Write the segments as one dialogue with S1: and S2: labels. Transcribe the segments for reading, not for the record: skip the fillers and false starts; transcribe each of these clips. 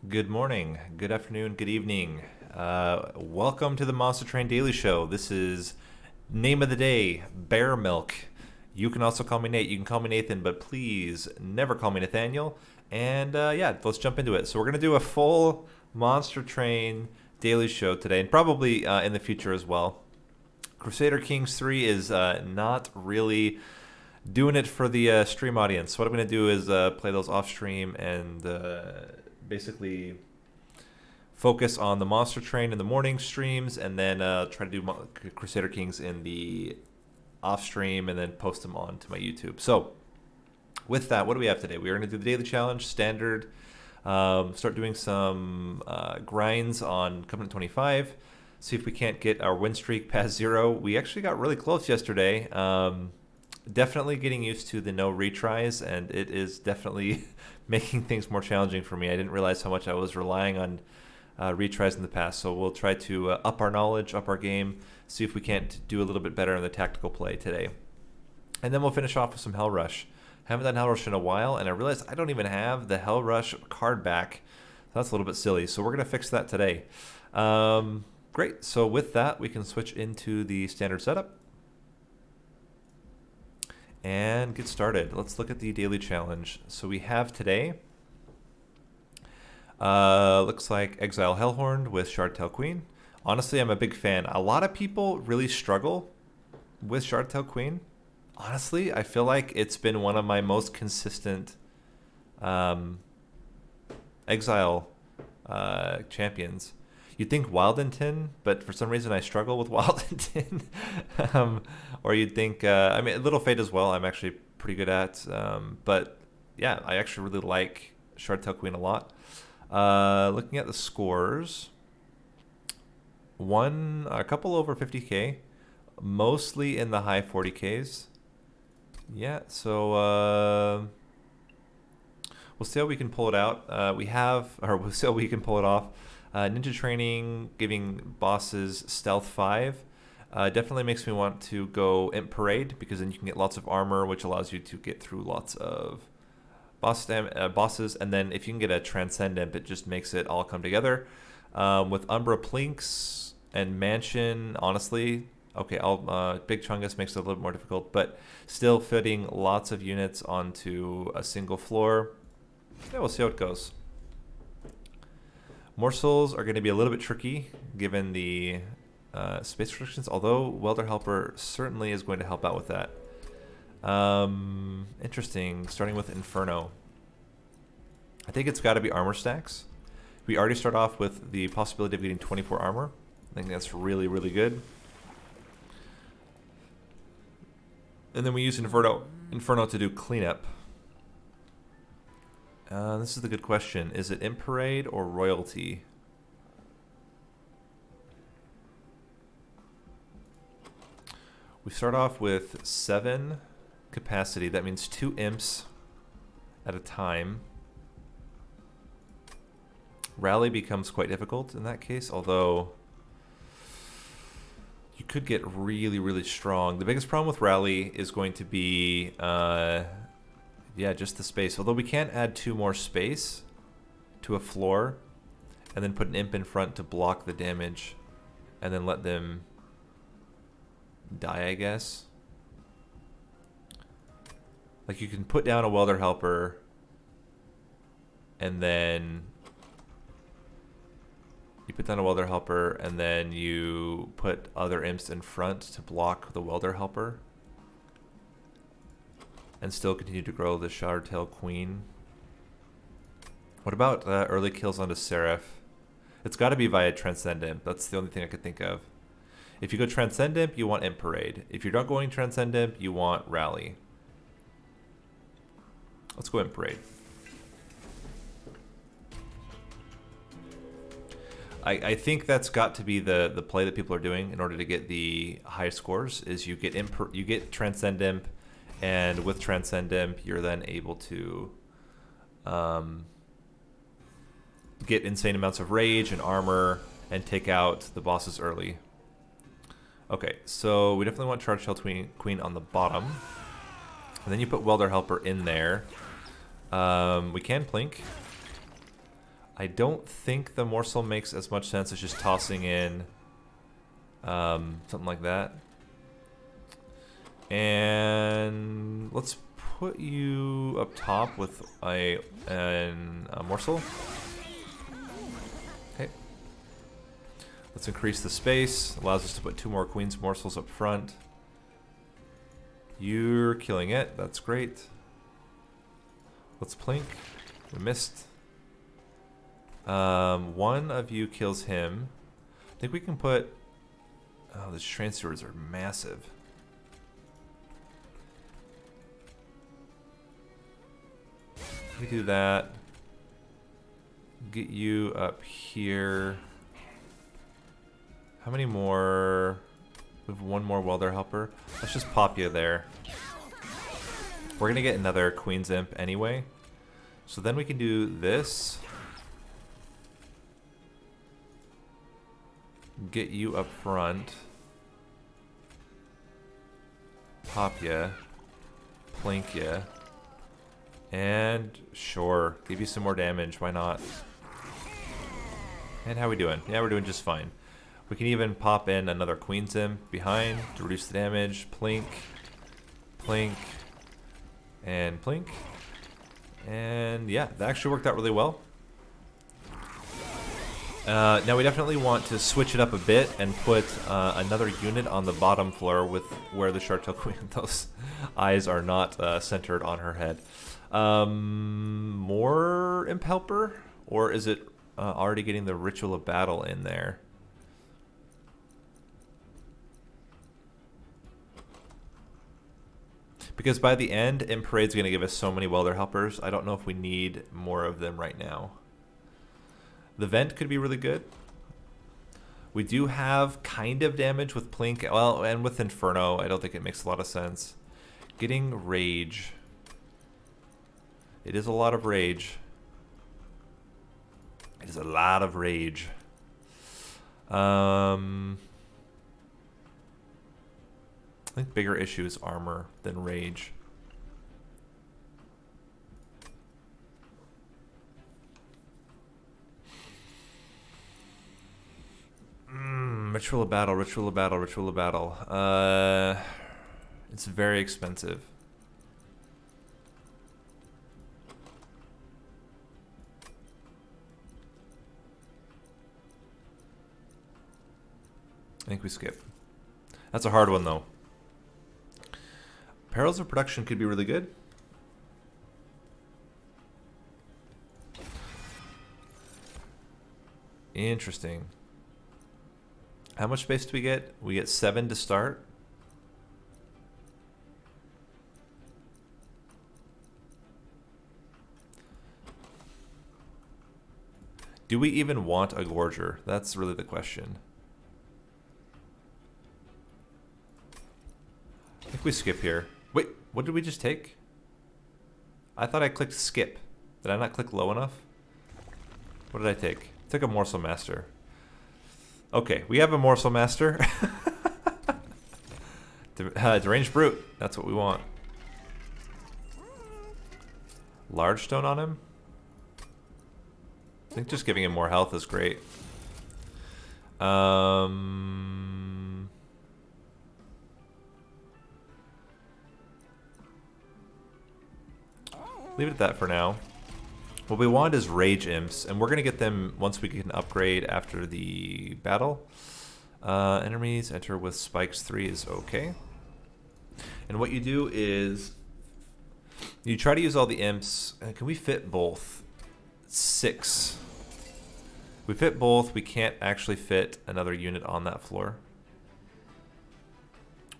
S1: Good morning, good afternoon, good evening. Welcome to the Monster Train Daily Show. This is name of the day, Bear Milk. You can also call me Nate. You can call me Nathan, but please never call me Nathaniel. And yeah, let's jump into it. So we're going to do a full Monster Train Daily Show today, and probably in the future as well. Crusader Kings 3 is not really doing it for the stream audience. So what I'm going to do is play those off stream and basically focus on the Monster Train in the morning streams, and then try to do Crusader Kings in the off stream, and then post them onto my YouTube. So with that, what do we have today? We're going to do the daily challenge, standard. Start doing some grinds on Covenant 25. See if we can't get our win streak past 0. We actually got really close yesterday. Definitely getting used to the no retries, and it is definitely making things more challenging for me. I didn't realize how much I was relying on retries in the past, so we'll try to up our knowledge, up our game, see if we can't do a little bit better in the tactical play today. And then we'll finish off with some Hell Rush. Haven't done Hell Rush in a while, and I realized I don't even have the Hell Rush card back. That's a little bit silly, so we're going to fix that today. Great, so with that, we can switch into the standard setup and get started. Let's look at the daily challenge. So we have today, looks like Exile Hellhorn with Shardtail Queen. Honestly, I'm a big fan. A lot of people really struggle with Shardtail Queen. Honestly, I feel like it's been one of my most consistent Exile champions. You'd think Wildington, but for some reason I struggle with Wildington. Or you'd think, I mean, Little Fate as well, I'm actually pretty good at. But yeah, I actually really like Shardtail Queen a lot. Looking at the scores, a couple over 50k, mostly in the high 40ks. Yeah, so we'll see how we can pull it out. We'll see how we can pull it off. Ninja Training, giving bosses Stealth 5. Definitely makes me want to go Imp Parade, because then you can get lots of armor, which allows you to get through lots of bosses. And then if you can get a Transcend Imp, it just makes it all come together. With Umbra Plinks and Mansion, honestly, okay, Big Chungus makes it a little bit more difficult, but still fitting lots of units onto a single floor. Yeah, we'll see how it goes. Morsels are going to be a little bit tricky given the space restrictions, although Welder Helper certainly is going to help out with that. Interesting, starting with Inferno. I think it's got to be armor stacks. We already start off with the possibility of getting 24 armor. I think that's really, really good. And then we use Inferno to do cleanup. This is the good question. Is it Imp Parade or Royalty? We start off with 7 capacity. That means 2 imps at a time. Rally becomes quite difficult in that case, although you could get really, really strong. The biggest problem with Rally is going to be yeah, just the space. Although we can add 2 more space to a floor and then put an imp in front to block the damage and then let them die, I guess. Like, you can put down a Welder Helper and then you put down a Welder Helper and then you put other imps in front to block the Welder Helper and still continue to grow the Shardtail Queen. What about early kills onto Seraph? It's got to be via Transcend Imp. That's the only thing I could think of. If you go Transcend Imp, you want Imp Parade. If you're not going Transcend Imp, you want Rally. Let's go Imp Parade. I think that's got to be the play that people are doing in order to get the high scores. Is you get Transcend Imp, and with Transcend Imp, you're then able to get insane amounts of rage and armor and take out the bosses early. Okay, so we definitely want Charge Shell Queen on the bottom. And then you put Welder Helper in there. We can Plink. I don't think the morsel makes as much sense as just tossing in something like that. And let's put you up top with a morsel. Okay. Let's increase the space. Allows us to put 2 more queen's morsels up front. You're killing it. That's great. Let's plink. We missed. One of you kills him. I think we can put... Oh, the transfers are massive. We do that. Get you up here. How many more? We have 1 more welder helper. Let's just pop you there. We're gonna get another Queen's Imp anyway. So then we can do this. Get you up front. Pop ya. Plink ya. And sure, give you some more damage, why not? And how we doing? Yeah, we're doing just fine. We can even pop in another Queen's Imp behind to reduce the damage. Plink, plink, and plink. And yeah, that actually worked out really well. Now we definitely want to switch it up a bit and put another unit on the bottom floor with where the Shark-tailed Queen, those eyes are not centered on her head. More Imp Helper? Or is it already getting the Ritual of Battle in there? Because by the end, Imp Parade's going to give us so many welder helpers. I don't know if we need more of them right now. The Vent could be really good. We do have kind of damage with Plink, well, and with Inferno. I don't think it makes a lot of sense. Getting Rage. It is a lot of rage. It is a lot of rage. I think bigger issue is armor than rage. Ritual of Battle, Ritual of Battle, Ritual of Battle. It's very expensive. I think we skip. That's a hard one, though. Perils of Production could be really good. Interesting. How much space do we get? We get 7 to start. Do we even want a Gorger? That's really the question. I think we skip here. Wait, what did we just take? I thought I clicked skip. Did I not click low enough? What did I take? I took a Morsel Master. Okay, we have a Morsel Master. Deranged Brute. That's what we want. Large Stone on him? I think just giving him more health is great. Leave it at that for now. What we want is Rage Imps, and we're going to get them once we can upgrade after the battle. Enemies enter with spikes 3 is okay. And what you do is you try to use all the imps. Can we fit both? 6. We fit both. We can't actually fit another unit on that floor,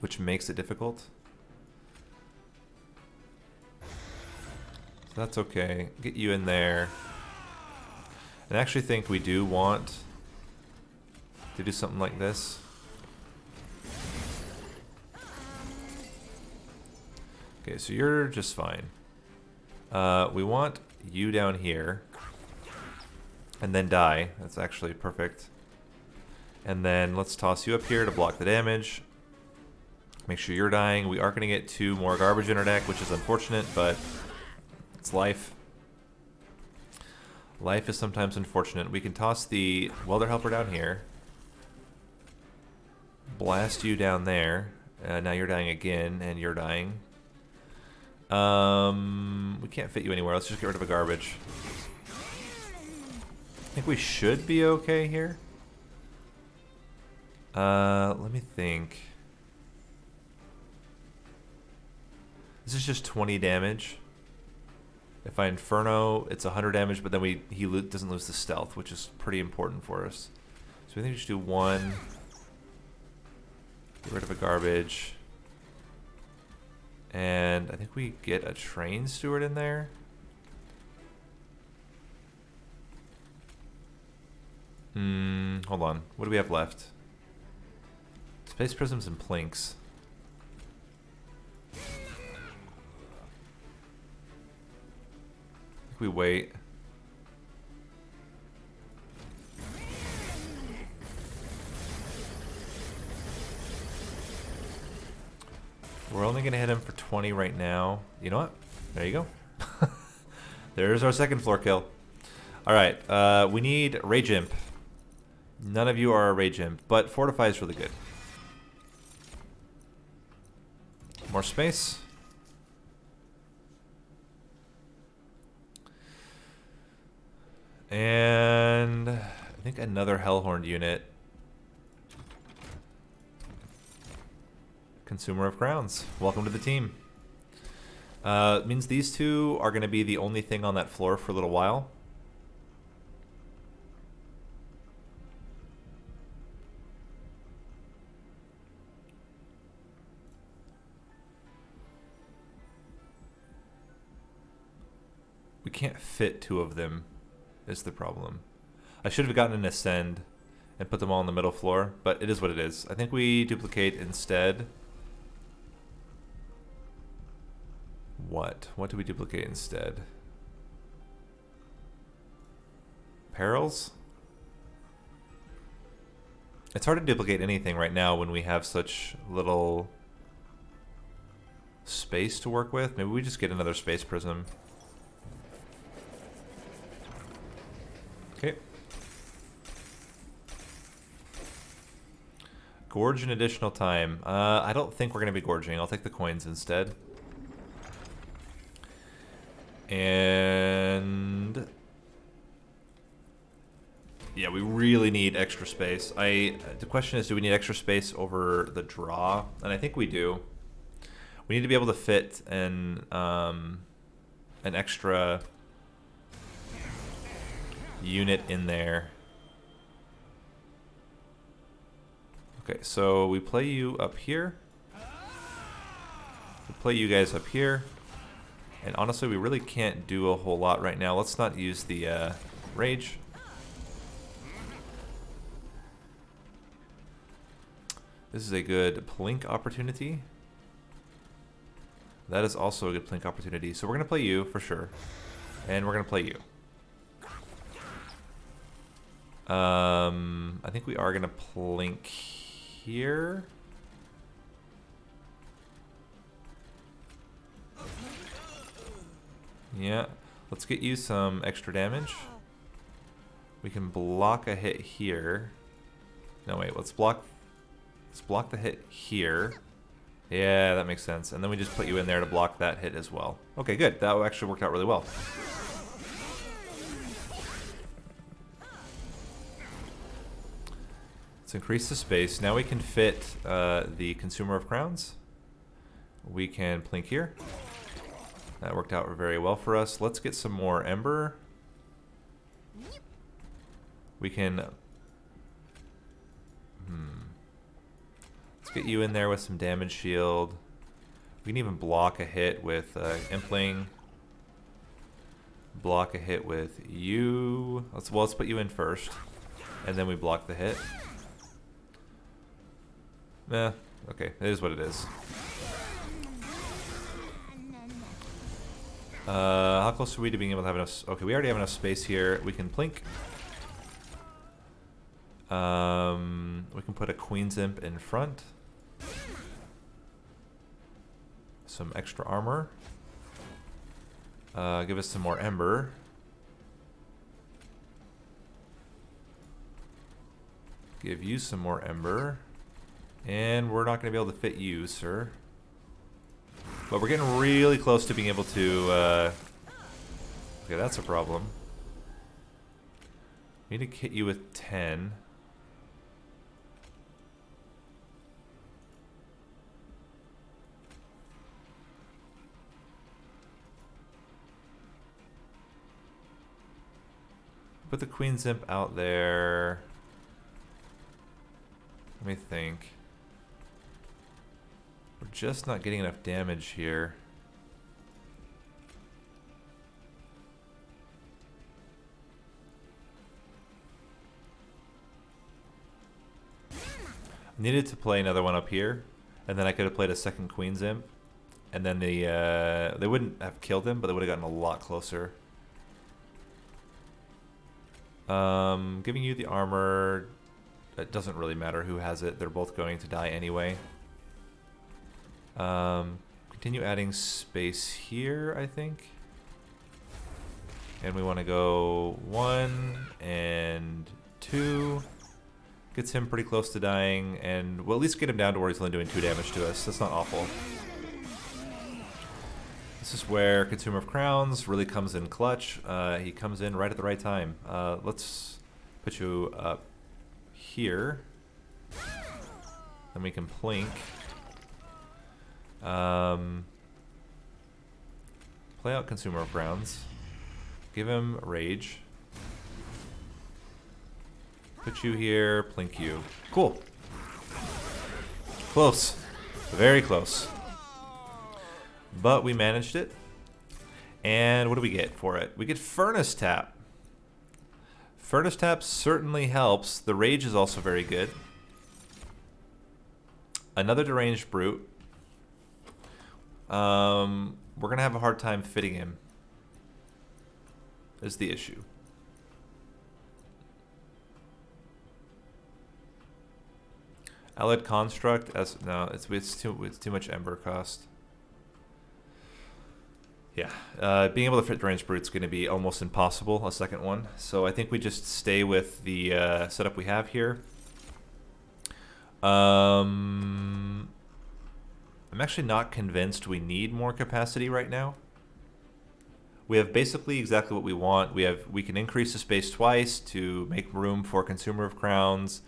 S1: which makes it difficult. So that's okay. Get you in there. And I actually think we do want to do something like this. Okay, so you're just fine. We want you down here. And then die. That's actually perfect. And then let's toss you up here to block the damage. Make sure you're dying. We are going to get 2 more garbage in our deck, which is unfortunate, but it's life. Life is sometimes unfortunate. We can toss the welder helper down here. Blast you down there. Now you're dying again, and you're dying. We can't fit you anywhere. Let's just get rid of a garbage. I think we should be okay here. Let me think. This is just 20 damage. If I Inferno, it's 100 damage, but then he doesn't lose the stealth, which is pretty important for us. So I think we should do one. Get rid of a garbage. And I think we get a train steward in there. Hold on. What do we have left? Space prisms and plinks. I think we wait. We're only going to hit him for 20 right now. You know what? There you go. There's our second floor kill. Alright, we need Rage Imp. None of you are a Rage Imp, but Fortify is really good. More space. And I think another Hellhorned unit. Consumer of Crowns. Welcome to the team. Means these two are going to be the only thing on that floor for a little while. We can't fit two of them, is the problem. I should have gotten an Ascend and put them all on the middle floor, but it is what it is. I think we duplicate instead. What? What do we duplicate instead? Perils? It's hard to duplicate anything right now when we have such little space to work with. Maybe we just get another space prism. Okay. Gorge an additional time. I don't think we're going to be gorging. I'll take the coins instead. And yeah, we really need extra space. The question is, do we need extra space over the draw? And I think we do. We need to be able to fit an extra unit in there. Okay, so we play you up here. We play you guys up here. And honestly, we really can't do a whole lot right now. Let's not use the rage. This is a good plink opportunity. That is also a good plink opportunity. So we're going to play you for sure. And we're going to play you. I think we are going to plink here. Yeah, let's get you some extra damage. We can block a hit here. No, wait, let's block the hit here. Yeah, that makes sense. And then we just put you in there to block that hit as well. Okay, good. That actually worked out really well. Let's increase the space. Now we can fit the Consumer of Crowns. We can plink here. That worked out very well for us. Let's get some more Ember. We can... Let's get you in there with some damage shield. We can even block a hit with Impling. Block a hit with you. Let's put you in first. And then we block the hit. Okay, it is what it is. How close are we to being able to have enough? Okay, we already have enough space here. We can plink. We can put a Queen's Imp in front. Some extra armor. Give us some more Ember. Give you some more ember. And we're not going to be able to fit you, sir. But we're getting really close to being able to... okay, that's a problem. We need to hit you with 10. Put the Queen's Imp out there. Let me think. We're just not getting enough damage here. Needed to play another one up here, and then I could have played a second Queen's Imp, and then they wouldn't have killed him, but they would have gotten a lot closer. Giving you the armor, it doesn't really matter who has it. They're both going to die anyway. Continue adding space here, I think. And we want to go 1 and 2. Gets him pretty close to dying, and we'll at least get him down to where he's only doing 2 damage to us. That's not awful. This is where Consumer of Crowns really comes in clutch. He comes in right at the right time. Let's put you up here. Then we can plink. Play out Consumer of Crowns. Give him Rage. Put you here, plink you. Cool. Close. Very close. But we managed it. And what do we get for it? We get Furnace Tap. Furnace Tap certainly helps. The Rage is also very good. Another Deranged Brute. We're going to have a hard time fitting him. Is the issue. Allied Construct, no, it's too much Ember cost. Yeah, being able to fit Deranged Brute is going to be almost impossible, a second one. So I think we just stay with the setup we have here. I'm actually not convinced we need more capacity right now. We have basically exactly what we want. We can increase the space twice to make room for Consumer of Crowns,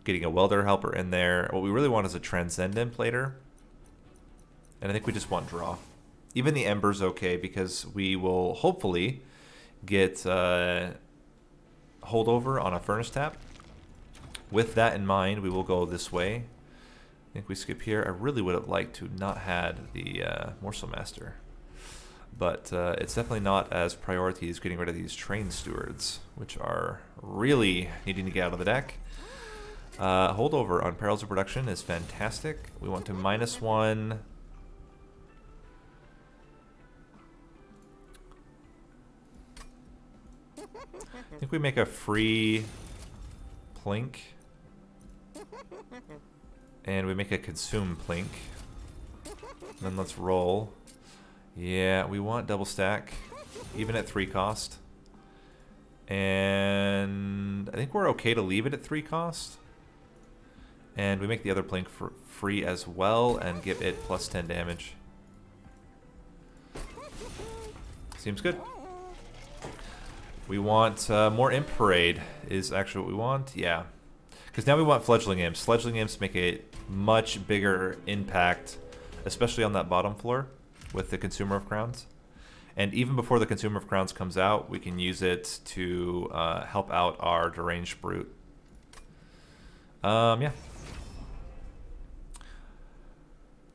S1: getting a Welder Helper in there. What we really want is a Transcendent later. And I think we just want draw. Even the Ember's okay because we will hopefully get holdover on a Furnace Tap. With that in mind, we will go this way. I think we skip here. I really would have liked to not had the Morsel Master. But it's definitely not as priority as getting rid of these Train Stewards, which are really needing to get out of the deck. Holdover on Perils of Production is fantastic. We want to -1. I think we make a free plink. And we make a consume plink. Then let's roll. Yeah, we want double stack, even at 3 cost. And I think we're okay to leave it at 3 cost. And we make the other plink for free as well and give it +10 damage. Seems good. We want more Imp Parade is actually what we want. Yeah. Because now we want Fledgling Imps. Fledgling Imps make a much bigger impact, especially on that bottom floor with the Consumer of Crowns. And even before the Consumer of Crowns comes out, we can use it to help out our Deranged Brute. Yeah.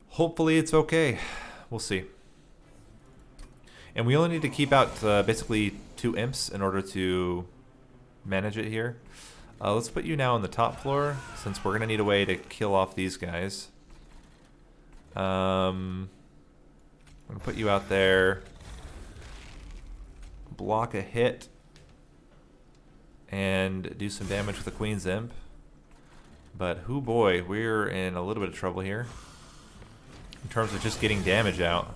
S1: Hopefully it's okay. We'll see. And we only need to keep out basically 2 imps in order to manage it here. Let's put you now on the top floor, since we're going to need a way to kill off these guys. I'm going to put you out there. Block a hit. And do some damage with the Queen's Imp. But, hoo boy, we're in a little bit of trouble here. In terms of just getting damage out.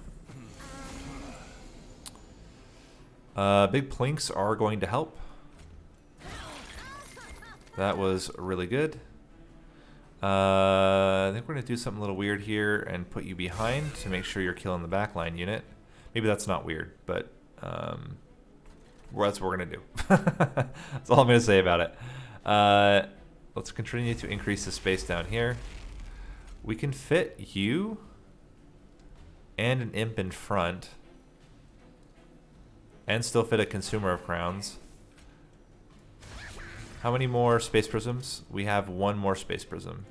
S1: Big plinks are going to help. That was really good. I think we're going to do something a little weird here and put you behind to make sure you're killing the backline unit. Maybe that's not weird, but well, that's what we're going to do. That's all I'm going to say about it. Let's continue to increase the space down here. We can fit you and an imp in front and still fit a consumer of crowns. How many more space prisms? We have one more space prism.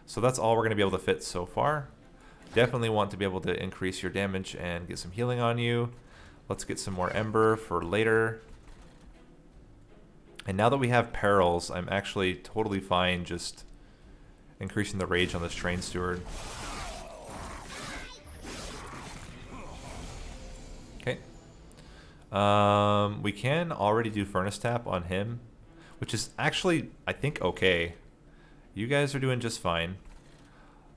S1: So that's all we're going to be able to fit so far. Definitely want to be able to increase your damage and get some healing on you. Let's get some more Ember for later. And now that we have perils, I'm actually totally fine just increasing the rage on this train steward. Okay. We can already do furnace tap on him, which is actually, I think, okay. You guys are doing just fine.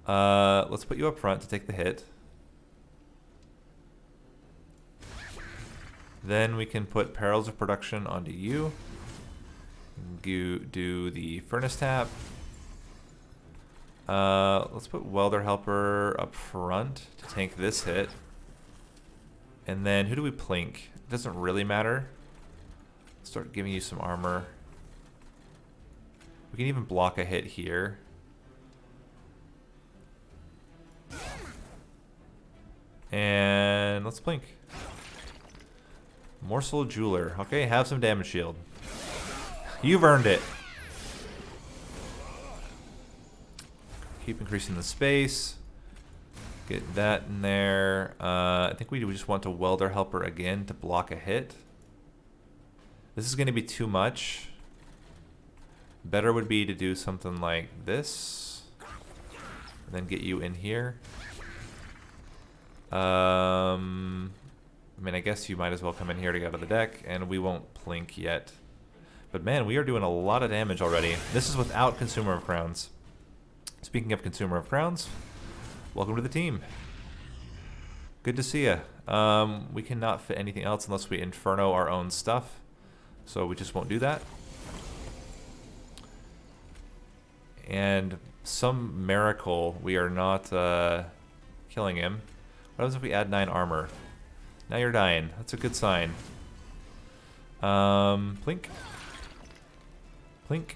S1: Let's put you up front to take the hit. Then we can put Perils of Production onto you. Do the furnace tap. Let's put Welder Helper up front to tank this hit. And then who do we plink? It doesn't really matter. Start giving you some armor. We can even block a hit here. And let's plink. Morsel Jeweler. Okay, have some damage shield. You've earned it. Keep increasing the space. Get that in there. I think we just want to Welder Helper again to block a hit. This is going to be too much. Better would be to do something like this. And then get you in here. I mean, I guess you might as well come in here to get out of the deck, and we won't plink yet. But man, we are doing a lot of damage already. This is without Consumer of Crowns. Speaking of Consumer of Crowns, welcome to the team. Good to see ya. We cannot fit anything else unless we Inferno our own stuff. So we just won't do that. And some miracle, we are not killing him. What happens if we add 9 armor? Now you're dying. That's a good sign. Plink. Plink.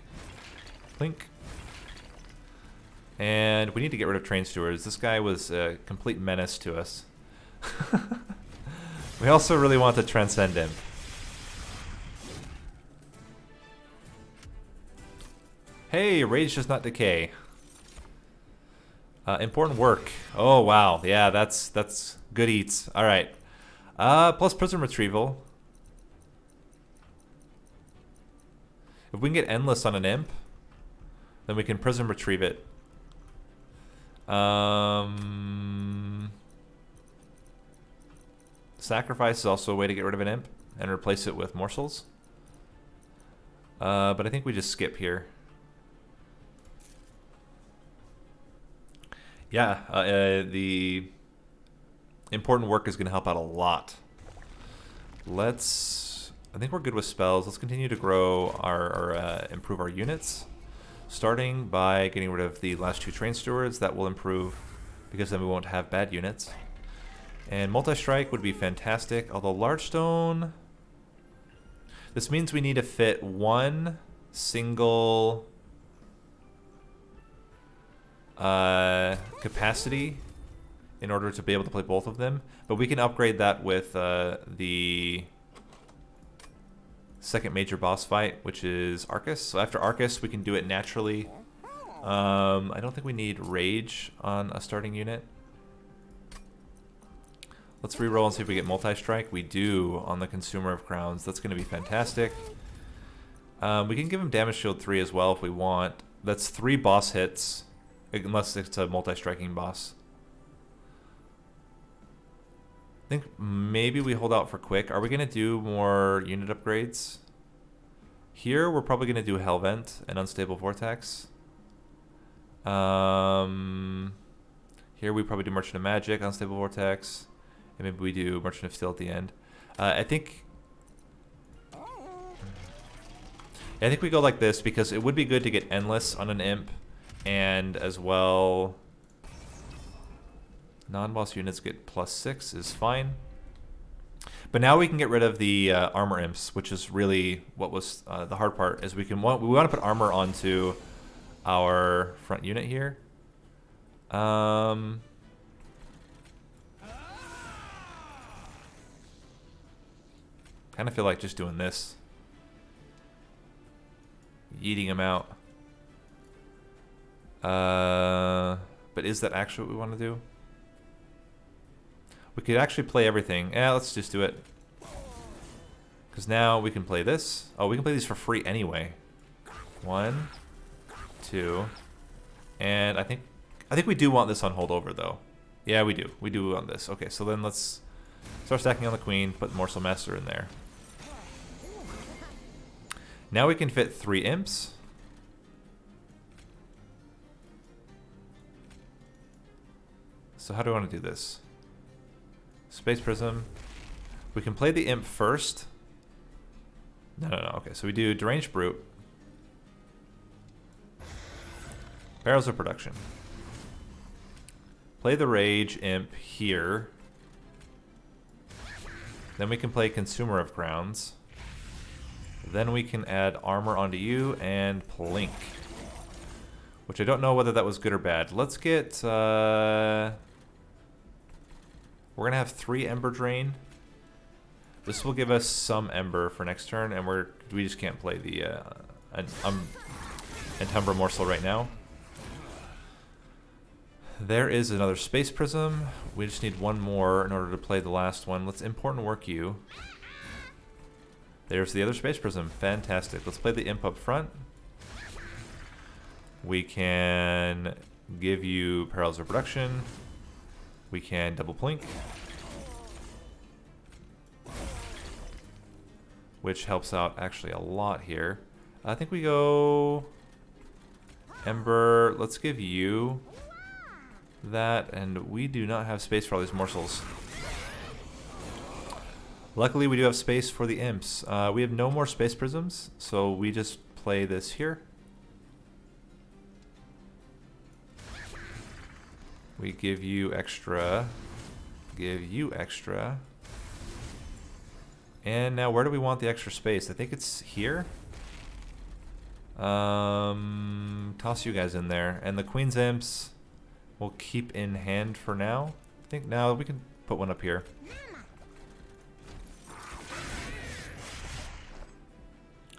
S1: Plink. And we need to get rid of train stewards. This guy was a complete menace to us. We also really want to transcend him. Hey, rage does not decay. Important work. Oh wow, yeah, that's good eats. All right. Plus prism retrieval. If we can get endless on an imp, then we can prism retrieve it. Sacrifice is also a way to get rid of an imp and replace it with morsels. But I think we just skip here. Yeah, the important work is going to help out a lot. I think we're good with spells. Let's continue to grow our improve our units. Starting by getting rid of the last 2 train stewards. That will improve because then we won't have bad units. And multi-strike would be fantastic. Although large stone, this means we need to fit 1 single capacity in order to be able to play both of them. But we can upgrade that with the second major boss fight, which is Arcus. So after Arcus, we can do it naturally. I don't think we need Rage on a starting unit. Let's reroll and see if we get multi-strike. We do on the Consumer of Crowns. That's going to be fantastic. We can give him damage shield 3 as well if we want. That's 3 boss hits, unless it's a multi-striking boss. I think maybe we hold out for quick. Are we going to do more unit upgrades? Here, we're probably going to do Hellvent and Unstable Vortex. Here, we probably do Merchant of Magic, Unstable Vortex. And maybe we do Merchant of Steel at the end. I think... I think we go like this because it would be good to get endless on an imp, and as well, non-boss units get +6 is fine. But now we can get rid of the armor imps, which is really what was the hard part. Is we want to put armor onto our front unit here. Kind of feel like just doing this. Yeeting him out. But is that actually what we want to do? We could actually play everything. Yeah, let's just do it. Because now we can play this. Oh, we can play these for free anyway. 1, 2, and I think we do want this on holdover though. Yeah, we do. We do want this. Okay, so then let's start stacking on the queen. Put Morsel Master in there. Now we can fit 3 imps. So how do I want to do this? Space Prism. We can play the imp first. No. Okay, so we do Deranged Brute. Barrels of Production. Play the Rage Imp here. Then we can play Consumer of Crowns. Then we can add armor onto you and Plink. Which I don't know whether that was good or bad. Let's get... we're going to have 3 Ember Drain. This will give us some Ember for next turn, and we just can't play the Entumbra Morsel right now. There is another Space Prism. We just need 1 more in order to play the last one. Let's import and work you. There's the other Space Prism. Fantastic. Let's play the imp up front. We can give you Perils of Production. We can double Plink, which helps out actually a lot here. I think we go Ember. Let's give you that, and we do not have space for all these morsels. Luckily, we do have space for the imps. We have no more Space Prisms, so we just play this here. We give you extra. Give you extra. And now where do we want the extra space? I think it's here. Toss you guys in there. And the Queen's Imps we'll keep in hand for now. I think now we can put one up here.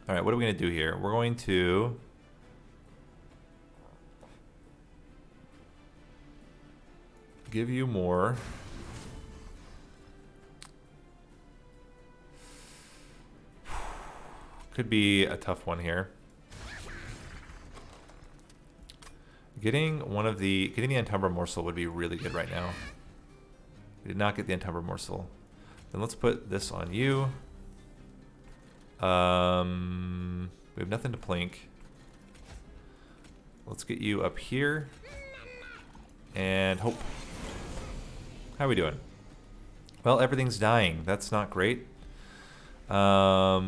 S1: Alright, what are we going to do here? We're going to... give you more. Could be a tough one here. Getting the Entumbra Morsel would be really good right now. We did not get the Entumbra Morsel. Then let's put this on you. We have nothing to Plink. Let's get you up here. And hope. How are we doing? Well, everything's dying. That's not great. Yeah,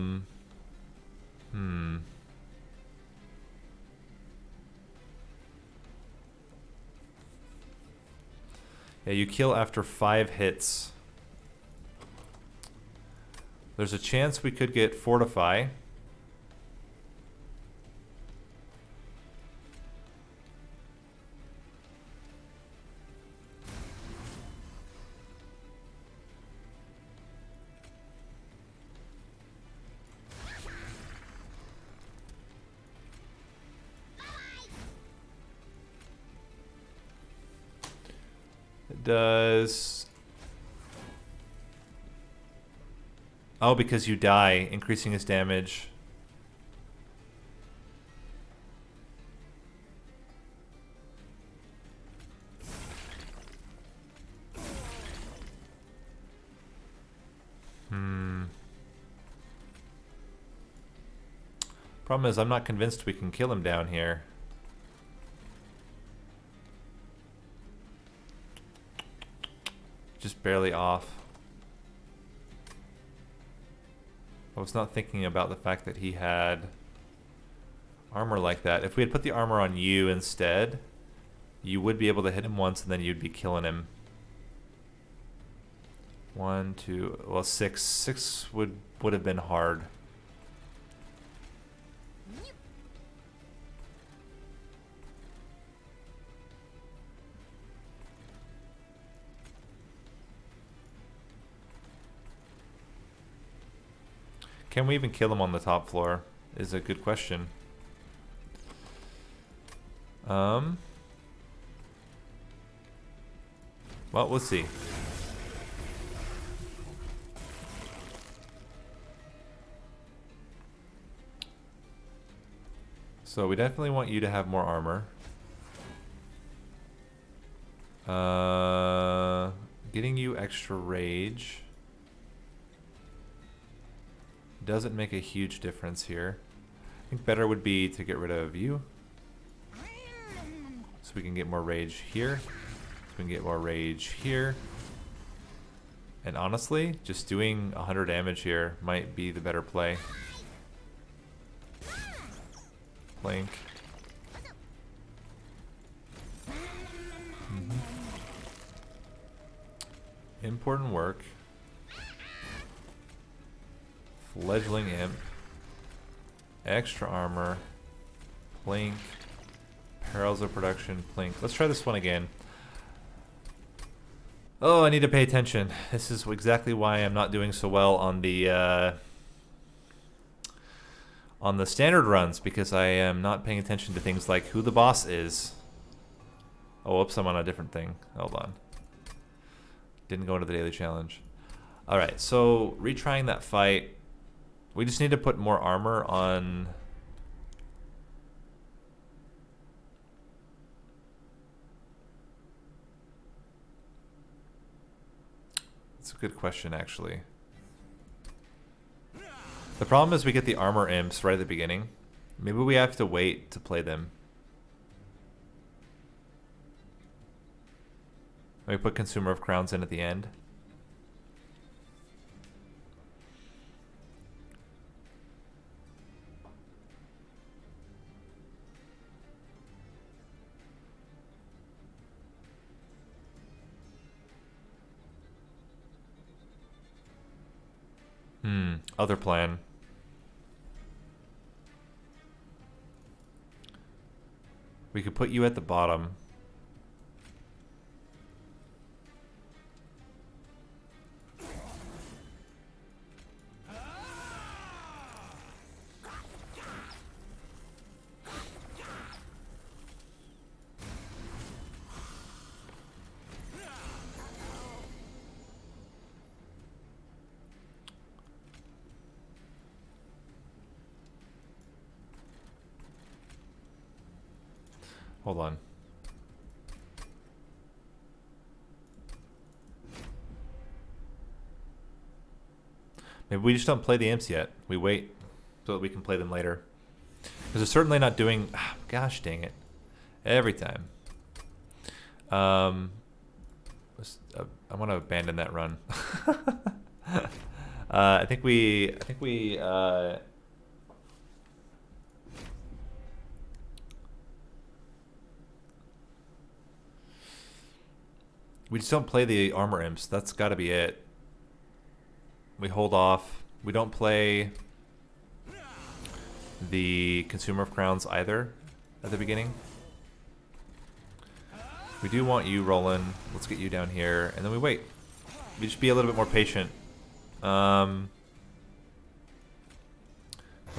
S1: you kill after 5 hits. There's a chance we could get Fortify. Does... oh, because you die, increasing his damage. Problem is, I'm not convinced we can kill him down here. Just barely off. I was not thinking about the fact that he had armor like that. If we had put the armor on you instead, you would be able to hit him once and then you'd be killing him. 1, 2, well 6. 6 would have been hard. Can we even kill him on the top floor? Is a good question. Well, we'll see. So we definitely want you to have more armor. Getting you extra rage doesn't make a huge difference here. I think better would be to get rid of you. So we can get more rage here. So we can get more rage here. And honestly, just doing 100 damage here might be the better play. Blink. Important work. Fledgling imp. Extra armor. Plink. Perils of production. Plink. Let's try this one again. Oh, I need to pay attention. This is exactly why I'm not doing so well on the standard runs, because I am not paying attention to things like who the boss is. Oh, whoops, I'm on a different thing. Hold on. Didn't go into the daily challenge. Alright, so retrying that fight. We just need to put more armor on. That's a good question, actually. The problem is we get the armor imps right at the beginning. Maybe we have to wait to play them. We put Consumer of Crowns in at the end. Other plan. We could put you at the bottom. Hold on. Maybe we just don't play the imps yet. We wait so that we can play them later. Because they're certainly not doing... gosh dang it. Every time. I want to abandon that run. I think we just don't play the armor imps. That's got to be it. We hold off. We don't play the Consumer of Crowns either at the beginning. We do want you, Roland. Let's get you down here, and then we wait. We just be a little bit more patient. Play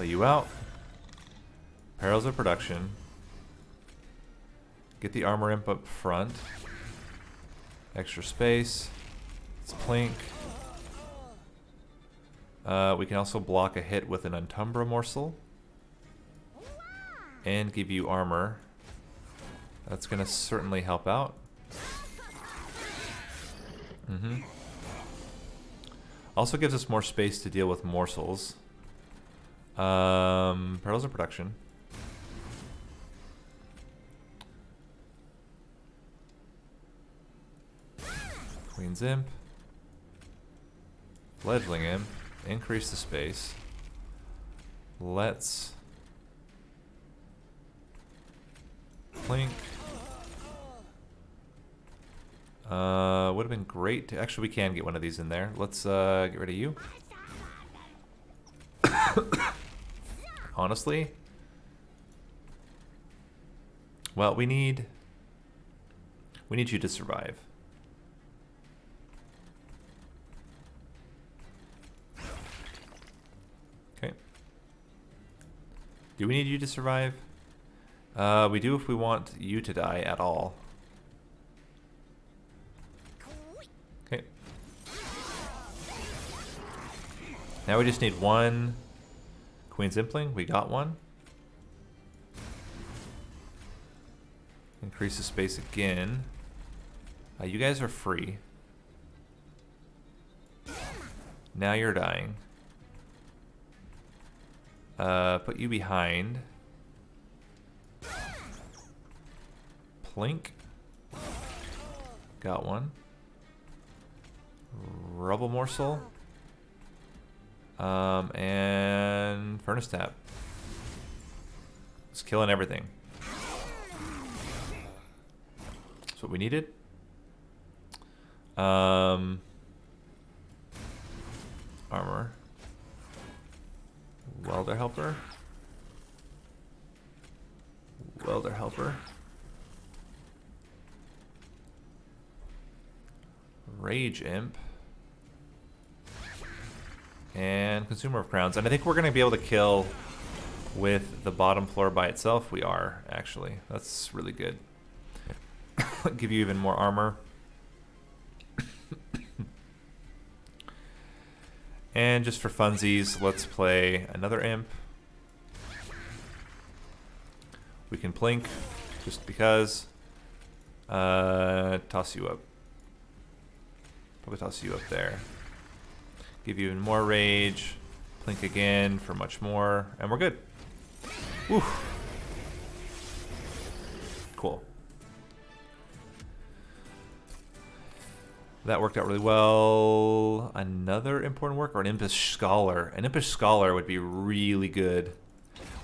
S1: you out. Perils of production. Get the armor imp up front. Extra space. Let's plink. We can also block a hit with an Untumbra morsel. And give you armor. That's going to certainly help out. Also gives us more space to deal with morsels. Perils of production. Queen's imp. Fledgling imp. Increase the space. Let's Plink. Would have been great to, actually we can get one of these in there. Let's get rid of you. Honestly, well, we need you to survive. Okay. Do we need you to survive? We do if we want you to die at all. Okay. Now we just need one Queen's Impling. We got one. Increase the space again. You guys are free. Now you're dying. Put you behind. Plink. Got one. Rubble Morsel. And Furnace Tap. It's killing everything. That's what we needed. Armor. Welder Helper. Welder Helper. Rage Imp. And Consumer of Crowns. And I think we're going to be able to kill with the bottom floor by itself. We are, actually. That's really good. Give you even more armor. And just for funsies, let's play another Imp. We can Plink, just because. Toss you up. Probably toss you up there. Give you even more rage. Plink again for much more. And we're good. Woo. Cool. That worked out really well. Another important work, or an Impish Scholar. An Impish Scholar would be really good.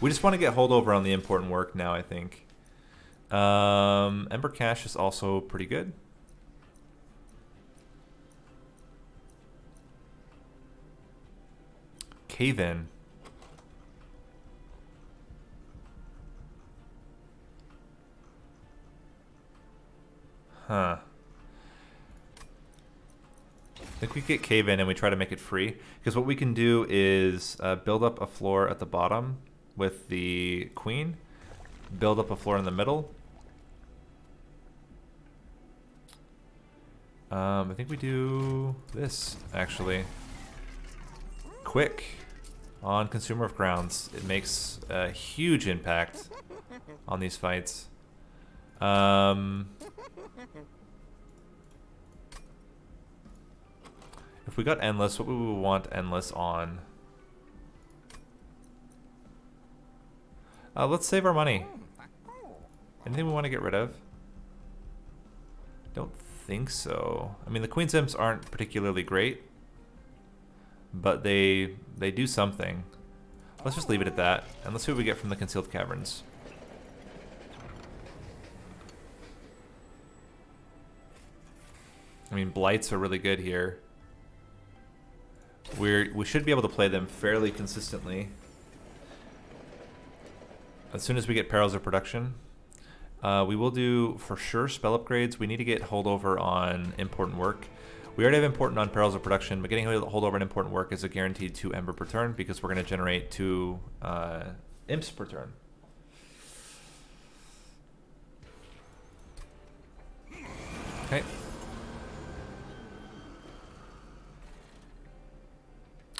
S1: We just want to get holdover on the important work now, I think. Ember Cache is also pretty good. Cave In. Huh. I think we get Cave In and we try to make it free. Because what we can do is build up a floor at the bottom with the queen. Build up a floor in the middle. I think we do this, actually. Quick on Consumer of Crowns. It makes a huge impact on these fights. If we got Endless, what would we want Endless on? Let's save our money. Anything we want to get rid of? Don't think so. I mean, the Queen's Imps aren't particularly great, but they do something. Let's just leave it at that, and let's see what we get from the Concealed Caverns. I mean, Blights are really good here. We should be able to play them fairly consistently. As soon as we get Perils of Production, we will do, for sure, spell upgrades. We need to get holdover on important work. We already have important on Perils of Production, but getting holdover on important work is a guaranteed 2 Ember per turn because we're going to generate 2 Imps per turn. Okay.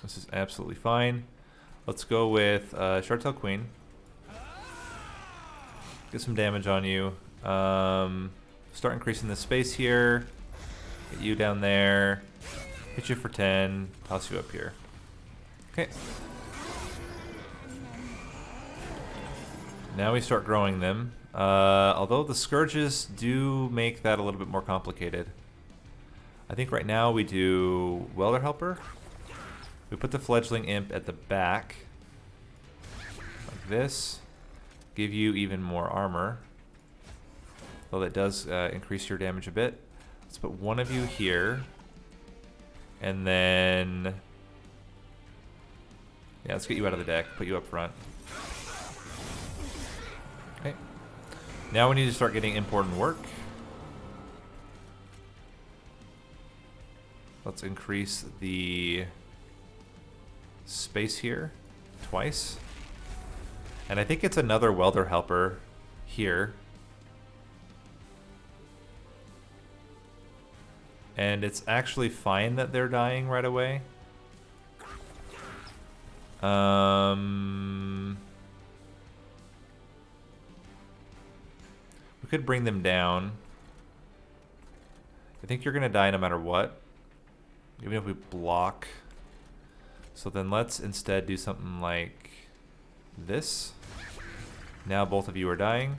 S1: This is absolutely fine. Let's go with Short-Tailed Queen. Get some damage on you. Start increasing the space here. Get you down there. Hit you for 10. Toss you up here. Okay. Now we start growing them. Although the Scourges do make that a little bit more complicated. I think right now we do Welder Helper. We put the Fledgling Imp at the back. Like this. Give you even more armor. though that does increase your damage a bit. Let's put one of you here. And then... yeah, let's get you out of the deck. Put you up front. Okay. Now we need to start getting important work. Let's increase the space here twice. And I think it's another welder helper here. And it's actually fine that they're dying right away. We could bring them down. I think you're gonna die no matter what, even if we block. So then let's instead do something like this. Now both of you are dying.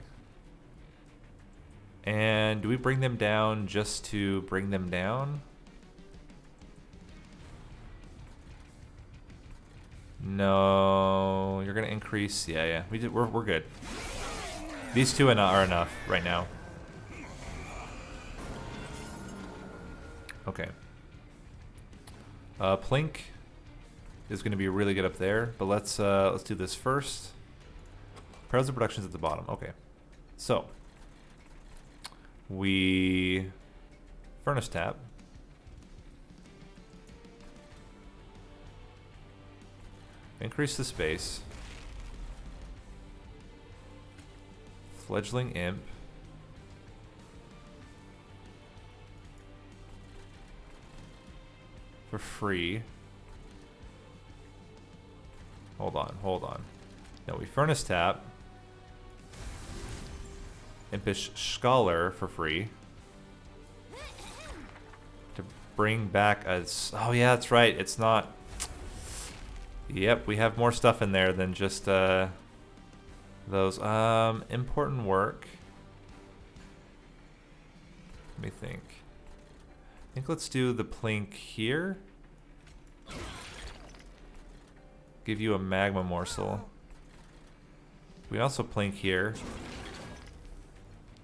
S1: And do we bring them down just to bring them down? No, you're gonna increase. Yeah. We're good. These two are enough right now. Okay. Plink is gonna be really good up there, but let's do this first. Perils of Production's at the bottom. Okay. So we furnace tap. Increase the space. Fledgling Imp. For free. Hold on. No, we furnace tap. Impish Scholar for free. To bring back a... oh yeah, that's right. It's not... yep, we have more stuff in there than just those. Important work. Let me think. I think let's do the Plink here. Give you a magma morsel. We also Plink here.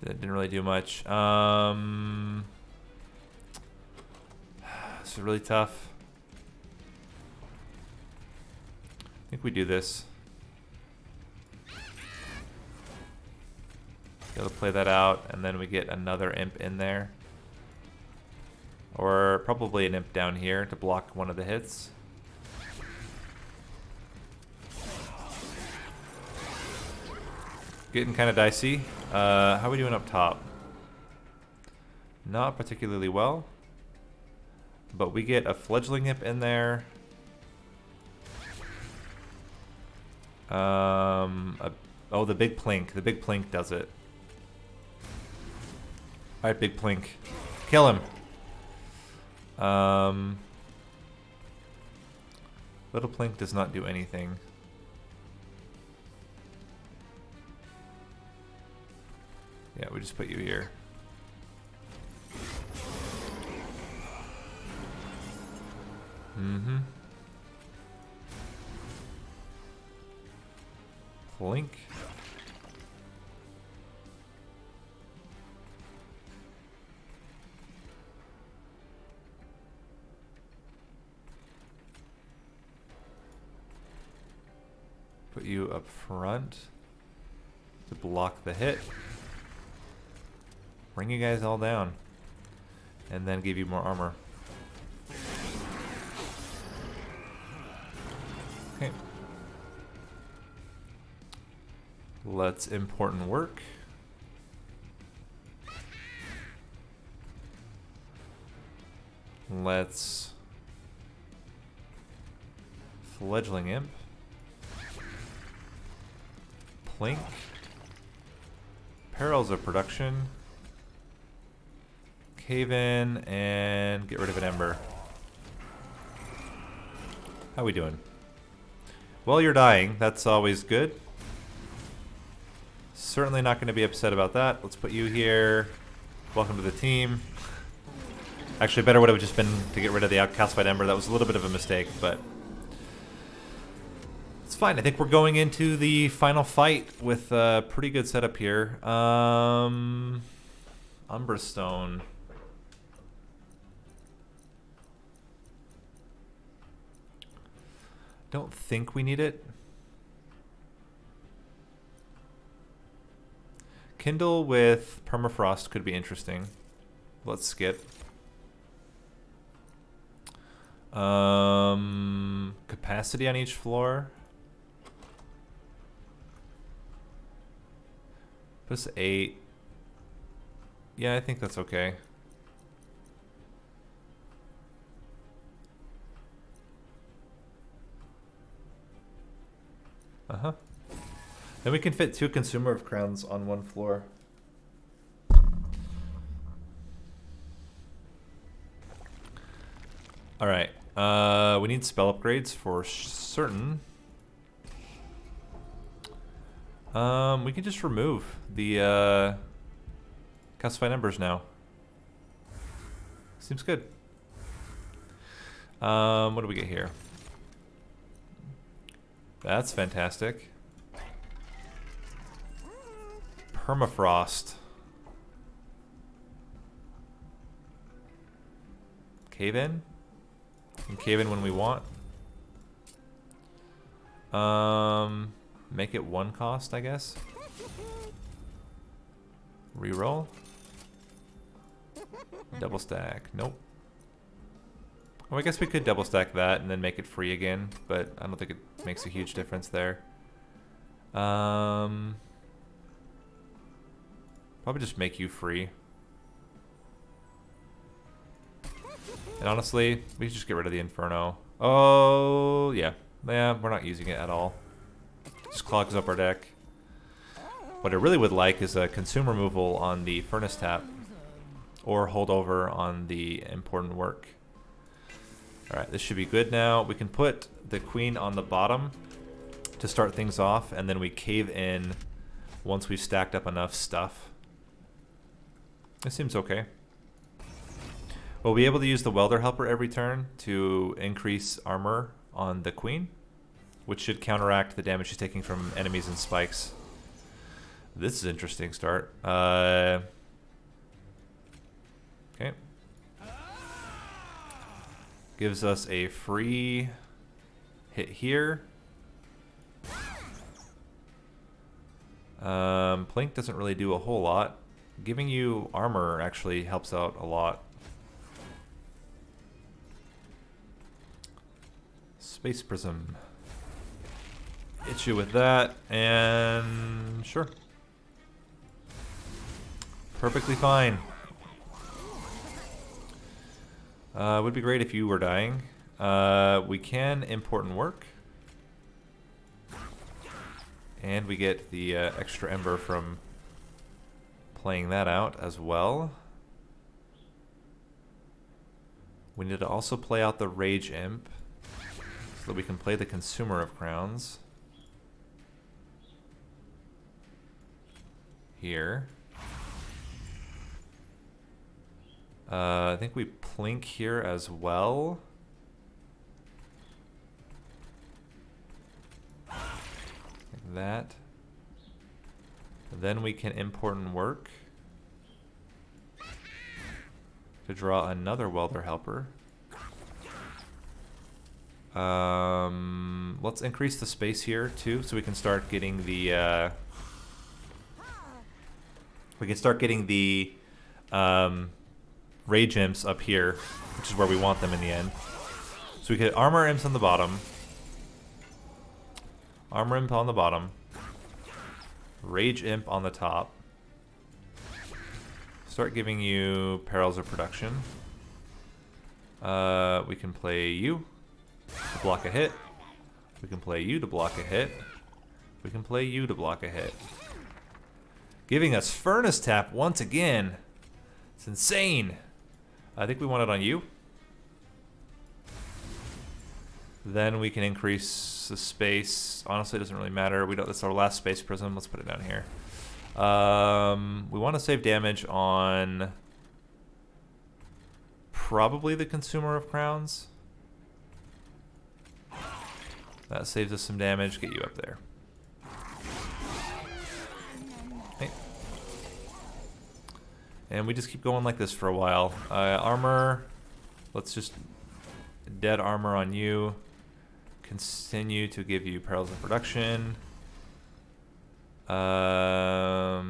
S1: That didn't really do much. This is really tough. I think we do this. Gotta play that out, and then we get another imp in there. Or probably an imp down here to block one of the hits. Getting kind of dicey. How are we doing up top? Not particularly well. But we get a fledgling imp in there. Oh, the big Plink. The big Plink does it. Alright, big Plink. Kill him. Little Plink does not do anything. Yeah, we just put you here. Mm-hmm. Plink. Put you up front to block the hit. Bring you guys all down. And then give you more armor. Okay. Let's important work. Let's fledgling imp. Plink. Perils of Production. Cave in and get rid of an ember. How we doing? Well, you're dying. That's always good. Certainly not going to be upset about that. Let's put you here. Welcome to the team. Actually, better would have just been to get rid of the outcalcified ember. That was a little bit of a mistake, but it's fine. I think we're going into the final fight with a pretty good setup here. Umberstone. Don't think we need it. Kindle with permafrost could be interesting. Let's skip. Capacity on each floor. Plus 8. Yeah, I think that's okay. Uh-huh. Then we can fit 2 consumer of crowns on 1 floor. Alright. We need spell upgrades for certain. We can just remove the calcified embers now. Seems good. What do we get here? That's fantastic. Permafrost. Cave in? And cave in when we want. Make it 1 cost, I guess. Reroll. Double stack. Nope. Oh, I guess we could double stack that and then make it free again, but I don't think it makes a huge difference there. Probably just make you free. And honestly, we should just get rid of the Inferno. Oh, yeah. Yeah, we're not using it at all. Just clogs up our deck. What I really would like is a consume removal on the Furnace Tap. Or holdover on the important work. Alright, this should be good now. We can put the Queen on the bottom to start things off, and then we cave in once we've stacked up enough stuff. This seems okay. We'll be able to use the Welder Helper every turn to increase armor on the Queen, which should counteract the damage she's taking from enemies and spikes. This is an interesting start. Okay. Gives us a free hit here. Plink doesn't really do a whole lot. Giving you armor actually helps out a lot. Space Prism. Hit you with that, and sure. Perfectly fine. Would be great if you were dying. We can important work. And we get the extra ember from playing that out as well. We need to also play out the Rage Imp so that we can play the Consumer of Crowns. Here. I think we plink here as well. Like that. Then we can important work to draw another Welder Helper. Let's increase the space here too, so we can start getting the Rage Imps up here, which is where we want them in the end. So we get Armor Imps on the bottom. Armor Imp on the bottom. Rage Imp on the top. Start giving you Perils of Production. We can play you to block a hit. We can play you to block a hit. We can play you to block a hit. Giving us Furnace Tap once again. It's insane. I think we want it on you. Then we can increase the space. Honestly, it doesn't really matter. We don't. That's our last Space Prism. Let's put it down here. We want to save damage on probably the Consumer of Crowns. That saves us some damage. Get you up there. And we just keep going like this for a while. Armor, let's just dead armor on you. Continue to give you perils of production. I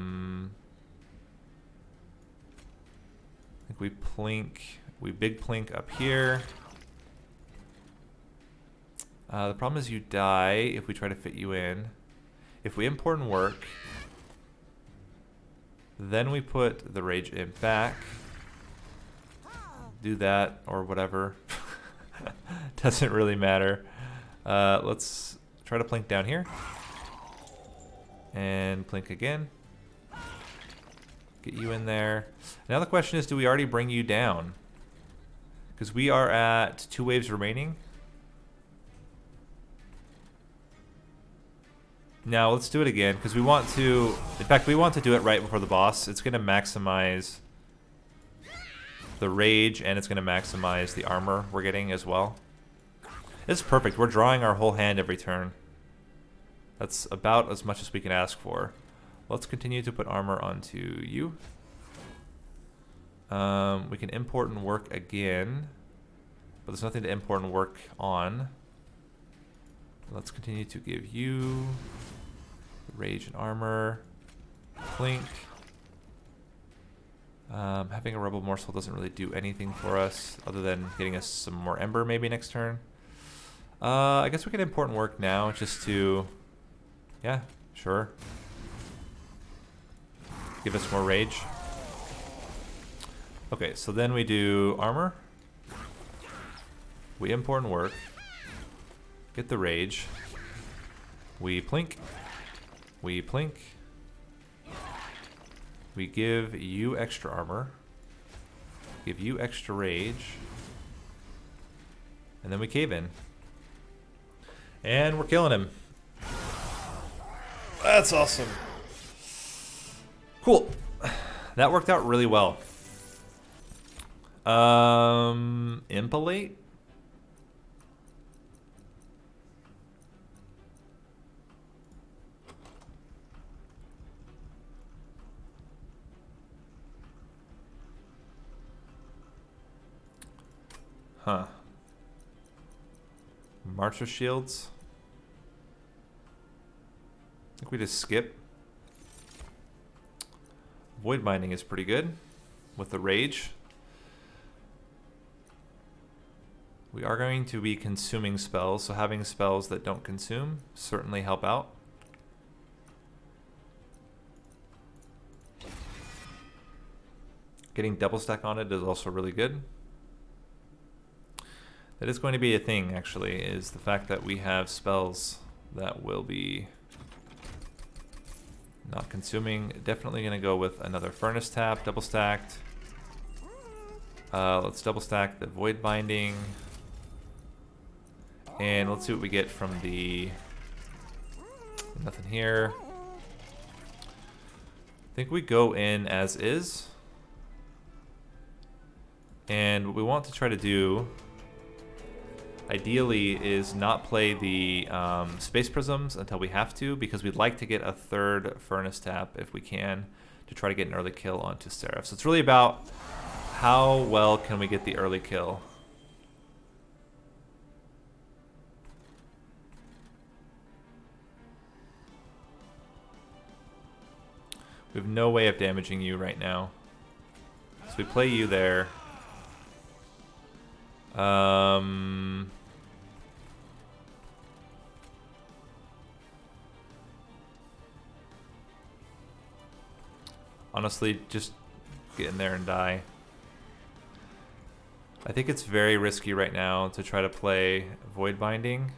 S1: think we big plink up here. The problem is you die if we try to fit you in. If we import and work, then we put the rage imp back. Do that or whatever. Doesn't really matter. Let's try to plink down here. And plink again. Get you in there. Now the question is, do we already bring you down? Because we are at 2 waves remaining. Now let's do it again, because we want to... In fact, we want to do it right before the boss. It's going to maximize the rage, and it's going to maximize the armor we're getting as well. It's perfect. We're drawing our whole hand every turn. That's about as much as we can ask for. Let's continue to put armor onto you. We can import and work again, but there's nothing to import and work on. Let's continue to give you rage and armor. Plink. Having a rebel morsel doesn't really do anything for us other than getting us some more ember maybe next turn. I guess we can import and work now just to... Yeah, sure. Give us more rage. Okay, so then we do armor. We import and work. Get the rage. We plink. We plink. We give you extra armor. Give you extra rage. And then we cave in. And we're killing him. That's awesome. Cool. That worked out really well. Impalate? Huh. Marcher shields? I think we just skip. Void binding is pretty good with the rage. We are going to be consuming spells, so having spells that don't consume certainly help out. Getting double stack on it is also really good. That is going to be a thing, actually, is the fact that we have spells that will be not consuming. Definitely going to go with another furnace tap, double stacked. Let's double stack the void binding. And let's see what we get from the... Nothing here. I think we go in as is. And what we want to try to do, ideally, is not play the space prisms until we have to, because we'd like to get a third furnace tap if we can, to try to get an early kill onto Seraph. So it's really about how well can we get the early kill. We have no way of damaging you right now. So we play you there. Honestly, just get in there and die. I think it's very risky right now to try to play Void Binding.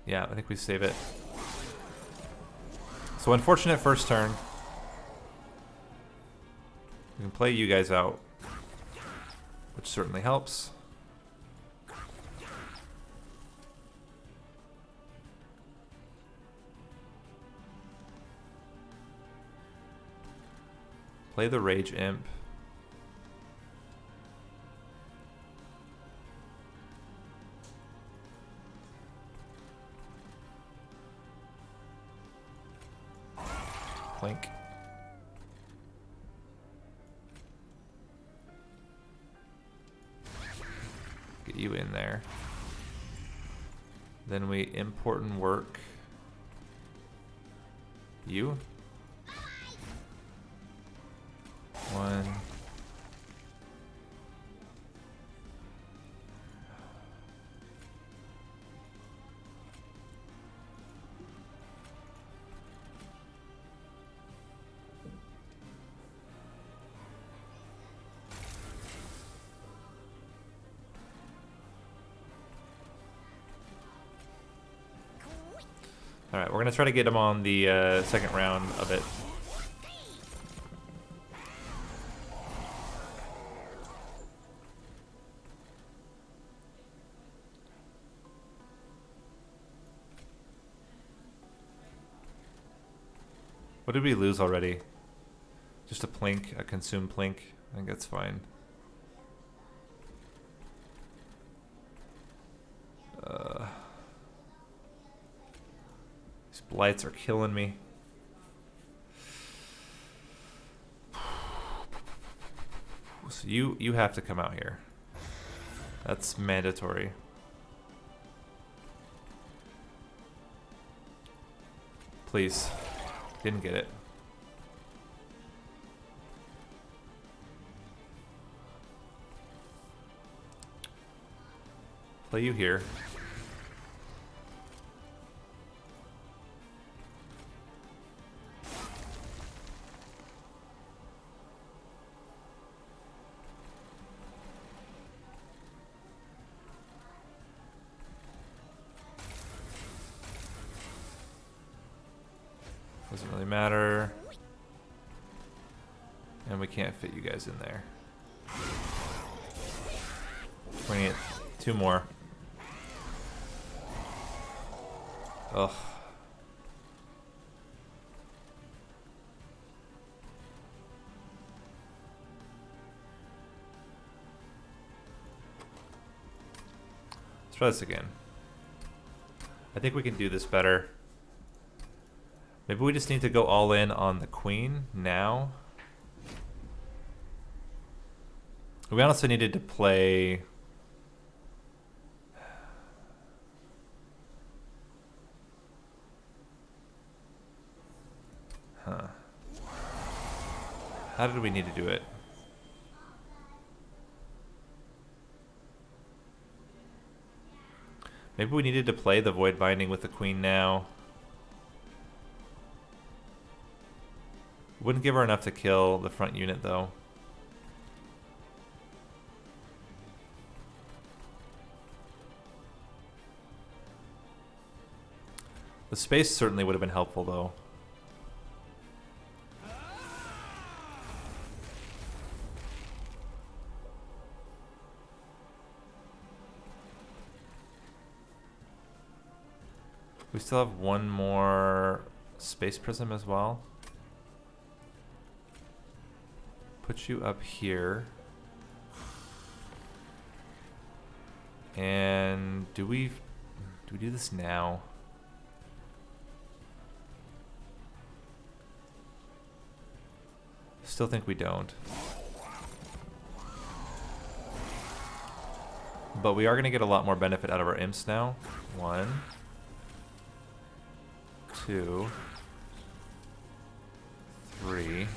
S1: Yeah, I think we save it. So unfortunate first turn. We can play you guys out, which certainly helps. Play the Rage Imp. Plink. Get you in there. Then we import and work you. 1. Alright, we're going to try to get him on the second round of it. What did we lose already? Just a plink, a consume plink. I think that's fine. These blights are killing me. So you have to come out here. That's mandatory. Please. Didn't get it. Play you here. Doesn't really matter. And we can't fit you guys in there. We're gonna get 2 more. Ugh. Let's try this again. I think we can do this better. Maybe we just need to go all in on the queen now. We honestly needed to play... Huh. How did we need to do it? Maybe we needed to play the Void Binding with the queen now. Wouldn't give her enough to kill the front unit though. The space certainly would have been helpful though. We still have one more space prism as well. Put you up here. And do we do this now? Still think we don't. But we are going to get a lot more benefit out of our imps now. 1, 2, 3.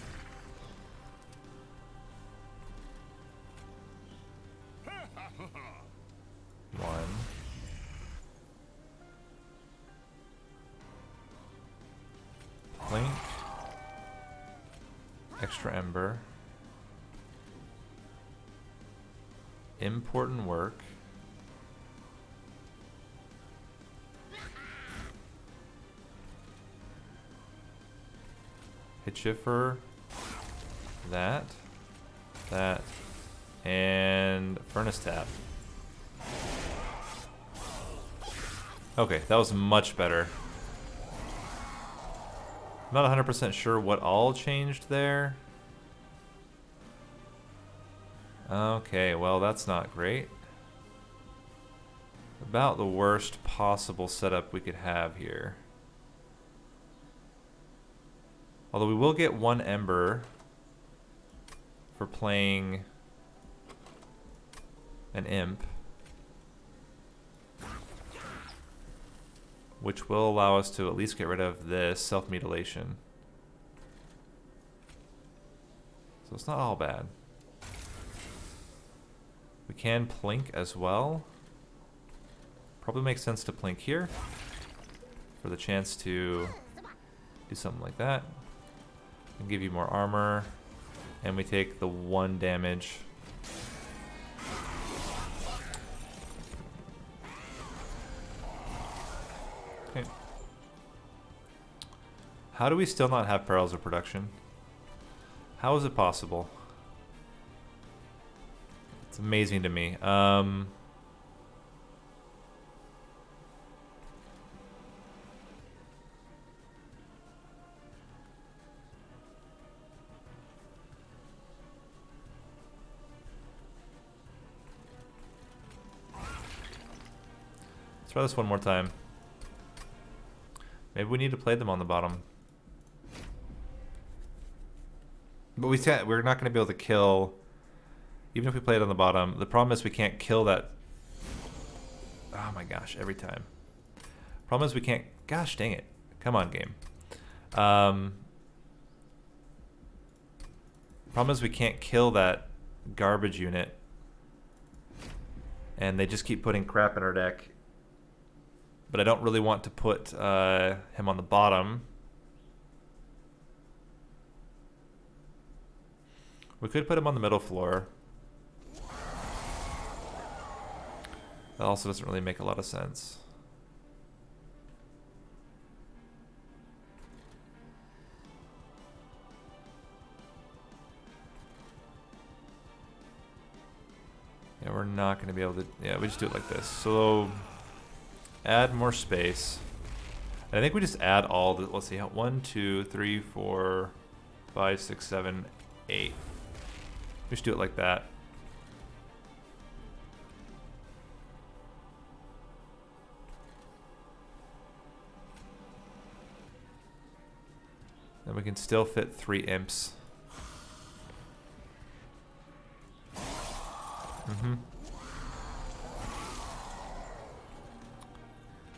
S1: Link. Extra ember. Import and work. Hit you for that, and furnace tap. Okay, that was much better. I'm not 100% sure what all changed there. Okay, well that's not great. About the worst possible setup we could have here. Although we will get 1 ember for playing an imp, which will allow us to at least get rid of this self-mutilation. So it's not all bad. We can plink as well. Probably makes sense to plink here for the chance to do something like that and give you more armor, and we take the 1 damage. Okay. How do we still not have perils of production? How is it possible? It's amazing to me. Let's try this one more time. Maybe we need to play them on the bottom. But we're not going to be able to kill, even if we play it on the bottom. The problem is we can't kill that. Oh my gosh, every time. Problem is we can't, gosh dang it. Come on, game. Problem is we can't kill that garbage unit. And they just keep putting crap in our deck. But I don't really want to put him on the bottom. We could put him on the middle floor. That also doesn't really make a lot of sense. Yeah, we're not going to be able to... Yeah, we just do it like this. So... add more space. And I think we just add all the, let's see, 1, 2, 3, 4, 5, 6, 7, 8. We just do it like that. Then we can still fit 3 imps.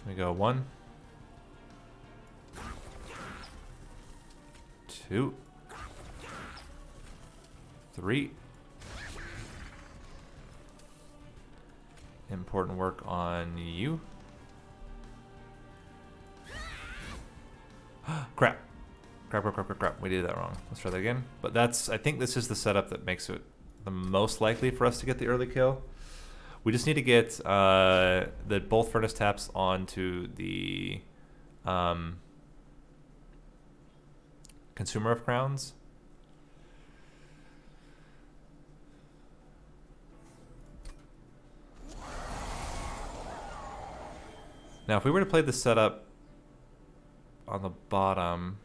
S1: We go 1, 2, 3. Important work on you. Crap. Crap. We did that wrong. Let's try that again. But that's, I think this is the setup that makes it the most likely for us to get the early kill. We just need to get the both furnace taps onto the consumer of crowns. Now, if we were to play the setup on the bottom,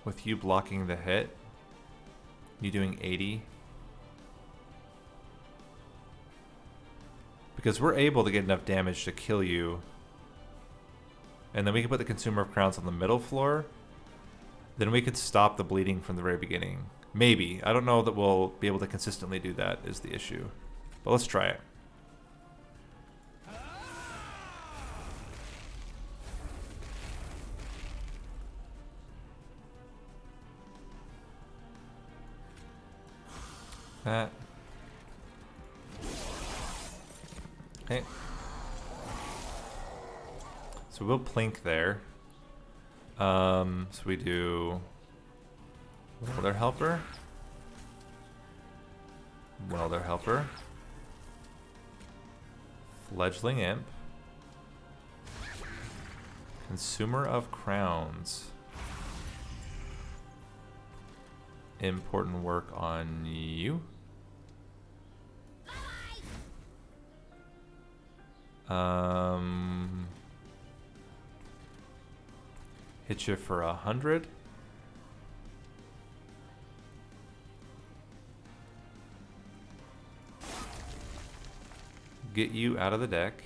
S1: with you blocking the hit, you doing 80, because we're able to get enough damage to kill you, and then we can put the consumer of crowns on the middle floor. Then we could stop the bleeding from the very beginning. Maybe. I don't know that we'll be able to consistently do that is the issue. But let's try it. That. Okay. So we'll plink there. So we do welder helper, fledgling imp, consumer of crowns, important work on you. Hit you for 100. get you out of the deck.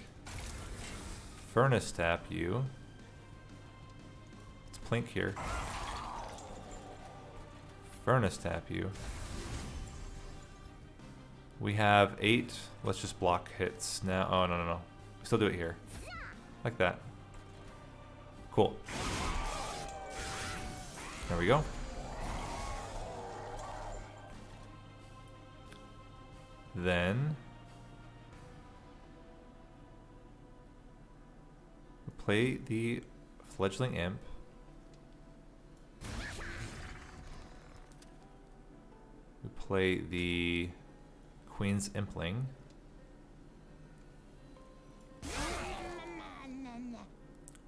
S1: Furnace tap you. Let's plink here. Furnace tap you. We have 8. Let's just block hits now. Oh, no, no, no. We still do it here. Like that. Cool. There we go. Then play the fledgling imp. We play the Queen's Impling.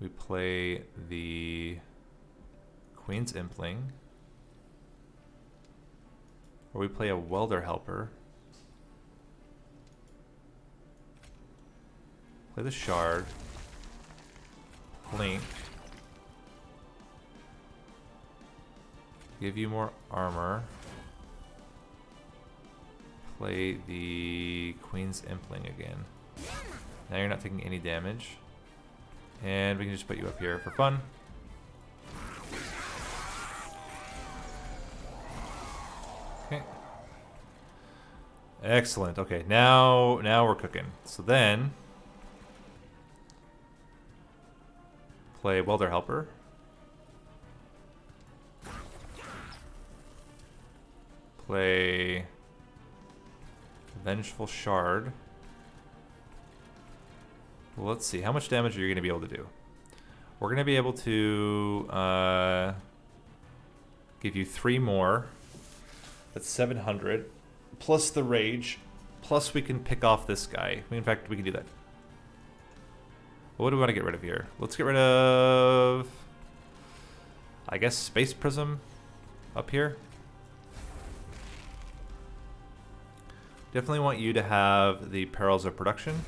S1: We play the Queen's Impling. Or we play a Welder Helper. Play the Shard. Blink. Give you more armor. Play the Queen's Impling again. Now you're not taking any damage. And we can just put you up here for fun. Okay. Excellent. Okay, now we're cooking. So then play Welder Helper. Play Vengeful Shard. Well, let's see. How much damage are you going to be able to do? We're going to be able to give you 3 more. That's 700. Plus the Rage. Plus we can pick off this guy. In fact, we can do that. What do we want to get rid of here? Let's get rid of, I guess, Space Prism up here. Definitely want you to have the Perils of Production.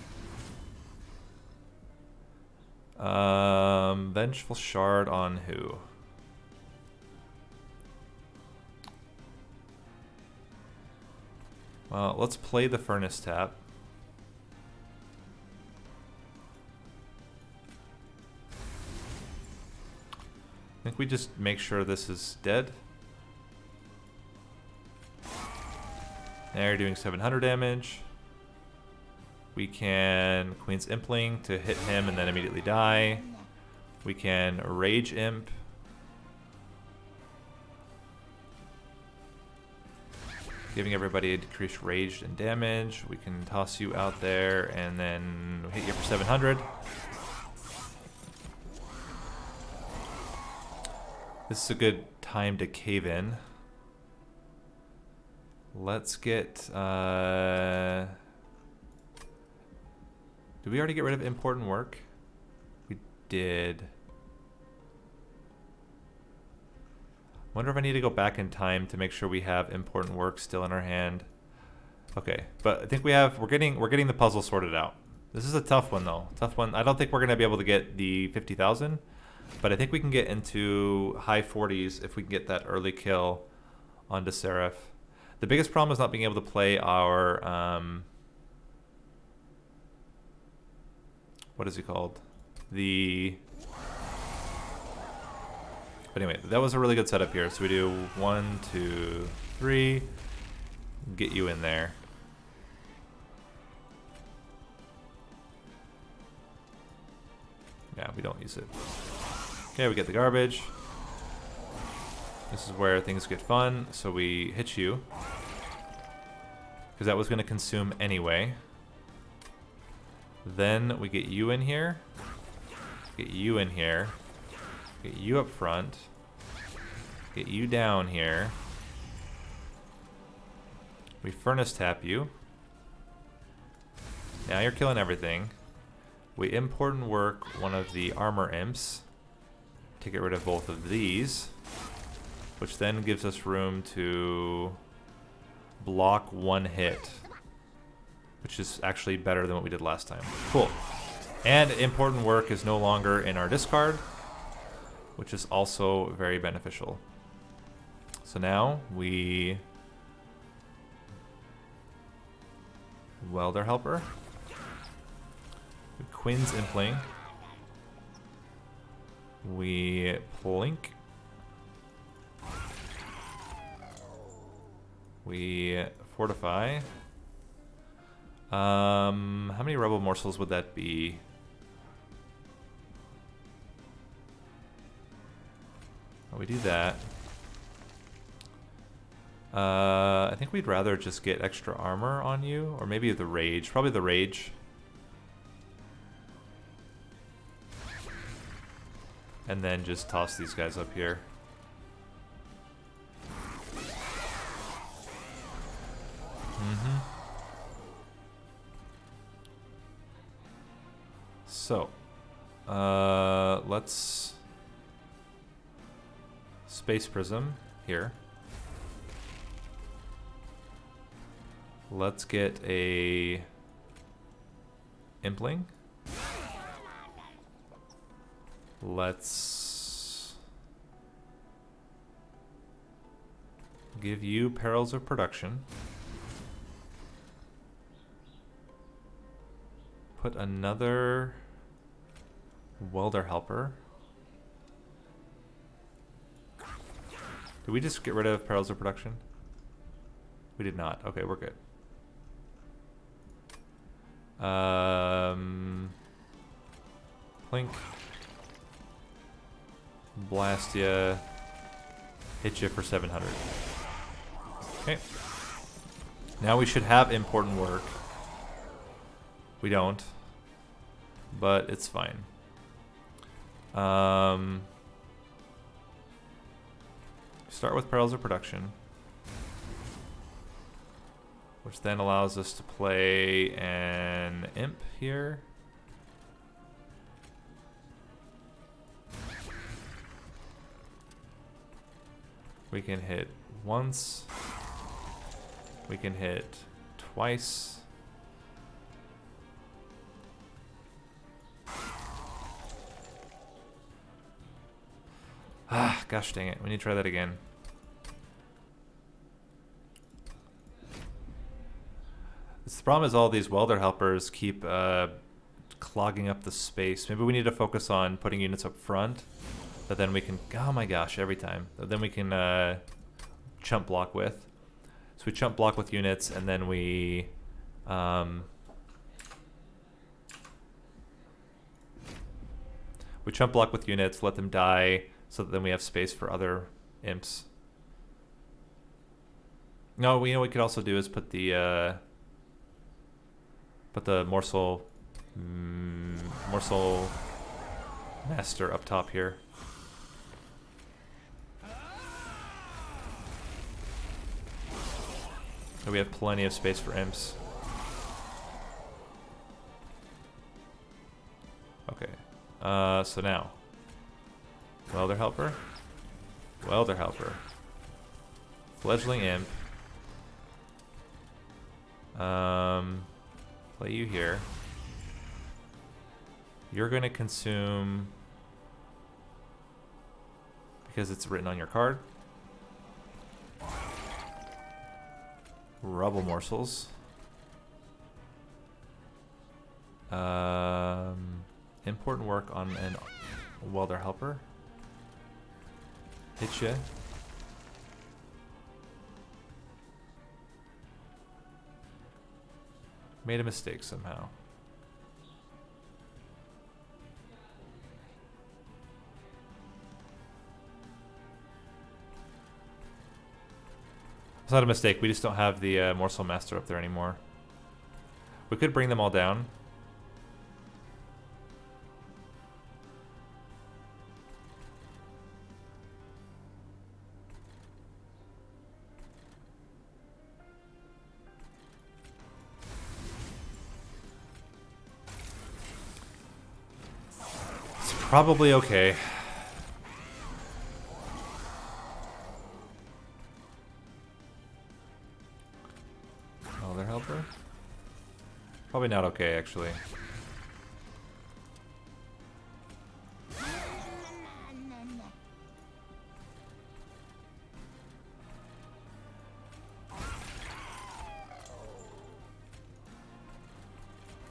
S1: Vengeful Shard on who? Well, let's play the Furnace tap. I think we just make sure this is dead. Now you're doing 700 damage. We can Queen's Impling to hit him and then immediately die. We can Rage Imp. Giving everybody a decreased rage and damage. We can toss you out there and then hit you for 700. This is a good time to cave in. Let's get... did we already get rid of important work? We did. Wonder if I need to go back in time to make sure we have important work still in our hand. Okay, but I think we're getting the puzzle sorted out. This is a tough one though. Tough one. I don't think we're gonna be able to get the 50,000, but I think we can get into high 40s if we can get that early kill onto Seraph. The biggest problem is not being able to play our what is it called? But anyway, that was a really good setup here. So we do 1, 2, 3. Get you in there. Yeah, we don't use it. Okay, we get the garbage. This is where things get fun. So we hit you. Because that was going to consume anyway. Then we get you in here. Get you in here. Get you up front. Get you down here. We Furnace tap you. Now you're killing everything. We important work one of the armor imps to get rid of both of these, which then gives us room to block 1 hit, which is actually better than what we did last time. Cool. And important work is no longer in our discard, which is also very beneficial. So now we Welder Helper. Quinn's Impling. We plink. We fortify. How many rebel morsels would that be? We do that. I think we'd rather just get extra armor on you, or maybe the rage. Probably the rage. And then just toss these guys up here. So, let's Space Prism here. Let's get a Impling. Let's give you Perils of Production. Put another Welder Helper. Did we just get rid of Perils of Production? We did not. Okay, we're good. Plink. Blast ya. Hit you for 700. Okay. Now we should have important work. We don't. But it's fine. Start with Perils of Production, which then allows us to play an Imp here. We can hit once. We can hit twice. Ah, gosh dang it. We need to try that again. The problem is all these welder helpers keep clogging up the space. Maybe we need to focus on putting units up front that then we can... Oh my gosh, every time. That then we can chump block with. So we chump block with units and then we... we chump block with units, let them die, so that then we have space for other imps. No, you know what we could also do is put the morsel master up top here. So we have plenty of space for imps. Okay. So now, welder helper, fledgling imp. Play you here. You're gonna consume, because it's written on your card, rubble morsels. Important work on an welder helper. Hit ya. Made a mistake somehow. It's not a mistake, we just don't have the morsel master up there anymore. We could bring them all down. Probably okay. Welder helper? Probably not okay, actually.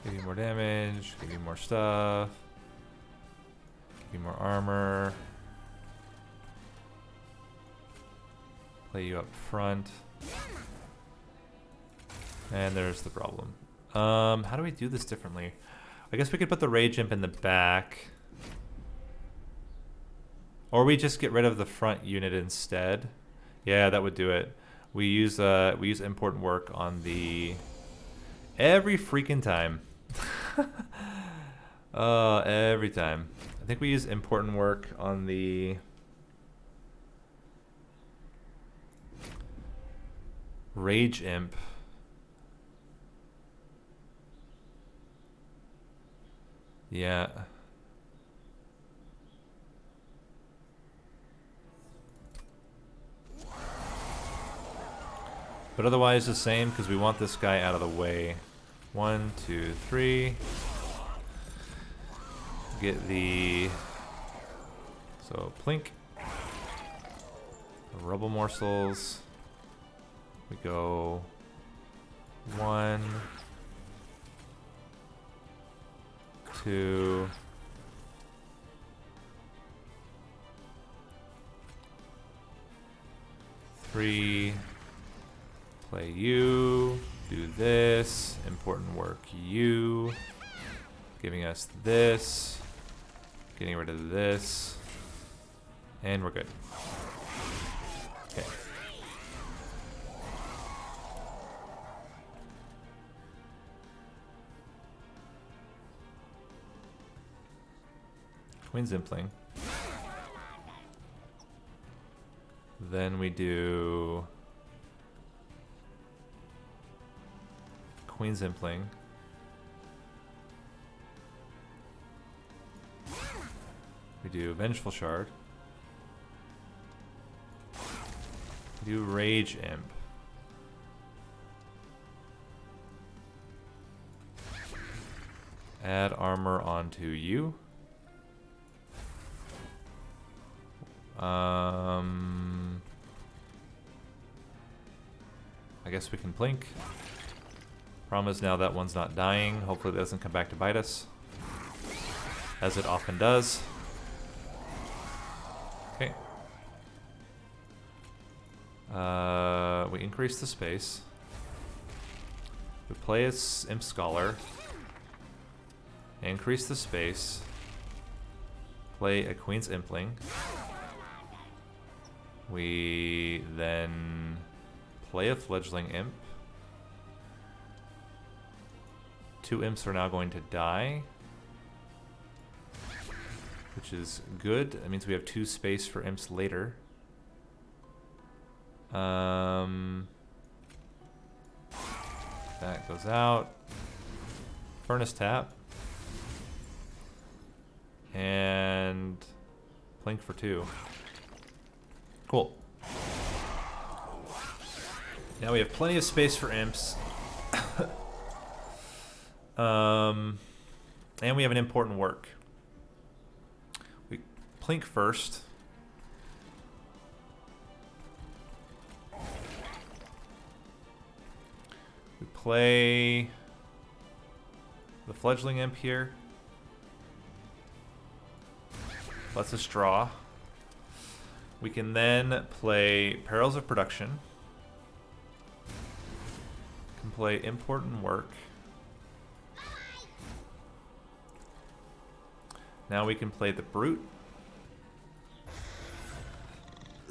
S1: Give you Give you more damage, give you more stuff, give you more armor. Play you up front. And there's the problem. How do we do this differently? I guess we could put the Rage Imp in the back. Or we just get rid of the front unit instead. Yeah, that would do it. We use important work on the... Every freaking time. Every time. I think we use important work on the... Rage Imp. Yeah. But otherwise the same, because we want this guy out of the way. 1, 2, 3. Get the... So, plink. Rubble morsels. We go... 1... 2... 3... Play you, do this, important work you, giving us this, getting rid of this, and we're good. Okay. Queen's Impling. Then we do... Queen's Impling. We do Vengeful Shard. We do Rage Imp. Add armor onto you. I guess we can blink. Problem is now that one's not dying. Hopefully it doesn't come back to bite us, as it often does. Okay. We increase the space. We play as Imp Scholar. Increase the space. Play a Queen's Impling. We then play a Fledgling Imp. 2 imps are now going to die, which is good. That means we have 2 space for imps later. That goes out. Furnace tap. And Plink for 2. Cool. Now we have plenty of space for imps. And we have an important work. We plink first. We play the Fledgling Imp here. Lets us draw. We can then play Perils of Production. Can play Important Work. Now we can play the Brute,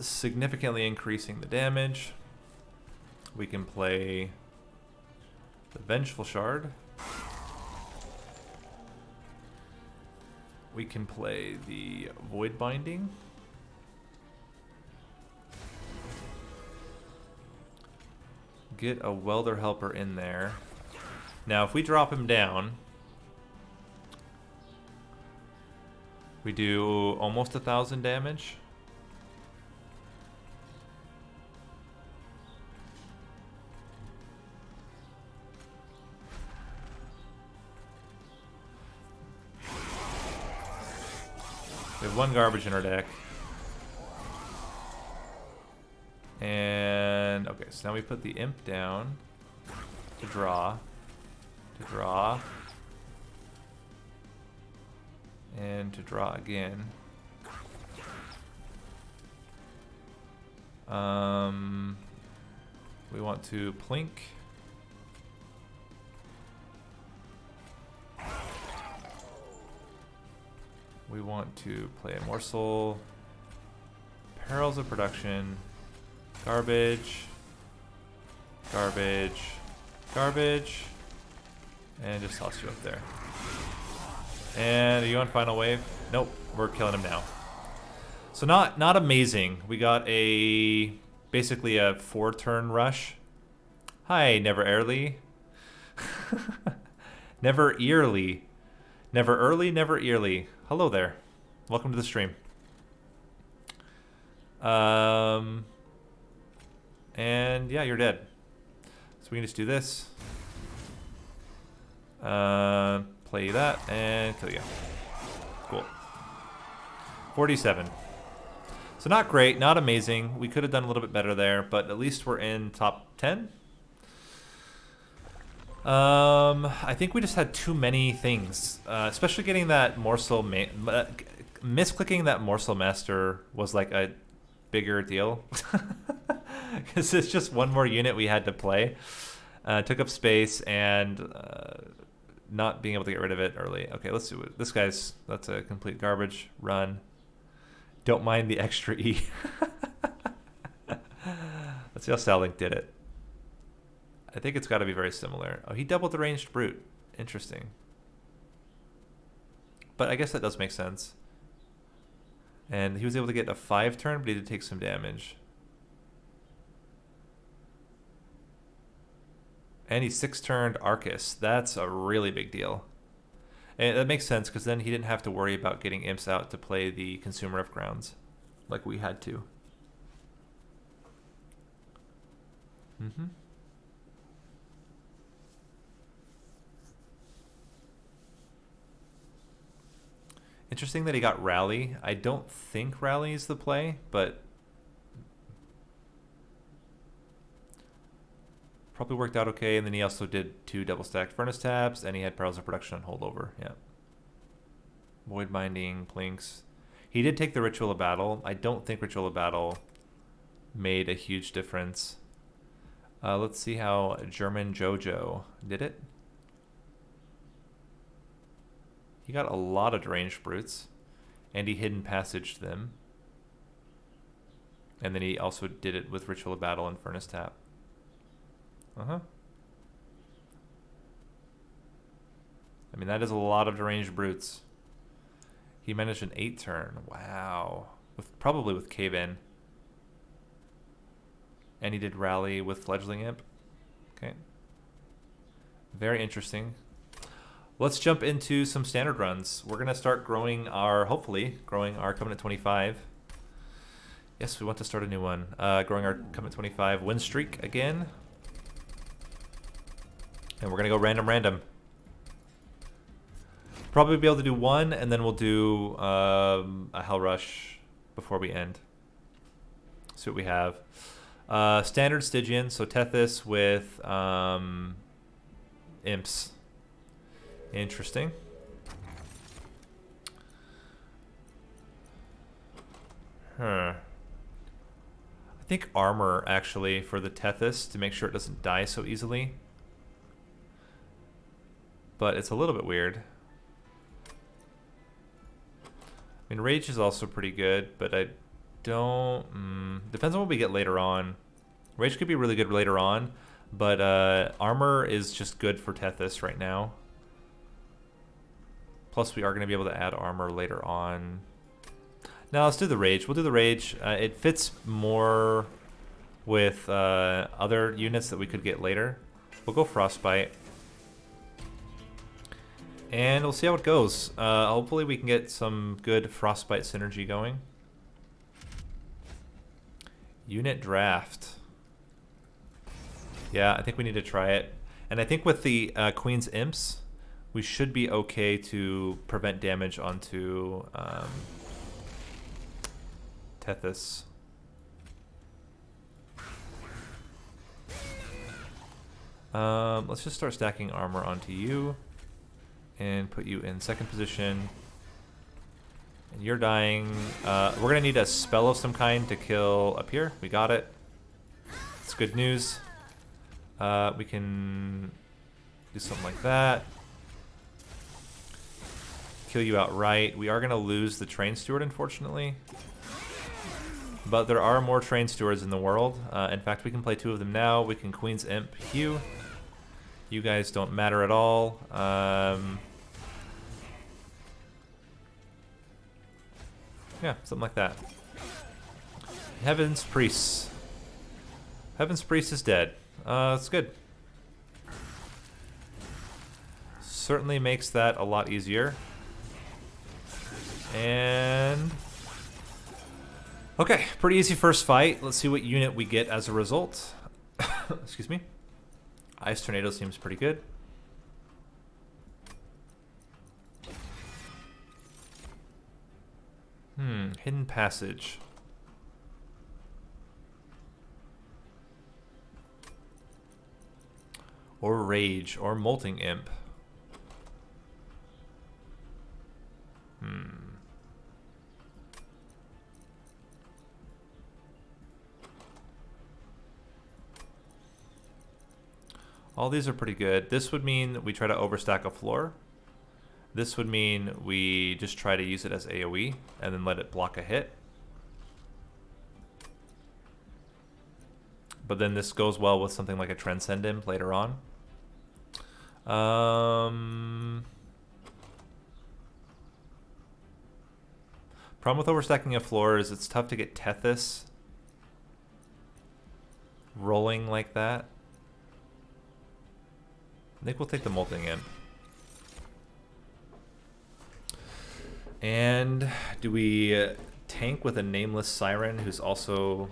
S1: significantly increasing the damage. We can play the Vengeful Shard. We can play the Void Binding. Get a Welder Helper in there. Now if we drop him down, we do almost 1,000 damage. We have 1 garbage in our deck. And okay, so now we put the imp down to draw, And to draw again. We want to plink. We want to play a morsel. Perils of production. Garbage. Garbage. Garbage. And just toss you up there. And are you on final wave? Nope, we're killing him now. So not amazing. We got basically a 4-turn rush. Hi, Never Early. Never Early. Never Early, Never Early. Hello there. Welcome to the stream. And yeah, you're dead. So we can just do this. Play that and kill you. Cool. 47. So not great, not amazing. We could have done a little bit better there, but at least we're in top 10. I think we just had too many things, especially getting that morsel. Misclicking that morsel master was like a bigger deal because it's just one more unit we had to play. Took up space and not being able to get rid of it early. Okay, let's do it. This guy's, that's a complete garbage run. Don't mind the extra E. Let's see how Salink did it. I think it's got to be very similar. Oh, he doubled the ranged brute. Interesting. But I guess that does make sense. And he was able to get a 5-turn, but he did take some damage. And he 6-turned Arcus. That's a really big deal. And that makes sense, because then he didn't have to worry about getting imps out to play the Consumer of Grounds, like we had to. Mm-hmm. Interesting that he got Rally. I don't think Rally is the play, but probably worked out okay. And then he also did 2 double-stacked Furnace Tabs, and he had Perils of Production on holdover. Yeah. Void Binding, Plinks. He did take the Ritual of Battle. I don't think Ritual of Battle made a huge difference. Let's see how German Jojo did it. He got a lot of deranged brutes, and he hidden passaged them. And then he also did it with Ritual of Battle and Furnace Tap. I mean, that is a lot of deranged brutes. He managed an 8-turn. Wow. Probably with Cave In. And he did Rally with Fledgling Imp. Okay. Very interesting. Let's jump into some standard runs. We're going to start hopefully growing our Covenant 25. Yes, we want to start a new one. Growing our Covenant 25 win streak again. And we're going to go random. Probably be able to do one, and then we'll do a Hell Rush before we end. See what we have. Standard Stygian, so Tethys with Imps. Interesting. I think armor, actually, for the Tethys to make sure it doesn't die so easily. But it's a little bit weird. I mean, Rage is also pretty good, but I don't... depends on what we get later on. Rage could be really good later on, but armor is just good for Tethys right now. Plus, we are going to be able to add armor later on. Now, let's do the Rage. We'll do the Rage. It fits more with other units that we could get later. We'll go Frostbite. And we'll see how it goes. Hopefully we can get some good Frostbite synergy going. Unit Draft. Yeah, I think we need to try it. And I think with the Queen's Imps, we should be okay to prevent damage onto Tethys. Let's just start stacking armor onto you and put you in second position. And you're dying. We're going to need a spell of some kind to kill up here. We got it. It's good news. We can do something like that. Kill you outright. We are going to lose the train steward, unfortunately. But there are more train stewards in the world. In fact, we can play 2 of them now. We can Queen's Imp Hugh. You guys don't matter at all. Yeah, something like that. Heaven's Priest. Heaven's Priest is dead. That's good. Certainly makes that a lot easier. And... okay, pretty easy first fight. Let's see what unit we get as a result. Excuse me. Ice Tornado seems pretty good. Hidden Passage. Or Rage, or Molting Imp. All these are pretty good. This would mean we try to overstack a floor. This would mean we just try to use it as AoE and then let it block a hit. But then this goes well with something like a Transcend Imp later on. Problem with overstacking a floor is it's tough to get Tethys rolling like that. I think we'll take the Molting Imp. And do we tank with a Nameless Siren who's also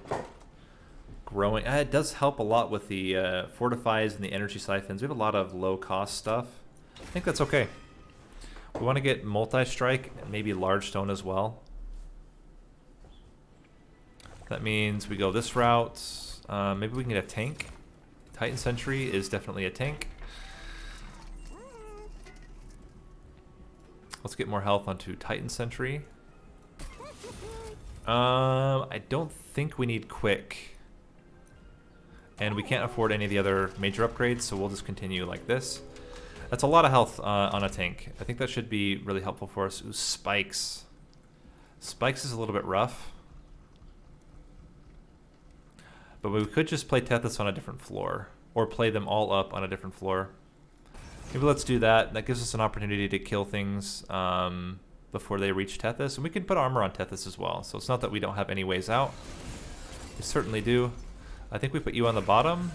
S1: growing? It does help a lot with the Fortifies and the Energy Siphons. We have a lot of low-cost stuff. I think that's okay. We want to get Multi-Strike and maybe Large Stone as well. That means we go this route. Maybe we can get a tank. Titan Sentry is definitely a tank. Let's get more health onto Titan Sentry. I don't think we need Quick. And we can't afford any of the other major upgrades, so we'll just continue like this. That's a lot of health on a tank. I think that should be really helpful for us. Ooh, Spikes. Spikes is a little bit rough. But we could just play Tethys on a different floor. Or play them all up on a different floor. Maybe let's do that. That gives us an opportunity to kill things before they reach Tethys. And we can put armor on Tethys as well. So it's not that we don't have any ways out. We certainly do. I think we put you on the bottom.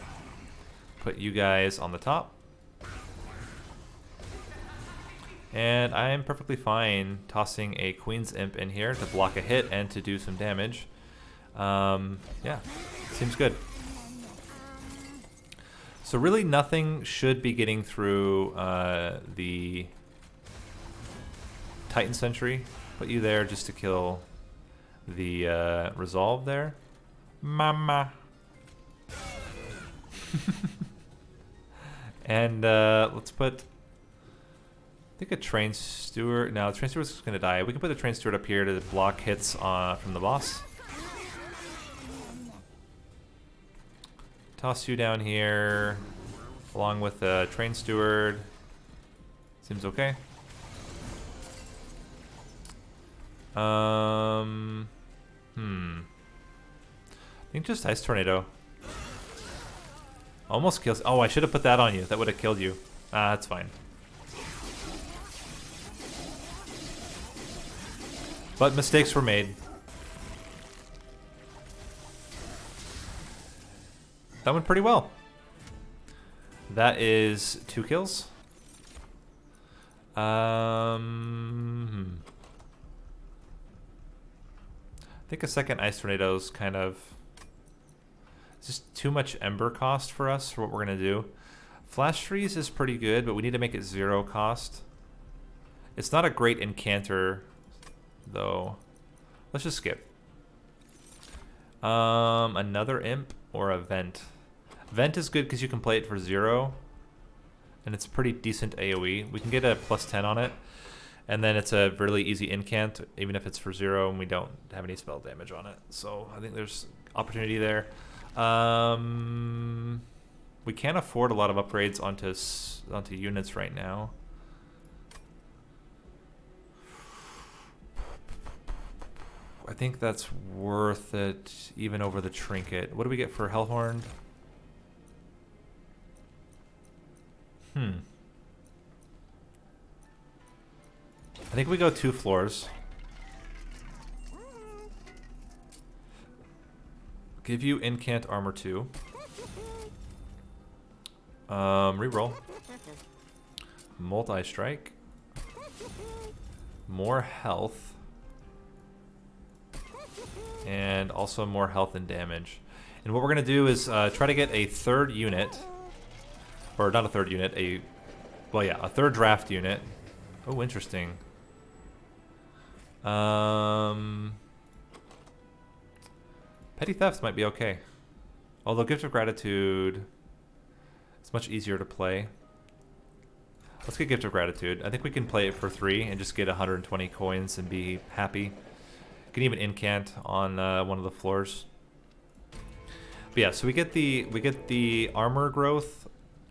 S1: Put you guys on the top. And I am perfectly fine tossing a Queen's Imp in here to block a hit and to do some damage. Yeah, seems good. So really nothing should be getting through the Titan Sentry. Put you there just to kill the Resolve there. Mama. And let's put, I think, a Train Steward. No, the Train Steward's going to die. We can put the Train Steward up here to block hits from the boss. Toss you down here, along with the Train Steward. Seems okay. I think just Ice Tornado. Almost kills. Oh, I should have put that on you. That would have killed you. That's fine. But mistakes were made. That went pretty well. That is 2 kills. I think a second Ice Tornado is kind of... it's just too much Ember cost for us for what we're going to do. Flash Freeze is pretty good, but we need to make it 0 cost. It's not a great Incanter, though. Let's just skip. Another Imp or a Vent. Vent is good because you can play it for 0, and it's pretty decent AoE. We can get a +10 on it. And then it's a really easy incant, even if it's for 0 and we don't have any spell damage on it. So I think there's opportunity there. We can't afford a lot of upgrades onto units right now. I think that's worth it, even over the trinket. What do we get for Hellhorn? I think we go 2 floors. Give you incant armor 2. Reroll. Multi-strike. More health. And also more health and damage. And what we're going to do is try to get a 3rd unit. Or not a 3rd unit, a 3rd draft unit. Oh, interesting. Petty thefts might be okay. Although Gift of Gratitude is much easier to play. Let's get Gift of Gratitude. I think we can play it for 3 and just get 120 coins and be happy. You can even incant on one of the floors. But yeah, so we get the armor growth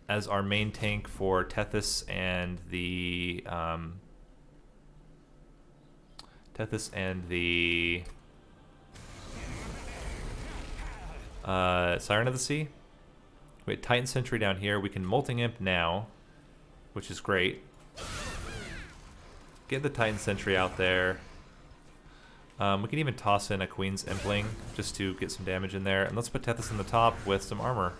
S1: as our main tank for Tethys and the Siren of the Sea. Wait, Titan Sentry down here. We can Molting Imp now, which is great. Get the Titan Sentry out there. We can even toss in a Queen's Impling just to get some damage in there. And let's put Tethys in the top with some armor.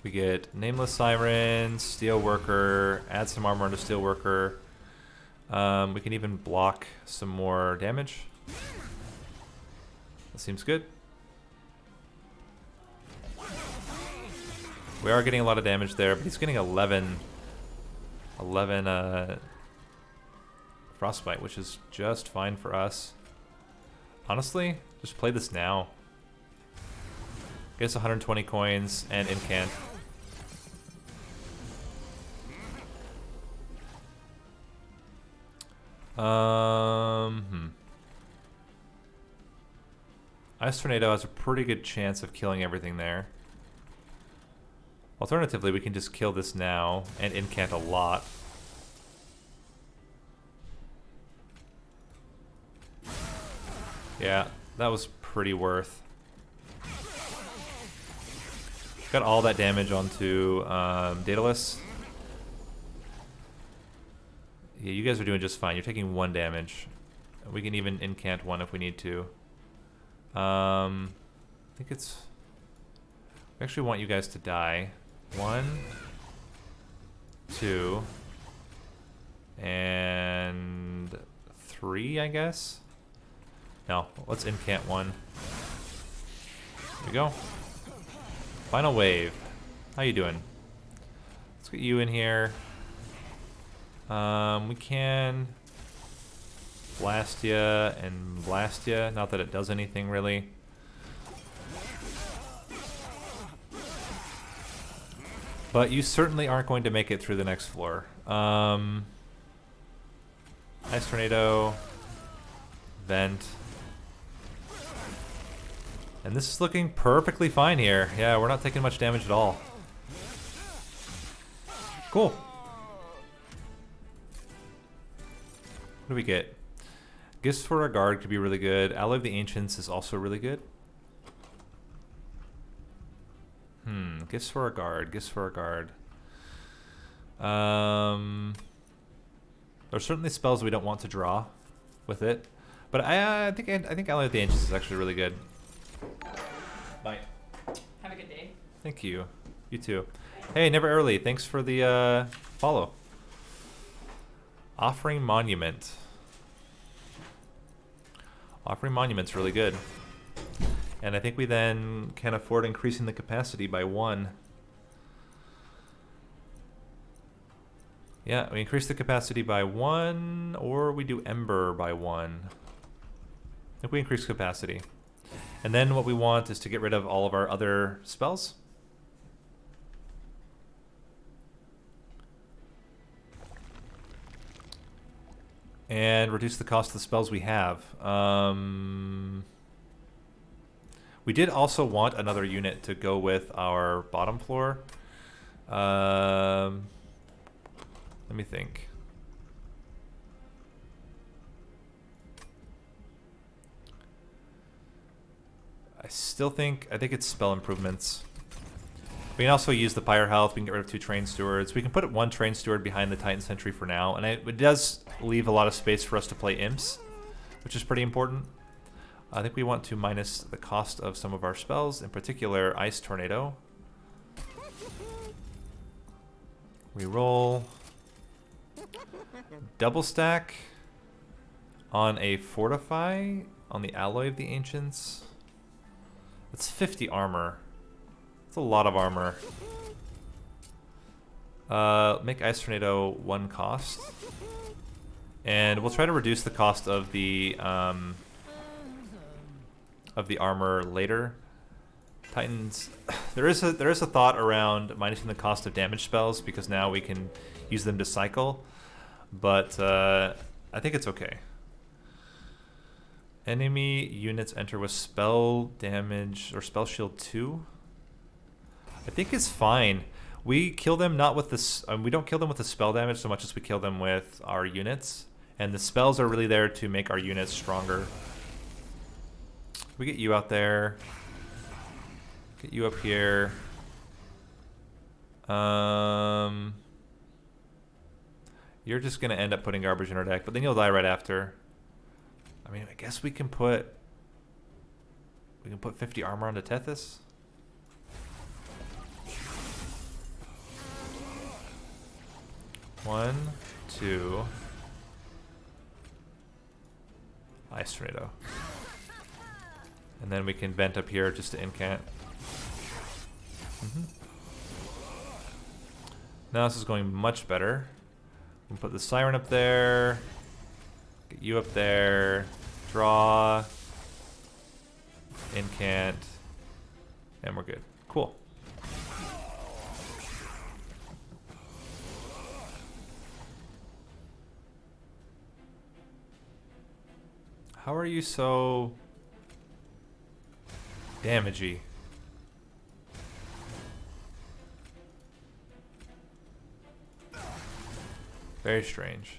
S1: We get Nameless Siren, Steelworker, add some armor into Steelworker. We can even block some more damage. That seems good. We are getting a lot of damage there, but he's getting 11 Frostbite, which is just fine for us. Honestly, just play this now. Get us 120 coins and incant. Ice Tornado has a pretty good chance of killing everything there. Alternatively, we can just kill this now and incant a lot. Yeah, that was pretty worth. Got all that damage onto Daedalus. Yeah, you guys are doing just fine. You're taking 1 damage. We can even incant 1 if we need to. I think it's... We actually want you guys to die. 1, 2, and 3, I guess? No, let's incant 1. There we go. Final wave. How you doing? Let's get you in here. We can blast ya and blast ya. Not that it does anything really. But you certainly aren't going to make it through the next floor. Ice Tornado. Vent. And this is looking perfectly fine here. Yeah, we're not taking much damage at all. Cool. What do we get? Gifts for our guard could be really good. Alloy of the Ancients is also really good. Gifts for our guard. Gifts for our guard. There's certainly spells we don't want to draw with it, but I think Alloy of the Ancients is actually really good. Bye.
S2: Have a good day.
S1: Thank you. You too. Hey, Never Early. Thanks for the follow. Offering Monument. Offering Monument's really good. And I think we then can afford increasing the capacity by 1. Yeah, we increase the capacity by 1, or we do Ember by 1. I think we increase capacity. And then what we want is to get rid of all of our other spells. And reduce the cost of the spells we have. We did also want another unit to go with our bottom floor. Let me think. I think it's spell improvements. We can also use the Pyre Health. We can get rid of 2 Train Stewards. We can put 1 Train Steward behind the Titan Sentry for now. And it does leave a lot of space for us to play Imps, which is pretty important. I think we want to minus the cost of some of our spells, in particular Ice Tornado. We roll. Double stack on a Fortify on the Alloy of the Ancients. That's 50 armor. That's a lot of armor. Make Ice Tornado 1 cost. And we'll try to reduce the cost of the armor later. Titans, there is a thought around minusing the cost of damage spells because now we can use them to cycle, but I think it's okay. Enemy units enter with spell damage or spell shield 2. I think it's fine. We kill them not with this. We don't kill them with the spell damage so much as we kill them with our units, and the spells are really there to make our units stronger. We get you out there. Get you up here. You're just gonna end up putting garbage in our deck, but then you'll die right after. I mean, I guess we can put 50 armor onto Tethys. One, two. Ice Tornado. And then we can vent up here just to incant. Now this is going much better. We'll put the Siren up there. Get you up there. Draw. Incant. And we're good. Cool. How are you so damagey? Very strange.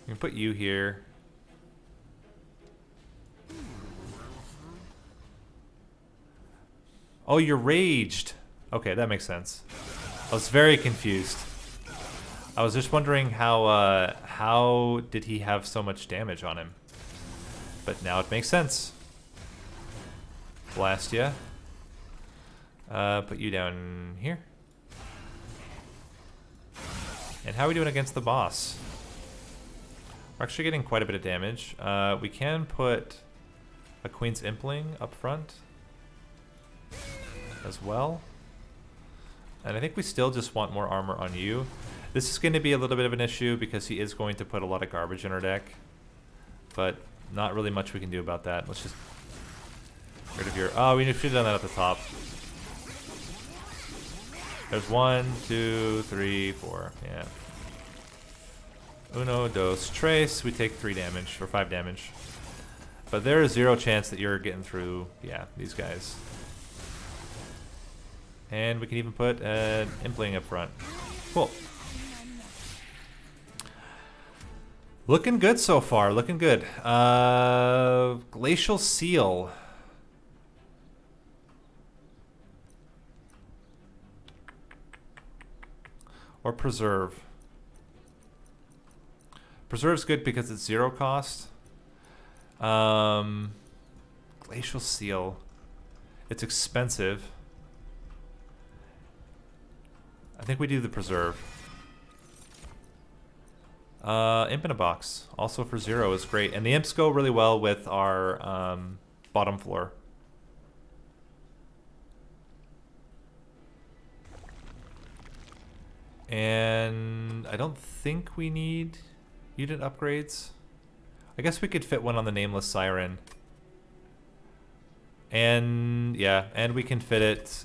S1: We can put you here. Oh, you're raged. Okay, that makes sense. I was very confused. I was just wondering how did he have so much damage on him? But now it makes sense. Blast ya. Put you down here. And how are we doing against the boss? We're actually getting quite a bit of damage. We can put a Queen's Impling up front as well. And I think we still just want more armor on you. This is going to be a little bit of an issue because he is going to put a lot of garbage in our deck. But not really much we can do about that. Let's just get rid of your... Oh, we should have done that at the top. There's 1, 2, 3, 4. Yeah. Uno, dos, tres. We take 3 damage, or 5 damage. But there is 0 chance that you're getting through, yeah, these guys. And we can even put an Impling up front. Cool. Looking good so far, looking good. Glacial Seal. Or Preserve. Preserve's good because it's 0 cost. Glacial Seal. It's expensive. I think we do the Preserve. Imp in a Box, also for 0, is great. And the Imps go really well with our bottom floor. And I don't think we need unit upgrades. I guess we could fit one on the Nameless Siren. And yeah, and we can fit it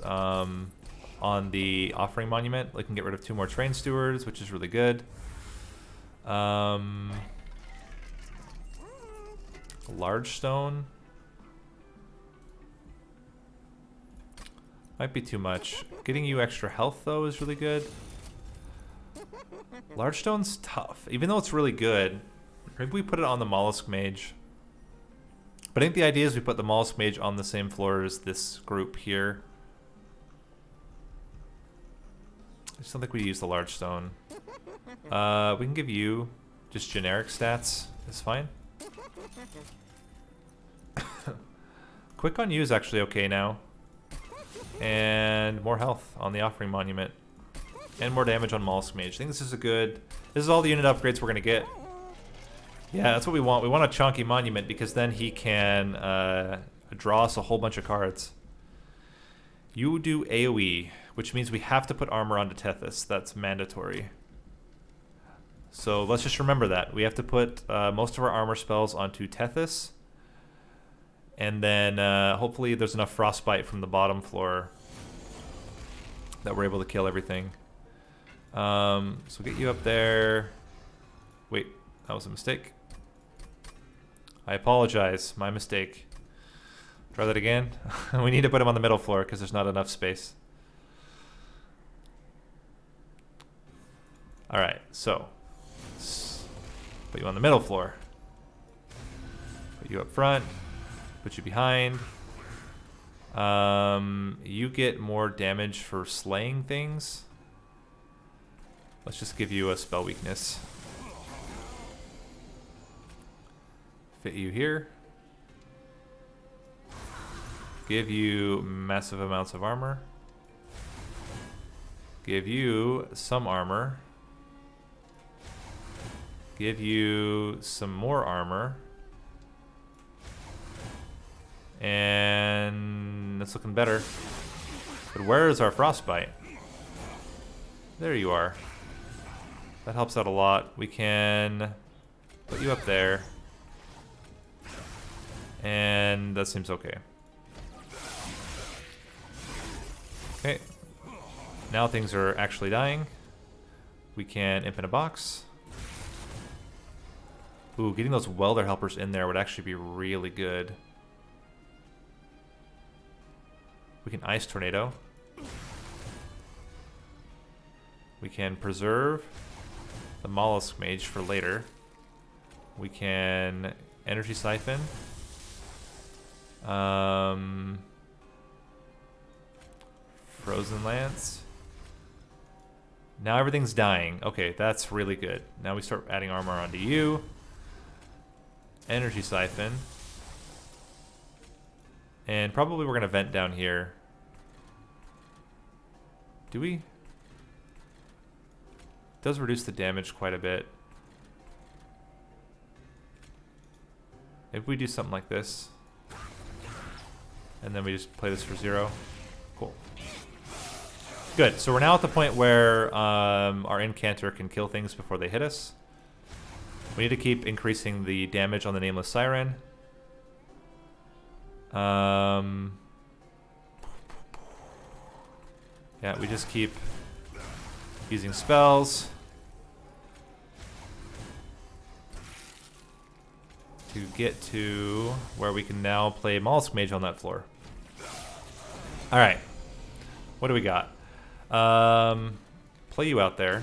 S1: on the offering monument. We can get rid of 2 more train stewards, which is really good. Large stone might be too much. Getting you extra health though is really good. Large stone's tough, even though it's really good. Maybe we put it on the mollusk mage. But I think the idea is we put the mollusk mage on the same floor as this group here. I just don't think we use the large stone. We can give you just generic stats. It's fine. Quick on you is actually okay now. And more health on the offering monument. And more damage on mollusk mage. I think this is a good... This is all the unit upgrades we're going to get. Yeah, that's what we want. We want a chunky monument because then he can draw us a whole bunch of cards. You do AoE, which means we have to put armor onto Tethys. That's mandatory. So let's just remember that. We have to put most of our armor spells onto Tethys. And then hopefully there's enough frostbite from the bottom floor that we're able to kill everything. So get you up there. Wait, that was a mistake. I apologize, my mistake. Try that again. We need to put him on the middle floor because there's not enough space. Alright, so put you on the middle floor. Put you up front. Put you behind. You get more damage for slaying things. Let's just give you a spell weakness. Fit you here. Give you massive amounts of armor. Give you some armor. Give you some more armor. And it's looking better. But where is our frostbite? There you are. That helps out a lot. We can put you up there. And that seems okay. Okay. Now things are actually dying. We can imp in a box. Ooh, getting those welder helpers in there would actually be really good. We can ice tornado. We can preserve the mollusk mage for later. We can energy siphon. Frozen lance. Now everything's dying. Okay, that's really good. Now we start adding armor onto you. Energy siphon. And probably we're going to vent down here. Do we? It does reduce the damage quite a bit. If we do something like this. And then we just play this for 0. Cool. Good. So we're now at the point where our incanter can kill things before they hit us. We need to keep increasing the damage on the Nameless Siren. Yeah, we just keep using spells to get to where we can now play Mollusk Mage on that floor. Alright. What do we got? Play you out there.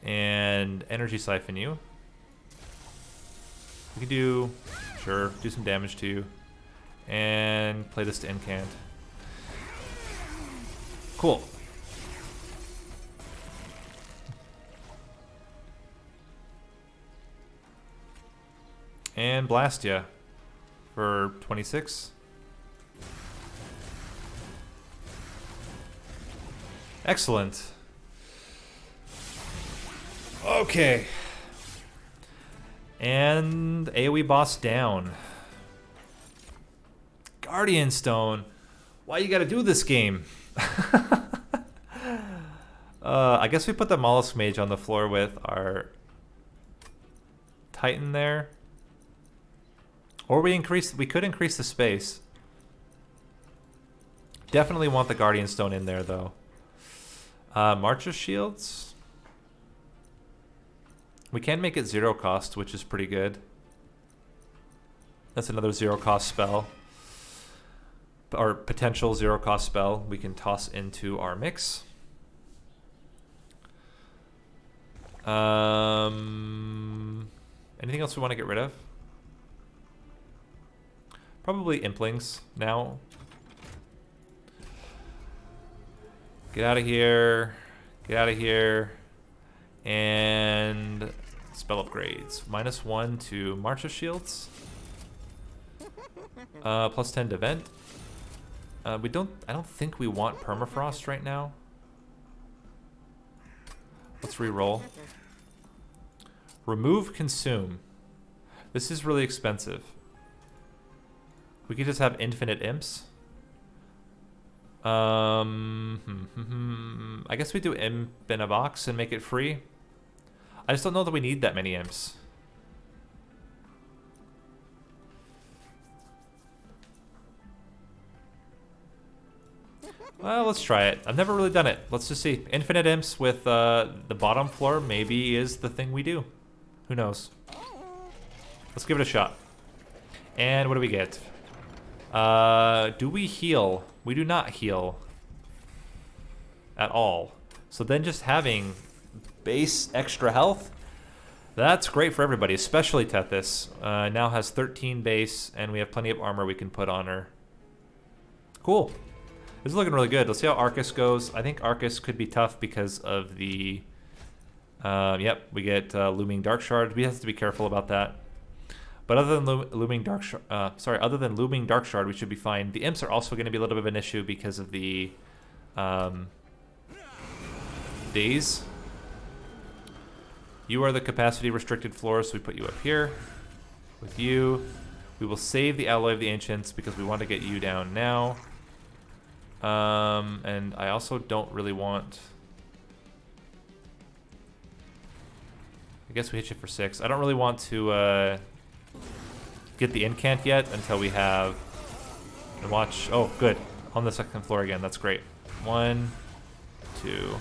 S1: And energy siphon you. We can do... Sure, do some damage to you. And play this to incant. Cool. And blast ya for 26. Excellent. Okay. And AoE boss down. Guardian Stone. Why you gotta do this game? I guess we put the Mollusk Mage on the floor with our Titan there. Or we could increase the space. Definitely want the Guardian Stone in there, though. March of Shields. We can make it 0 cost, which is pretty good. That's another 0 cost spell. Or potential 0 cost spell we can toss into our mix. Anything else we want to get rid of? Probably Implings now. Get out of here. Get out of here. And spell upgrades. -1 to March of Shields. +10 to Vent. I don't think we want Permafrost right now. Let's re-roll. Remove Consume. This is really expensive. We could just have infinite imps. I guess we do imp in a box and make it free. I just don't know that we need that many imps. Well, let's try it. I've never really done it. Let's just see. Infinite imps with the bottom floor maybe is the thing we do. Who knows? Let's give it a shot. And what do we get? Do we heal? We do not heal at all. So then just having base extra health, that's great for everybody, especially Tethys. Now has 13 base, and we have plenty of armor we can put on her. Cool. This is looking really good. Let's see how Arcus goes. I think Arcus could be tough because of the... yep, we get Looming Dark Shard. We have to be careful about that. But other than Looming Dark Shard, other than Looming Dark Shard, we should be fine. The imps are also going to be a little bit of an issue because of the days. You are the capacity restricted floor, so we put you up here. With you, we will save the Alloy of the Ancients because we want to get you down now. And I also don't really want... I guess we hit you for 6. I don't really want to get the incant yet until we have... And watch... Oh, good. On the second floor again. That's great. 1, 2...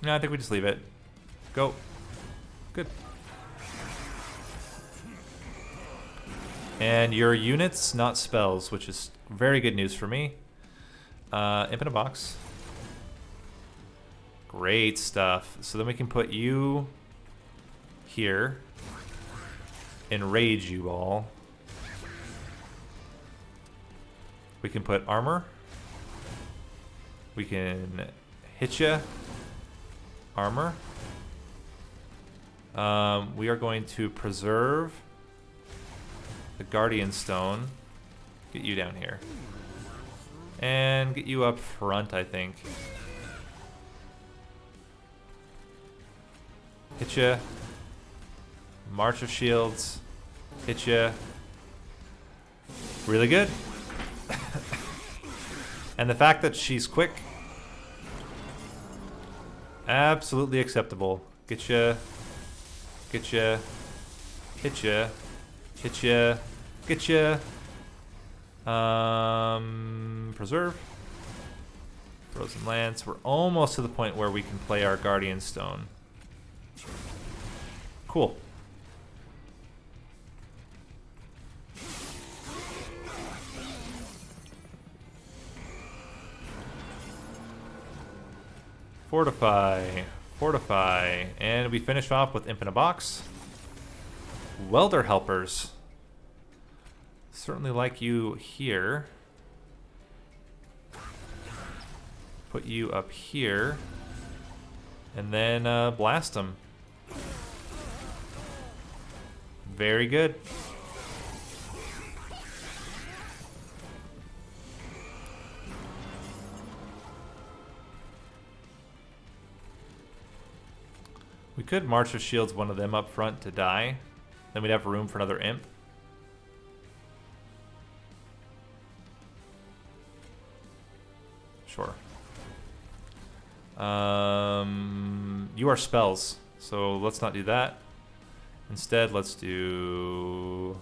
S1: No, I think we just leave it. Go. Good. And your units, not spells, which is very good news for me. Imp in a box. Great stuff. So then we can put you here. Enrage you all. We can put armor. We can hit ya. Armor. We are going to preserve the Guardian Stone. Get you down here. And get you up front, I think. Hit ya. March of Shields. Hit ya. Really good. And the fact that she's quick, absolutely acceptable. Get ya. Get ya. Hit ya. Hit ya. Get ya. Preserve. Frozen Lance. We're almost to the point where we can play our Guardian Stone. Cool. Fortify. Fortify. And we finish off with Imp in a Box. Welder Helpers. Certainly like you here. Put you up here. And then blast them. Very good. We could March of Shields one of them up front to die. Then we'd have room for another imp. Sure. You are spells, so let's not do that. Instead, let's do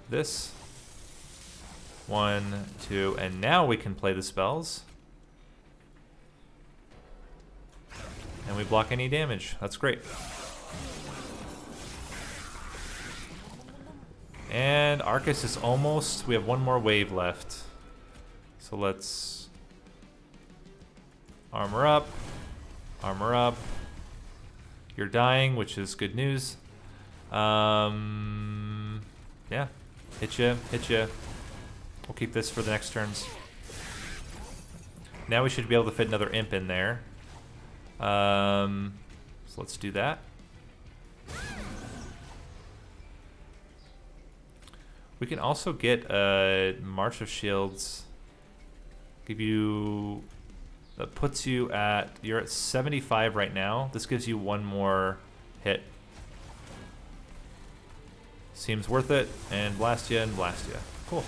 S1: this. 1, 2, and now we can play the spells. And we block any damage. That's great. And Arcus is almost... We have one more wave left. So let's... Armor up. Armor up. You're dying, which is good news. Yeah. Hit ya. Hit ya. We'll keep this for the next turns. Now we should be able to fit another imp in there. So let's do that. We can also get a March of Shields. Give you... That puts you at... You're at 75 right now. This gives you one more hit. Seems worth it. And blast ya and blast ya. Cool.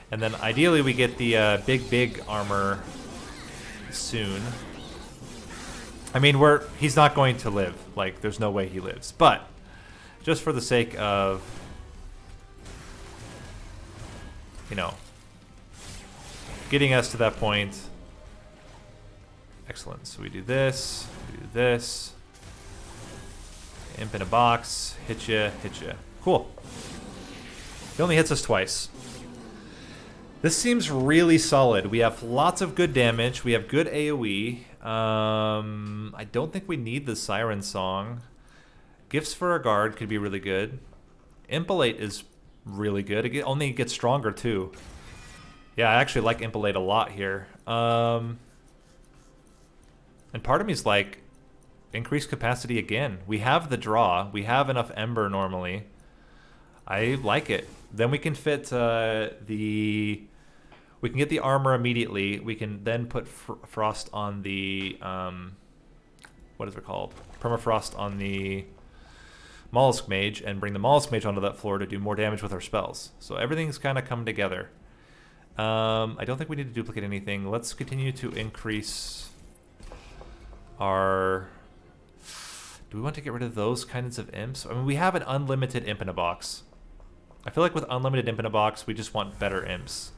S1: And then ideally we get the big armor soon. I mean, he's not going to live. Like, there's no way he lives. But just for the sake of, you know, getting us to that point. Excellent. So we do this. We do this. Imp in a box. Hit ya. Hit ya. Cool. He only hits us twice. This seems really solid. We have lots of good damage. We have good AoE. I don't think we need the Siren Song. Gifts for a guard could be really good. Impalate is really good. It only gets stronger too. Yeah, I actually like Impalate a lot here. And part of me is like, increase capacity again. We have the draw. We have enough Ember normally. I like it. Then we can fit we can get the armor immediately. We can then put frost on the what is it called? Permafrost on the Mollusk Mage and bring the Mollusk Mage onto that floor to do more damage with our spells. So everything's kind of come together. I don't think we need to duplicate anything. Let's continue to increase our... Do we want to get rid of those kinds of imps? I mean, we have an unlimited imp in a box. I feel like with unlimited imp in a box, we just want better imps.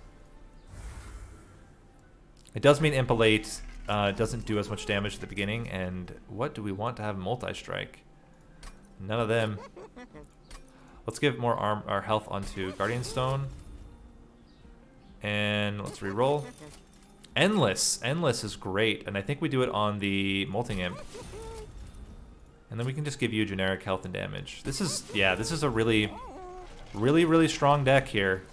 S1: It does mean Impalate doesn't do as much damage at the beginning, and what do we want to have multi-strike? None of them. Let's give more our health onto Guardian Stone. And let's re-roll. Endless. Endless is great, and I think we do it on the Molting Imp. And then we can just give you generic health and damage. This is, yeah, this is a really strong deck here.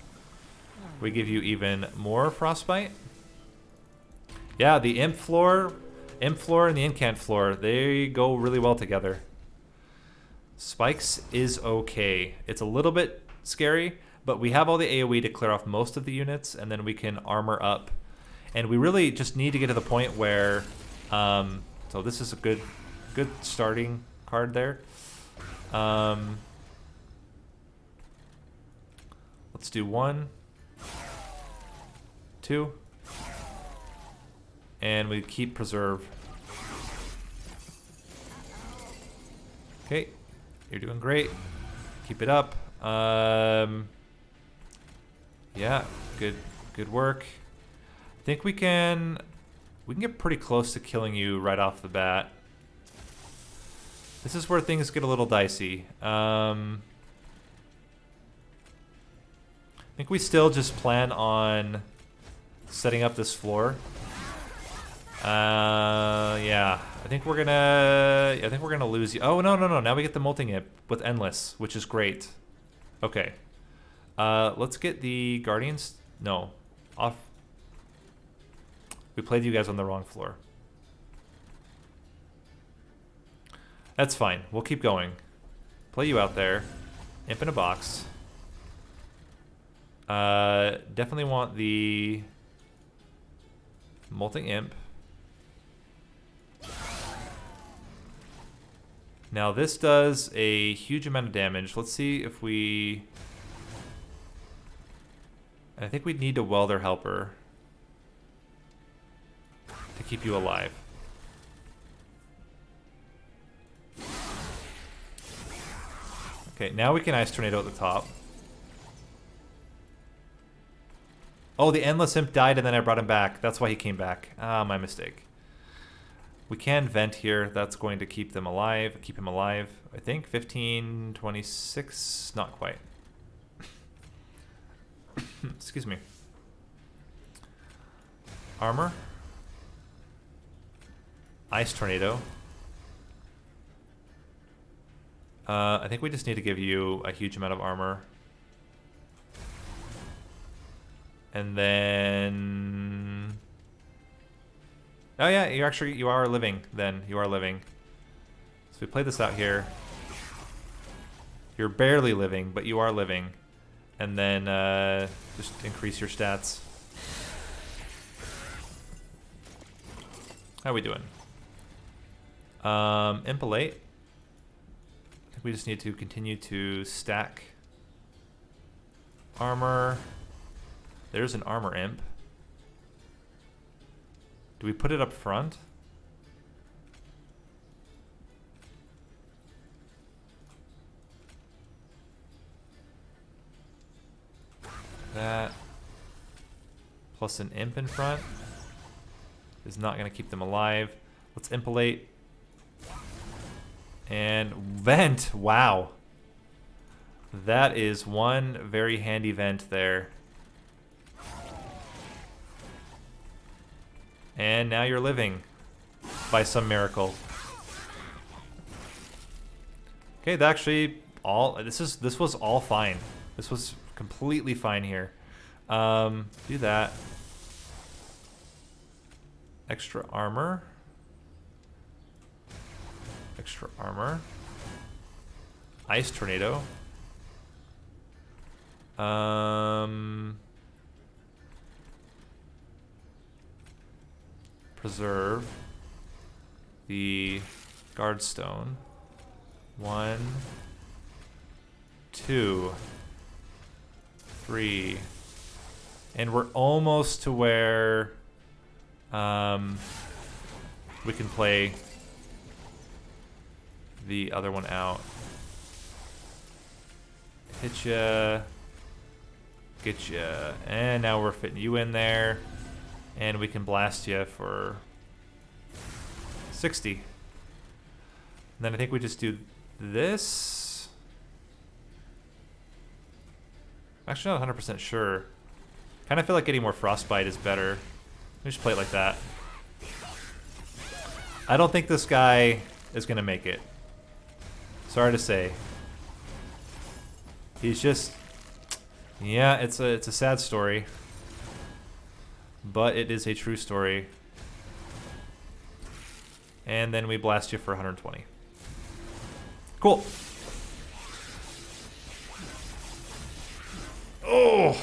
S1: We give you even more Frostbite. Yeah, the Imp floor and the Incant floor, they go really well together. Spikes is okay. It's a little bit scary, but we have all the AoE to clear off most of the units, and then we can armor up. And we really just need to get to the point where... so this is a good starting card there. Let's do 1, 2, and we keep preserve. Okay, you're doing great. Keep it up. Yeah, good work. I think we can get pretty close to killing you right off the bat. This is where things get a little dicey. I think we still just plan on setting up this floor. Yeah, I think we're gonna lose you. Oh, no. Now we get the Molting Imp with Endless, which is great. Okay. Let's get the Guardians. No. Off. We played you guys on the wrong floor. That's fine. We'll keep going. Play you out there. Imp in a box. Definitely want the Molting Imp. Now this does a huge amount of damage. Let's see if we... I think we'd need to Welder Helper to keep you alive. Okay, now we can Ice Tornado at the top. Oh, the Endless Imp died and then I brought him back. That's why he came back. Ah, my mistake. We can vent here. That's going to keep them alive. Keep him alive. I think 15, 26. Not quite. Excuse me. Armor. Ice Tornado. I think we just need to give you a huge amount of armor. And then... Oh yeah, you are living then. You are living. So we play this out here. You're barely living, but you are living. And then just increase your stats. How are we doing? Impalate. I think we just need to continue to stack armor. There's an armor imp. Do we put it up front? That plus an imp in front is not going to keep them alive. Let's impalate and vent. Wow. That is one very handy vent there. And now you're living by some miracle. Okay, that actually this was all fine. This was completely fine here. Do that. Extra armor. Extra armor. Ice Tornado. Preserve the guard stone. 1, 2, 3, and we're almost to where we can play the other one out. Hit ya, get ya, and now we're fitting you in there. And we can blast you for 60. And then I think we just do this. Actually, not 100% sure. Kind of feel like getting more frostbite is better. Let me just play it like that. I don't think this guy is going to make it. Sorry to say. He's just... Yeah, it's a sad story. But it is a true story. And then we blast you for 120. Cool. Oh,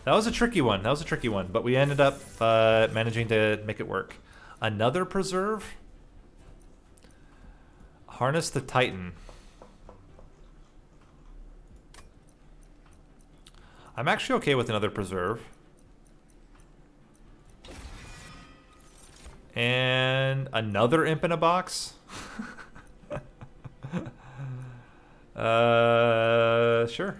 S1: that was a tricky one. That was a tricky one. But we ended up managing to make it work. Another preserve. Harness the Titan. I'm actually okay with another preserve. And another imp in a box? Sure.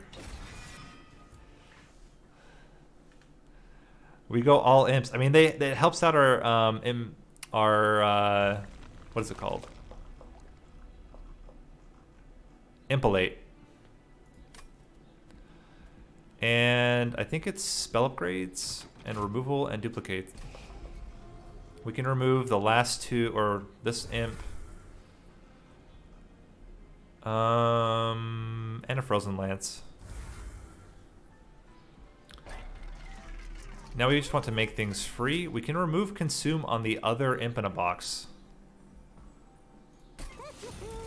S1: We go all imps. I mean, it helps out our what is it called? Impalate. And I think it's spell upgrades and removal and duplicate. We can remove the last two, or this imp. And a frozen lance. Now we just want to make things free. We can remove consume on the other imp in a box.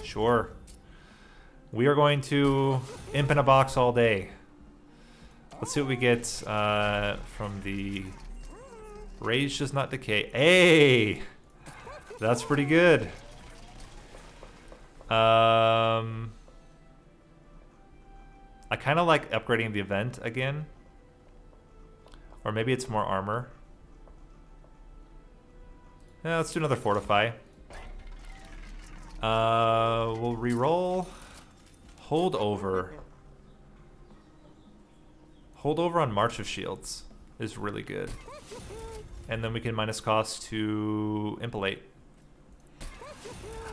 S1: Sure. We are going to imp in a box all day. Let's see what we get from the... Rage does not decay. Hey! That's pretty good. I kind of like upgrading the event again. Or maybe it's more armor. Yeah, let's do another fortify. We'll reroll. Hold over. Hold over on March of Shields. is really good. And then we can minus cost to impelate.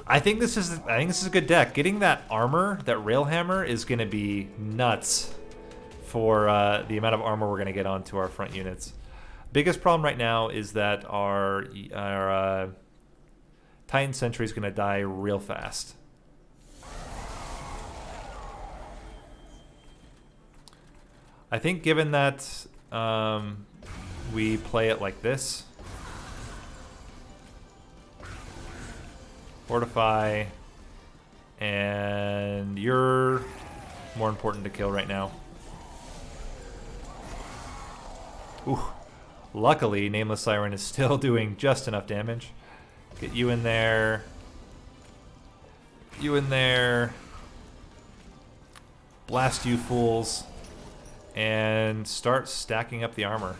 S1: I think this is a good deck. Getting that armor, that rail hammer, is going to be nuts for the amount of armor we're going to get onto our front units. Biggest problem right now is that our Titan Sentry is going to die real fast. I think given that we play it like this, fortify, and you're more important to kill right now. Ooh. Luckily, Nameless Siren is still doing just enough damage. Get you in there. You in there. Blast you fools. And start stacking up the armor.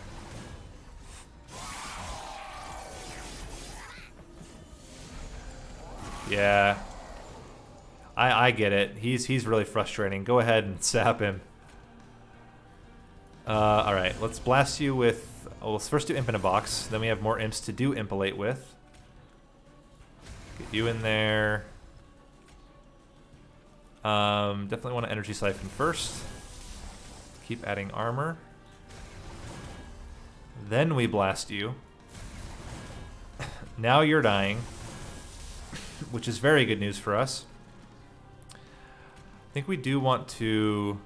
S1: Yeah. I get it. He's really frustrating. Go ahead and sap him. Alright, let's blast you with... Well, let's first do Imp in a Box. Then we have more Imps to do Impelate with. Get you in there. Definitely want to Energy Siphon first. Keep adding armor. Then we blast you. Now you're dying. Which is very good news for us. I think we do want to...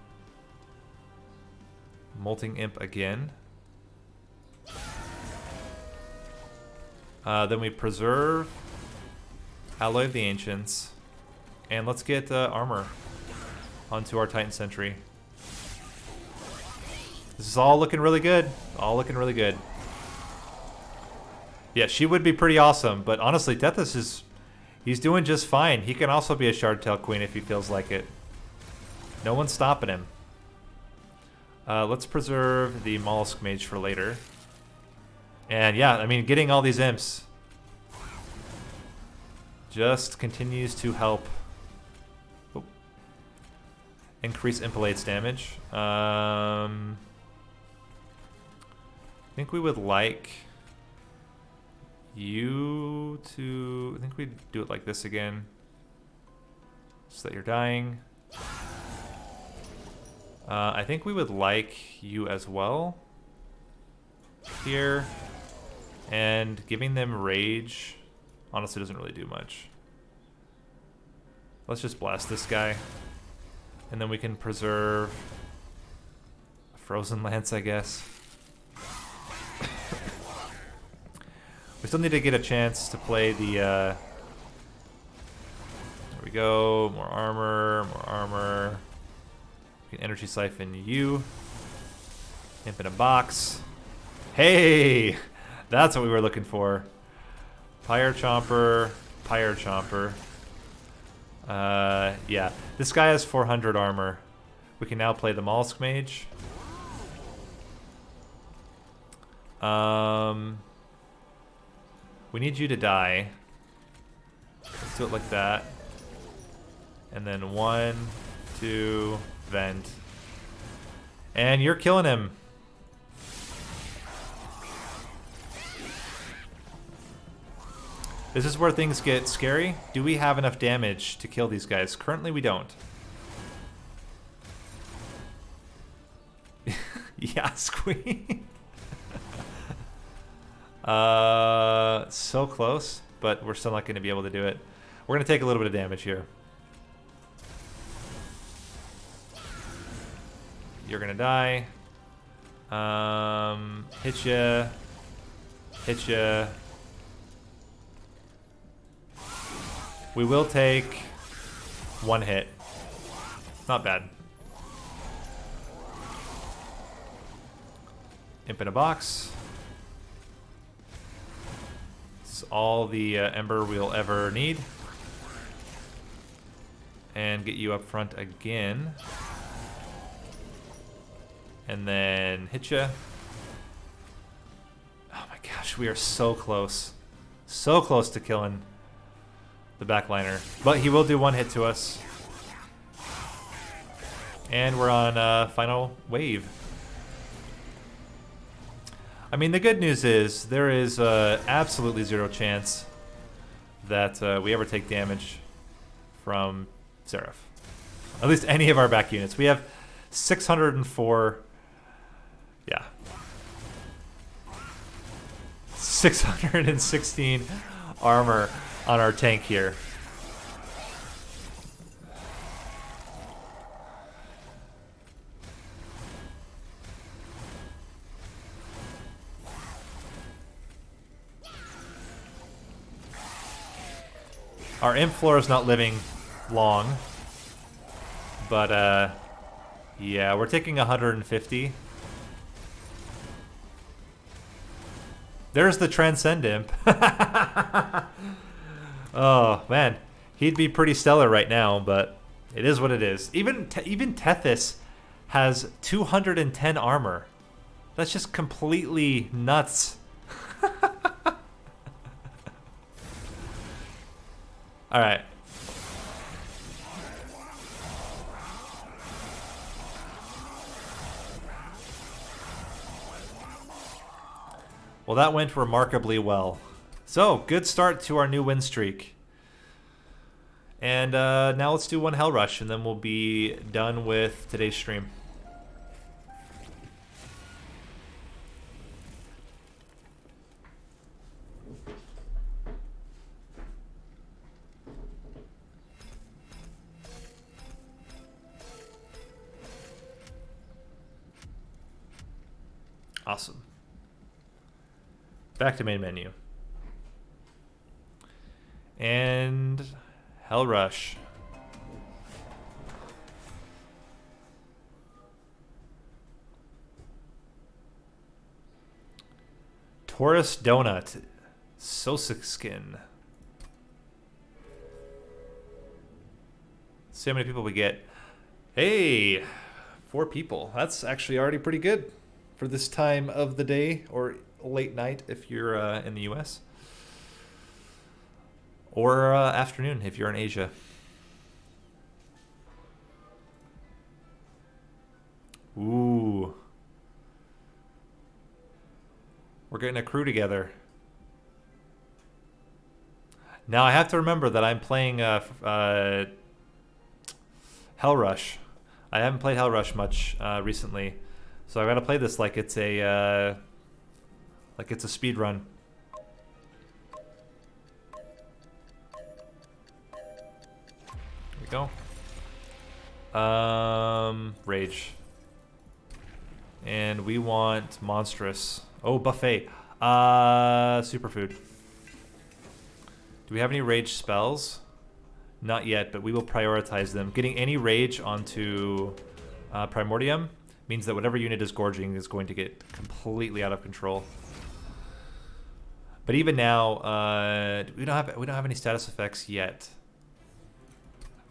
S1: Molting Imp again. Then we preserve Alloy of the Ancients. And let's get armor onto our Titan Sentry. This is all looking really good. All looking really good. Yeah, she would be pretty awesome, but honestly, Tethys is... He's doing just fine. He can also be a Shardtail Queen if he feels like it. No one's stopping him. Let's preserve the Mollusk Mage for later. And yeah, I mean, getting all these imps just continues to help increase Impelate's damage. I think we would like you to... I think we'd do it like this again, so that you're dying. I think we would like you as well here, and giving them rage honestly doesn't really do much. Let's just blast this guy, and then we can preserve a Frozen Lance, I guess. We still need to get a chance to play the there we go, more armor, more armor. We can Energy Siphon you. Imp in a Box. Hey! That's what we were looking for. Pyre Chomper, Pyre Chomper. Yeah, this guy has 400 armor. We can now play the Mollusk Mage. We need you to die. Let's do it like that. And then 1, 2, vent. And you're killing him. This is where things get scary. Do we have enough damage to kill these guys? Currently, we don't. Yes, Queen. So close, but we're still not going to be able to do it. We're going to take a little bit of damage here. You're going to die. Hit ya. Hit ya. We will take 1 hit. Not bad. Imp in a Box. It's all the Ember we'll ever need. And get you up front again. And then hit ya. Oh my gosh, we are so close. So close to killing the backliner. But he will do 1 hit to us. And we're on final wave. I mean, the good news is there is absolutely zero chance that we ever take damage from Seraph. At least any of our back units. We have 604. Yeah. 616 armor on our tank here. Our imp floor is not living long, but yeah, we're taking 150. There's the Transcend Imp. Oh, man. He'd be pretty stellar right now, but it is what it is. Even Tethys has 210 armor. That's just completely nuts. All right. Well, that went remarkably well. So, good start to our new win streak. And now let's do one Hell Rush, and then we'll be done with today's stream. Awesome. Back to main menu. And Hell Rush. Taurus Donut. Sosic skin. See how many people we get. Hey, 4 people. That's actually already pretty good for this time of the day, or late night if you're in the US, or afternoon if you're in Asia. Ooh, we're getting a crew together. Now I have to remember that I'm playing Hell Rush. I haven't played Hell Rush much recently, so I gotta play this like it's a speed run. Here we go. Rage. And we want monstrous. Oh, buffet. Superfood. Do we have any rage spells? Not yet, but we will prioritize them. Getting any rage onto Primordium means that whatever unit is gorging is going to get completely out of control. But even now, we don't have any status effects yet.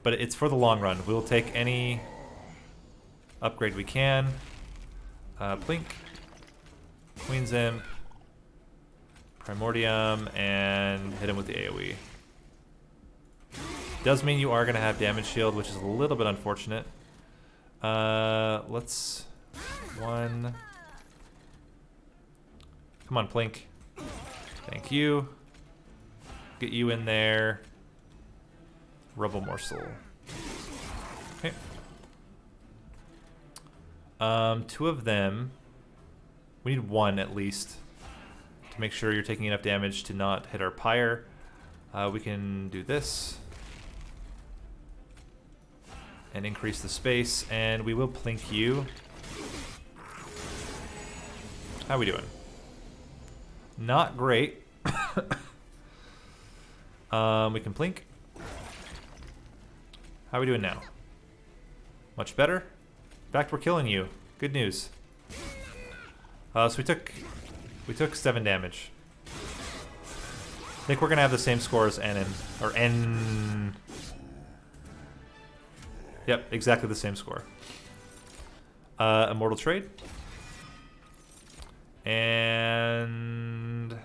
S1: But it's for the long run. We'll take any upgrade we can. Plink, Queen's Imp, Primordium, and hit him with the AoE. Does mean you are going to have damage shield, which is a little bit unfortunate. Let's... One... Come on, Plink. Thank you. Get you in there. Rebel Morsel. Okay. 2 of them. We need 1 at least to make sure you're taking enough damage to not hit our pyre. We can do this and increase the space, and we will plink you. How are we doing? Not great. We can plink. How are we doing now? Much better. In fact, we're killing you. Good news. So we took 7 damage. I think we're gonna have the same score as N, or N. Yep, exactly the same score. Immortal Trade. And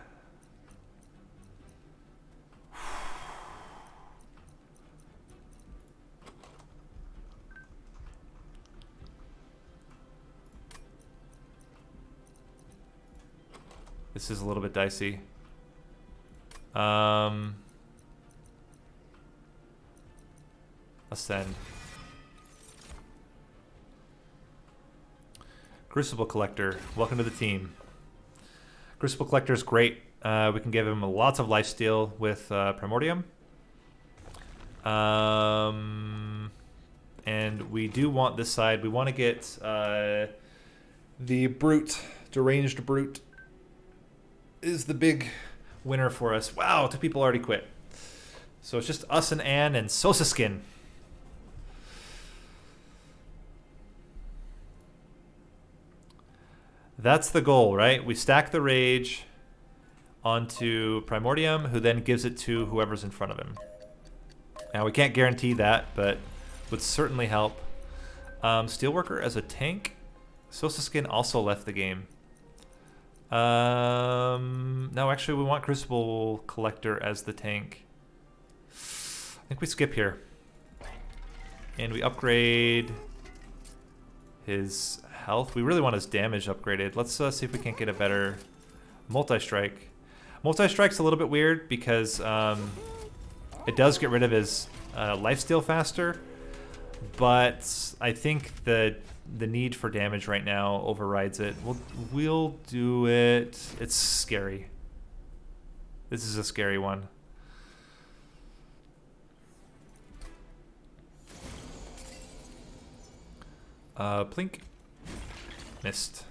S1: This is a little bit dicey. Ascend. Crucible Collector, welcome to the team. Crucible Collector is great. We can give him lots of lifesteal with Primordium. And we do want this side. We want to get the Brute, Deranged Brute, is the big winner for us. Wow, 2 people already quit. So it's just us and Anne and Sosa Skin. That's the goal, right? We stack the Rage onto Primordium, who then gives it to whoever's in front of him. Now, we can't guarantee that, but would certainly help. Steelworker as a tank. Sosa Skin also left the game. No, actually, we want Crucible Collector as the tank. I think we skip here. And we upgrade his health. We really want his damage upgraded. Let's see if we can't get a better multi-strike. Multi-strike's a little bit weird because it does get rid of his lifesteal faster, but I think the need for damage right now overrides it. We'll do it. It's scary. This is a scary one. Plink. Missed.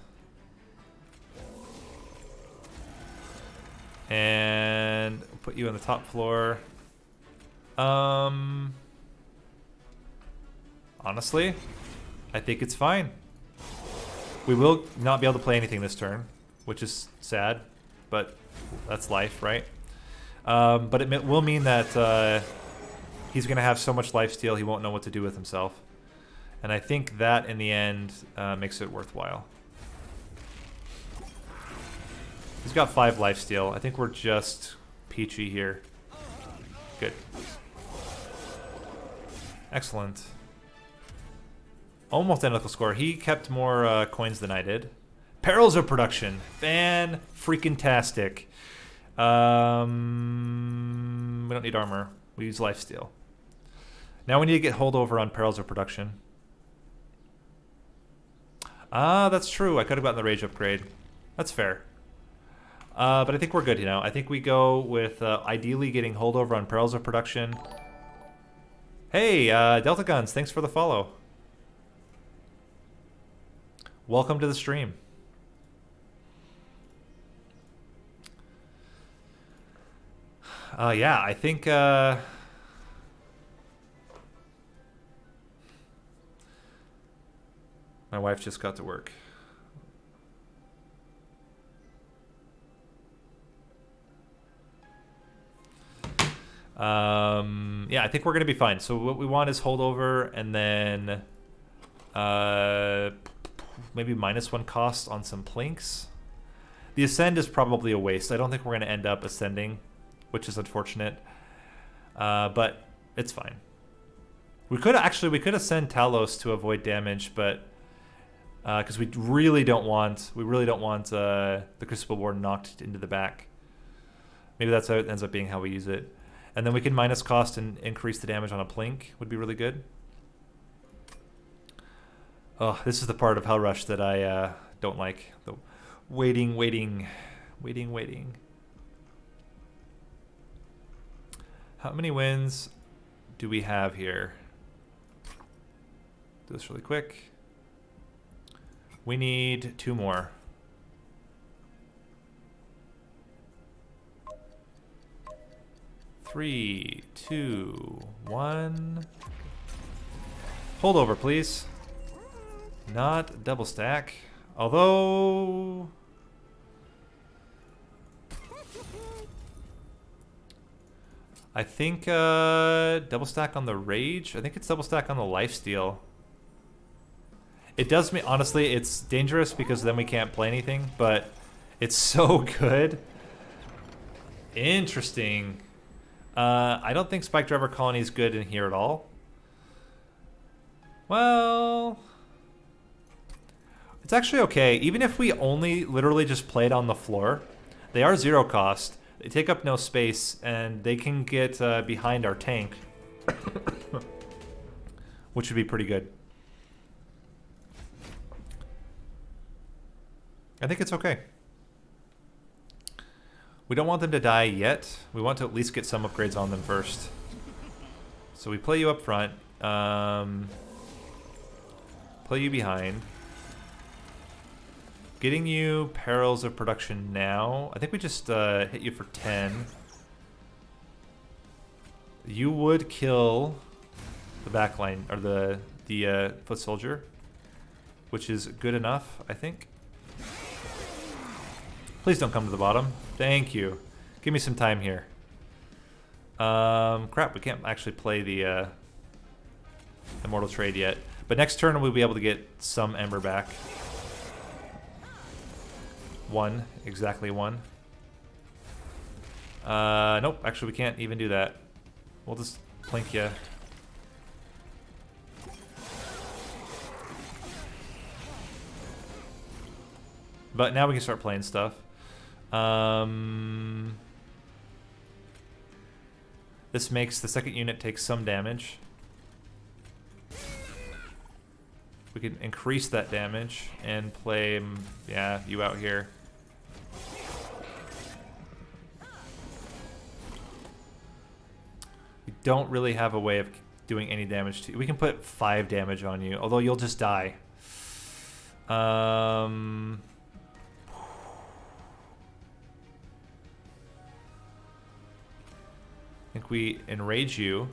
S1: And put you on the top floor. Honestly, I think it's fine. We will not be able to play anything this turn, which is sad, but that's life, right? But it will mean that he's going to have so much lifesteal he won't know what to do with himself. And I think that, in the end, makes it worthwhile. He's got 5 lifesteal. I think we're just peachy here. Good. Excellent. Almost identical score. He kept more coins than I did. Perils of Production. Fan-freaking-tastic. We don't need armor. We use lifesteal. Now we need to get holdover on Perils of Production. Ah, that's true. I could have gotten the Rage upgrade. That's fair. But I think we're good, you know. I think we go with ideally getting holdover on Perils of Production. Hey, Delta Guns, thanks for the follow. Welcome to the stream. Yeah, I think... my wife just got to work. Yeah, I think we're going to be fine. So what we want is holdover and then maybe -1 cost on some plinks. The ascend is probably a waste. I don't think we're going to end up ascending, which is unfortunate. But it's fine. We could ascend Talos to avoid damage, but because we really don't want the Crucible Ward knocked into the back. Maybe that's how it ends up being how we use it. And then we can minus cost and increase the damage on a plink. Would be really good. Oh, this is the part of Hell Rush that I don't like. The waiting. How many wins do we have here? Do this really quick. We need 2 more. 3, 2, 1. Holdover, please. Not double stack. Although... I think double stack on the Rage. I think it's double stack on the Lifesteal. It does mean, honestly, it's dangerous because then we can't play anything, but it's so good. Interesting. I don't think Spike Driver Colony is good in here at all. Well, it's actually okay. Even if we only literally just played on the floor, They are 0 cost. They take up no space, and they can get behind our tank, which would be pretty good. I think it's okay. We don't want them to die yet. We want to at least get some upgrades on them first. So we play you up front. Play you behind. Getting you perils of production now. I think we just hit you for 10. You would kill the backline, or the foot soldier, which is good enough, I think. Please don't come to the bottom. Thank you. Give me some time here. Crap, we can't actually play the Immortal Trade yet. But next turn we'll be able to get some Ember back. 1, exactly 1. Nope, actually we can't even do that. We'll just plink you. But now we can start playing stuff. This makes the second unit take some damage. We can increase that damage and play, yeah, you out here. We don't really have a way of doing any damage to you. We can put 5 damage on you, although you'll just die. I think we enrage you.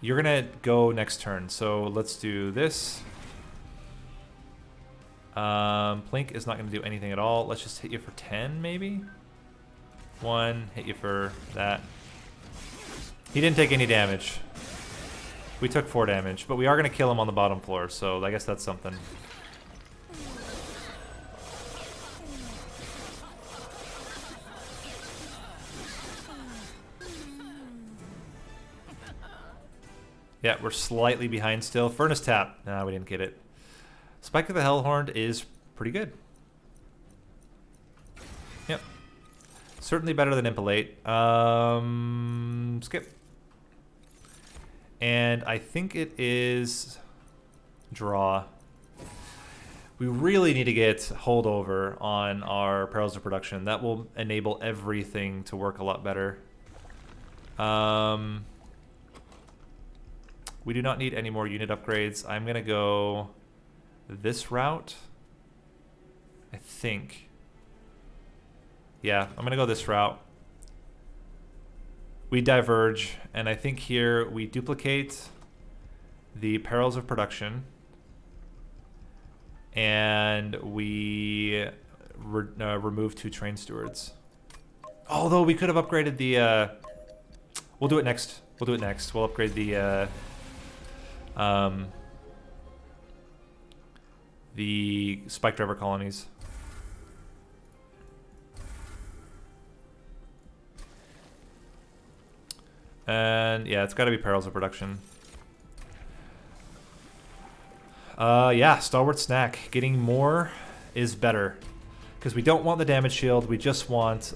S1: You're gonna go next turn, so let's do this. Plink is not gonna do anything at all. Let's just hit you for 10, maybe? 1, hit you for that. He didn't take any damage. We took 4 damage, but we are gonna kill him on the bottom floor, so I guess that's something. Yeah, we're slightly behind still. Furnace Tap. Nah, we didn't get it. Spike of the Hellhorn is pretty good. Yep. Certainly better than Impalate. Skip. And I think it is draw. We really need to get holdover on our Perils of Production. That will enable everything to work a lot better. We do not need any more unit upgrades. I'm going to go this route, I think. Yeah, I'm going to go this route. We diverge, and I think here we duplicate the Perils of Production, and we remove 2 Train Stewards. Although we could have upgraded the... we'll do it next. We'll do it next. We'll upgrade the Spike Driver colonies. And yeah, it's got to be Perils of Production. Yeah, Stalwart Snack. Getting more is better. Because we don't want the damage shield, we just want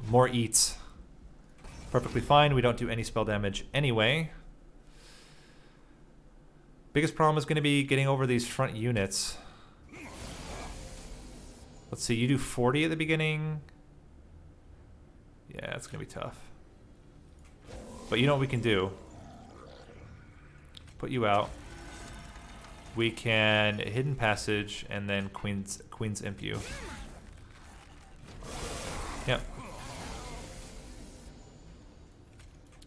S1: more eats. Perfectly fine, we don't do any spell damage anyway. Biggest problem is going to be getting over these front units. Let's see, you do 40 at the beginning. Yeah, it's going to be tough. But you know what we can do? Put you out. We can Hidden Passage and then Queen's Imp you. Yep.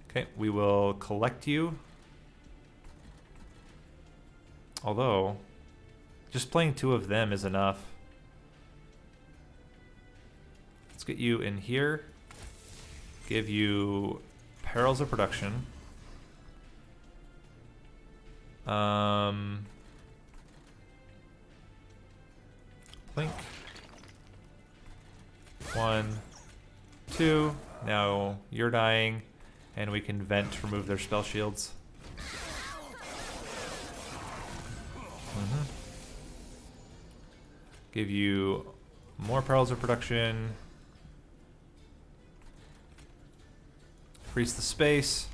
S1: Okay, we will collect you. Although, just playing 2 of them is enough. Let's get you in here. Give you Perils of Production. Blink. 1, 2. Now you're dying, and we can vent to remove their spell shields. Give you more perils of production. Increase the space.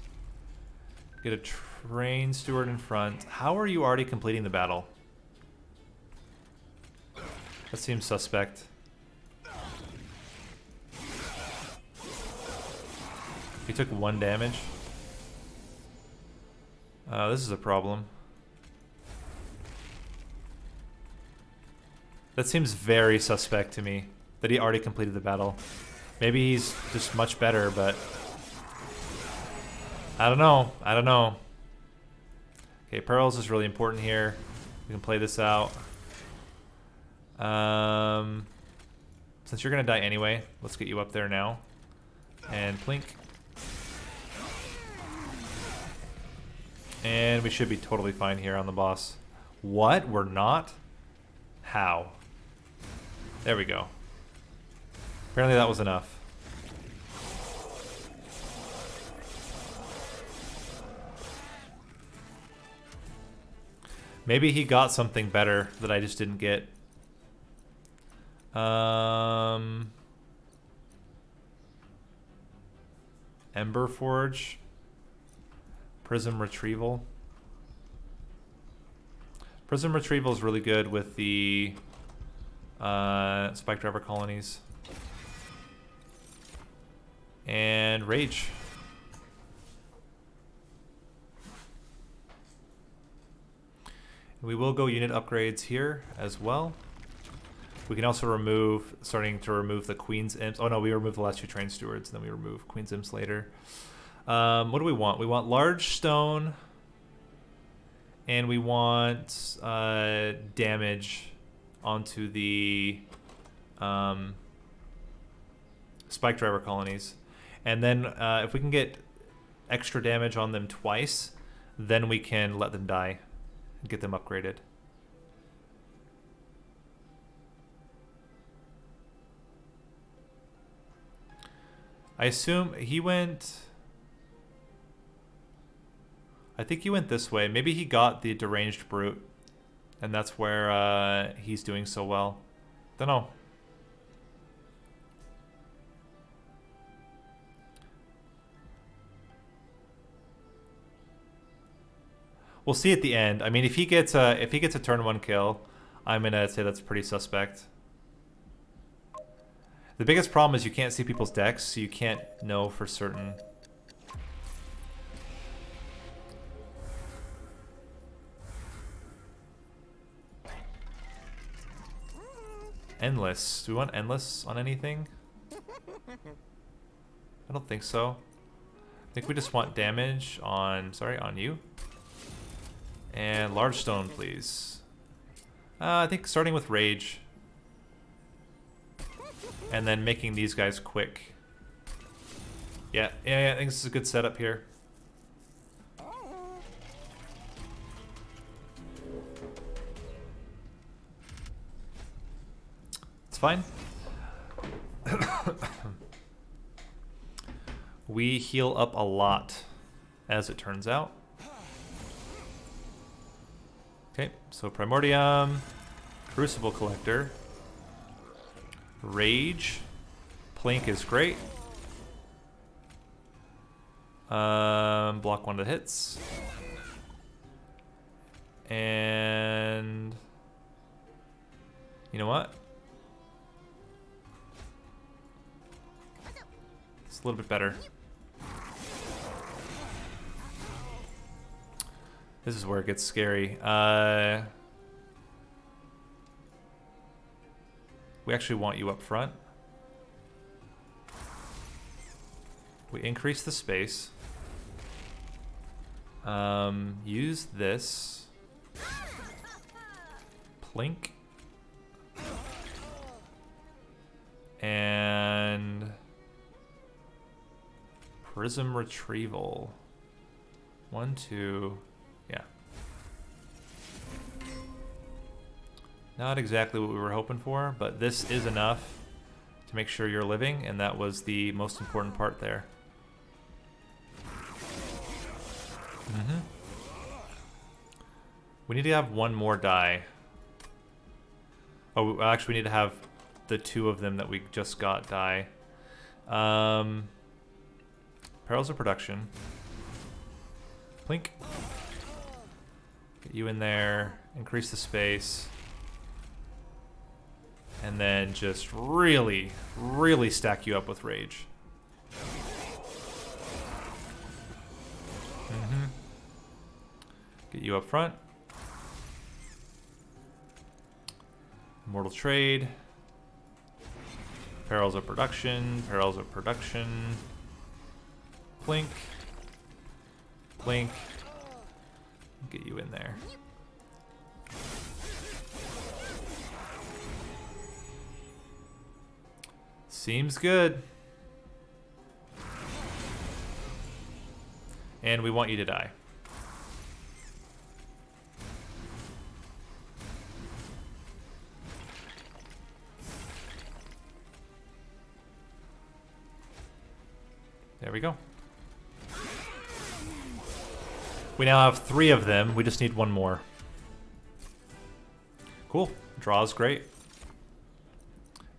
S1: Get a train steward in front. How are you already completing the battle? That seems suspect. He took 1 damage. This is a problem. That seems very suspect to me, that he already completed the battle. Maybe he's just much better, but... I don't know. I don't know. Okay, Pearls is really important here. We can play this out. Since you're going to die anyway, let's get you up there now. And plink. And we should be totally fine here on the boss. What? We're not? How? There we go. Apparently that was enough. Maybe he got something better that I just didn't get. Ember Forge. Prism Retrieval. Prism Retrieval is really good with the Spike Driver colonies. And Rage. We will go unit upgrades here as well. We can also remove, starting to remove the Queen's Imps. Oh no, we removed the last 2 Train Stewards, and then we remove Queen's Imps later. What do we want? We want large stone, and we want damage onto the Spike Driver colonies. And then if we can get extra damage on them twice, then we can let them die and get them upgraded. I assume he went... I think he went this way. Maybe he got the Deranged Brute, and that's where he's doing so well. Don't know. We'll see at the end. I mean, if he gets a turn 1 kill, I'm gonna say that's pretty suspect. The biggest problem is you can't see people's decks, so you can't know for certain. Endless. Do we want endless on anything? I don't think so. I think we just want damage on, sorry, on you. And large stone, please. I think starting with Rage. And then making these guys quick. Yeah, I think this is a good setup here. It's fine. We heal up a lot, as it turns out. Okay, so Primordium, Crucible Collector, Rage, Plink is great. Block 1 of the hits. And you know what? It's a little bit better. This is where it gets scary. We actually want you up front. We increase the space. Use this. Plink. And Prism Retrieval. 1, 2... Yeah. Not exactly what we were hoping for, but this is enough to make sure you're living, and that was the most important part there. We need to have 1 more die. Oh, actually, we need to have the 2 of them that we just got die. Perils of production. Plink. Get you in there. Increase the space. And then just really, really stack you up with rage. Get you up front. Immortal Trade. Perils of production. Perils of production. Plink. Plink. Get you in there. Seems good. And we want you to die. There we go. We now have 3 of them. We just need 1 more. Cool. Draw is great.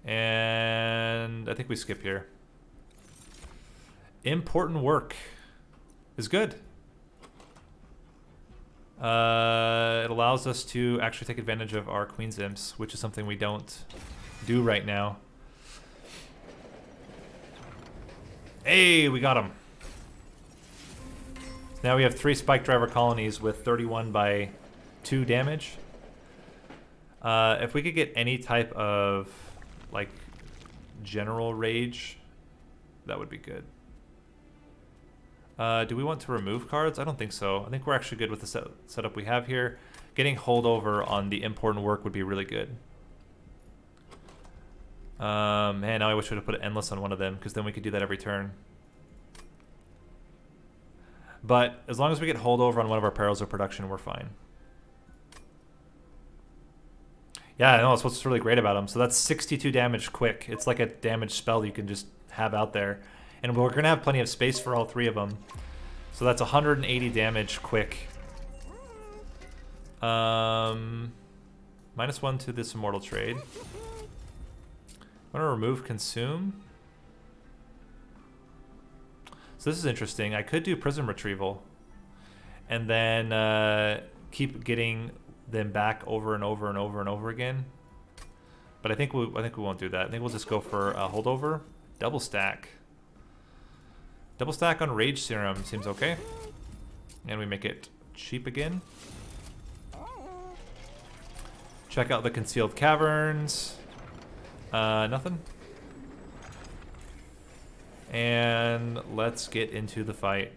S1: And I think we skip here. Important work is good. It allows us to actually take advantage of our Queen's Imps, which is something we don't do right now. Hey, we got him. Now we have 3 Spike Driver colonies with 31 by 2 damage. If we could get any type of like general rage, that would be good. Do we want to remove cards? I don't think so. I think we're actually good with the setup we have here. Getting holdover on the important work would be really good. Man, now I wish I would have put endless on one of them, because then we could do that every turn. But as long as we get holdover on one of our perils of production, we're fine. Yeah, I know, that's what's really great about them. So that's 62 damage quick. It's like a damage spell you can just have out there. And we're going to have plenty of space for all 3 of them. So that's 180 damage quick. -1 to this Immortal Trade. I want to remove Consume. So this is interesting. I could do Prism Retrieval. And then keep getting them back over and over and over and over again. But I think we won't do that. I think we'll just go for a holdover. Double stack. Double stack on Rage Serum seems okay. And we make it cheap again. Check out the Concealed Caverns. Nothing. And let's get into the fight.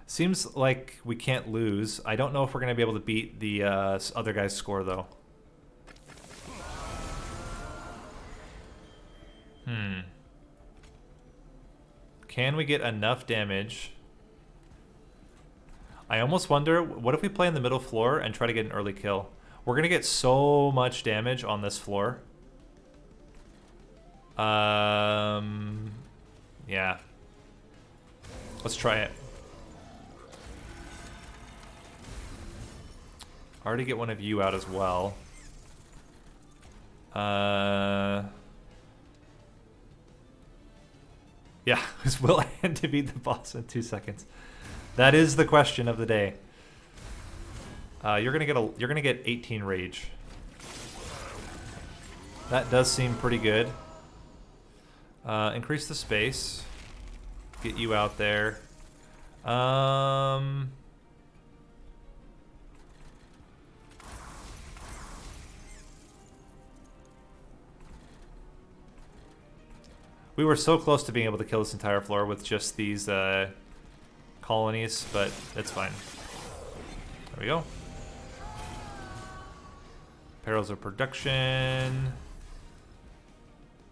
S1: Seems like we can't lose. I don't know if we're going to be able to beat the other guy's score, though. Can we get enough damage? I almost wonder, what if we play in the middle floor and try to get an early kill? We're going to get so much damage on this floor. Yeah. Let's try it. Already get one of you out as well. Yeah, will I end to beat the boss in 2 seconds? That is the question of the day. You're gonna get 18 rage. That does seem pretty good. Increase the space. Get you out there. We were so close to being able to kill this entire floor with just these colonies, but it's fine. There we go. Perils of production.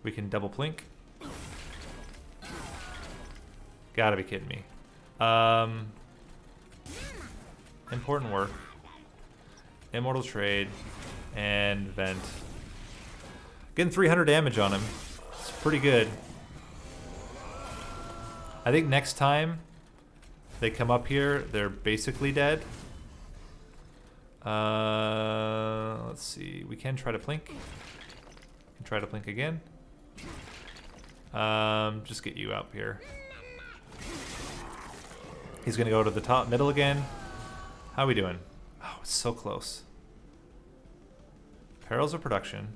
S1: We can double plink. Gotta be kidding me. Important work. Immortal Trade. And Vent. Getting 300 damage on him. It's pretty good. I think next time They come up here, they're basically dead. Let's see. We can try to plink. Can try to plink again. Just get you up here. He's gonna go to the top middle again. How are we doing? Oh, it's so close. Perils of Production.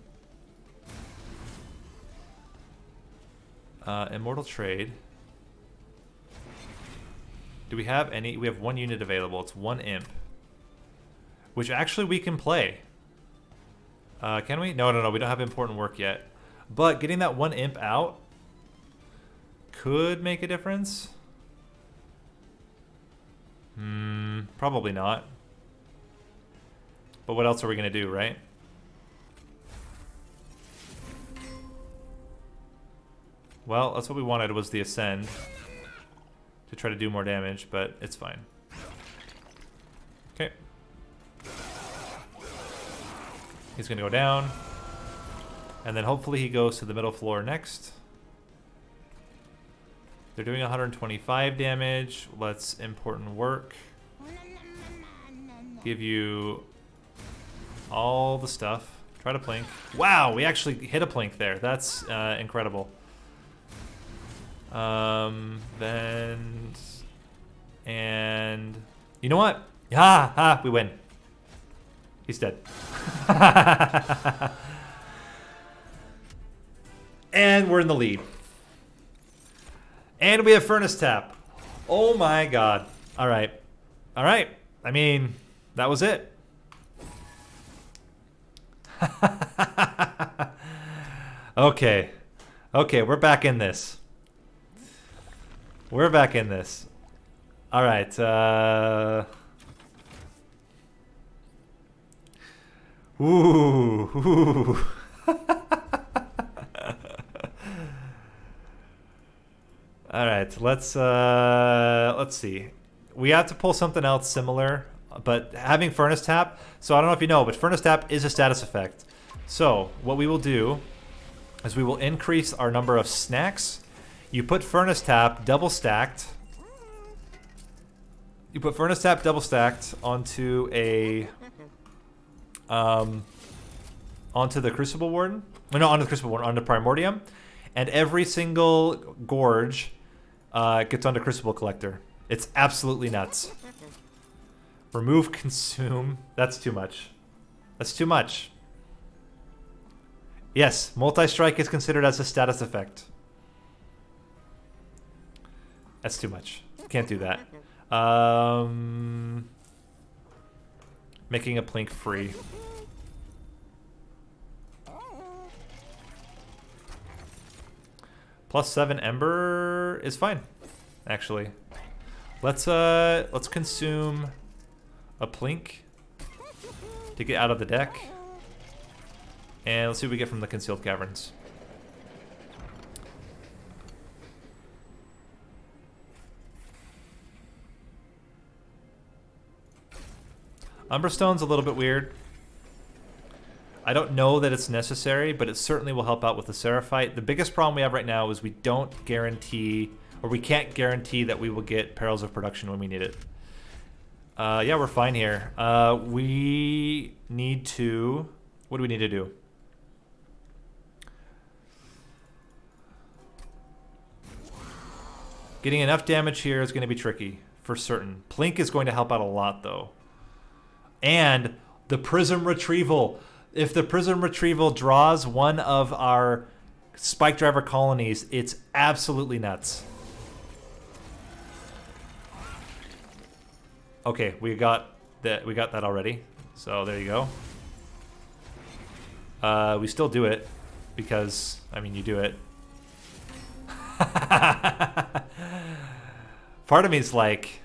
S1: Immortal Trade. Do we have any? We have one unit available. It's one imp. Which actually we can play. Can we? No, we don't have important work yet. But getting that one imp out could make a difference. Probably not. But what else are we going to do, right? Well, that's what we wanted, was the Ascend. To try to do more damage, but it's fine. Okay. He's going to go down. And then hopefully he goes to the middle floor next. They're doing 125 damage. Let's important work. Give you all the stuff. Try to plink. Wow, we actually hit a plink there. That's incredible. And you know what? We win. He's dead. And we're in the lead. And we have Furnace Tap. Oh my god. All right. All right. I mean, that was it. Okay. Okay, we're back in this. We're back in this. All right. Ooh. All right, let's see. We have to pull something else similar, but having Furnace Tap. So I don't know if you know, but Furnace Tap is a status effect. So what we will do is we will increase our number of snacks. You put Furnace Tap double stacked. You put Furnace Tap double stacked onto a onto the Crucible Warden. No, onto the Crucible Warden, onto Primordium, and every single gorge gets onto Crucible Collector. It's absolutely nuts. Remove consume. That's too much. That's too much. Yes, multi-strike is considered as a status effect. That's too much. Can't do that. Making a plink free. +7 Ember is fine, actually. Let's consume a plink to get out of the deck. And let's see what we get from the Concealed Caverns. Umberstone's a little bit weird. I don't know that it's necessary, but it certainly will help out with the Seraphite. The biggest problem we have right now is we don't guarantee, or we can't guarantee that we will get Perils of Production when we need it. Yeah, we're fine here. We need to... What do we need to do? Getting enough damage here is going to be tricky, for certain. Plink is going to help out a lot, though. And the Prism Retrieval. If the Prism Retrieval draws one of our Spike Driver colonies, it's absolutely nuts. Okay, we got that already. So there you go. We still do it because, I mean, you do it. Part of me is like,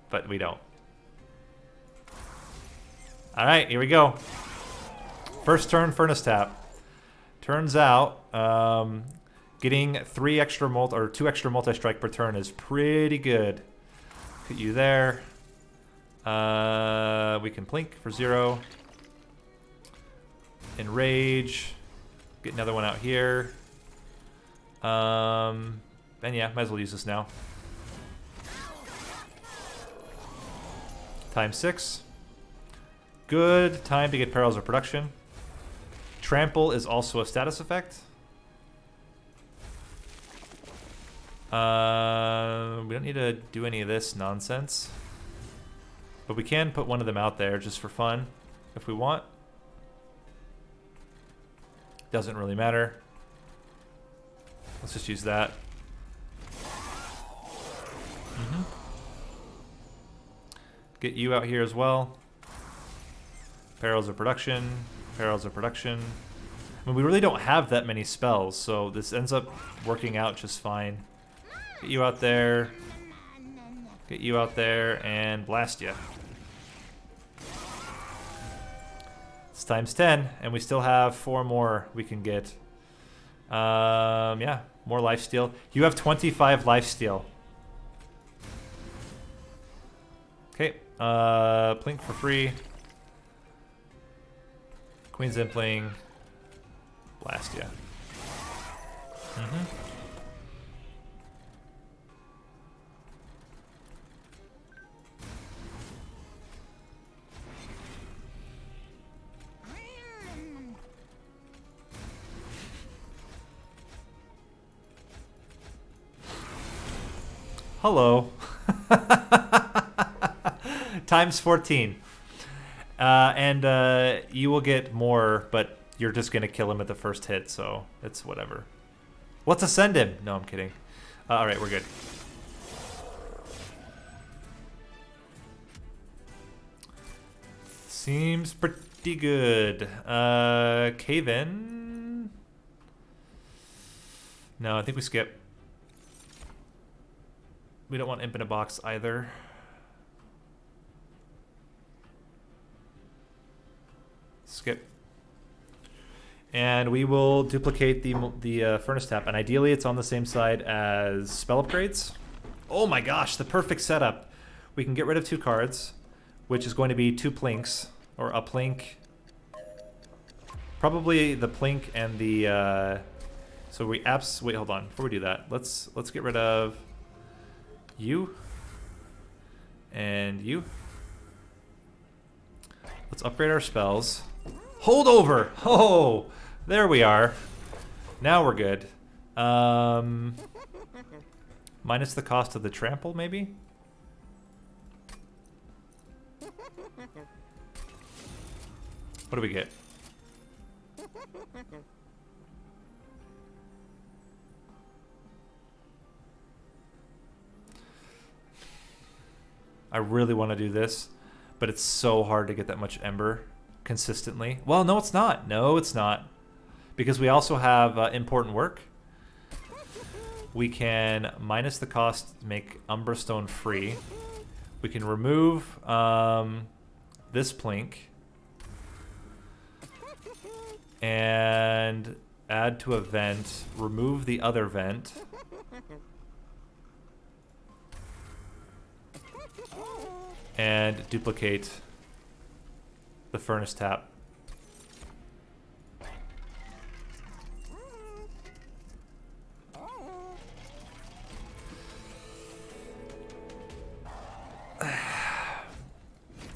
S1: but we don't. All right, here we go. First turn, Furnace Tap. Turns out, getting 2 extra multi-strike per turn is pretty good. Put you there. We can plink for 0. Enrage. Get another one out here. And yeah, might as well use this now. Times 6. Good time to get Perils of Production. Trample is also a status effect. We don't need to do any of this nonsense. But we can put one of them out there just for fun if we want. Doesn't really matter. Let's just use that. Get you out here as well. Perils of Production. Perils of Production. I mean, we really don't have that many spells, so this ends up working out just fine. Get you out there. Get you out there and blast you. It's times 10, and we still have 4 more we can get. Yeah, more lifesteal. You have 25 lifesteal. Okay, Plink for free. Queen's Impling. Blast ya. Hello. Times 14. And you will get more, but you're just going to kill him at the first hit, so it's whatever. Let's ascend him. No, I'm kidding. All right, we're good. Seems pretty good. Cave in? No, I think we skip. We don't want Imp in a Box either. Skip. And we will duplicate the Furnace Tap. And ideally, it's on the same side as spell upgrades. Oh my gosh, the perfect setup. We can get rid of 2 cards, which is going to be 2 Plinks, or a Plink. Probably the Plink and the... so we wait, hold on. Before we do that, let's get rid of you and you. Let's upgrade our spells. Hold over! Oh, there we are. Now we're good. Minus the cost of the trample, maybe? What do we get? I really want to do this, but it's so hard to get that much Ember consistently. Well, no, it's not. No, it's not. Because we also have important work. We can minus the cost to make Umberstone free. We can remove this Plink. And add to a vent. Remove the other vent. And duplicate the Furnace Tap.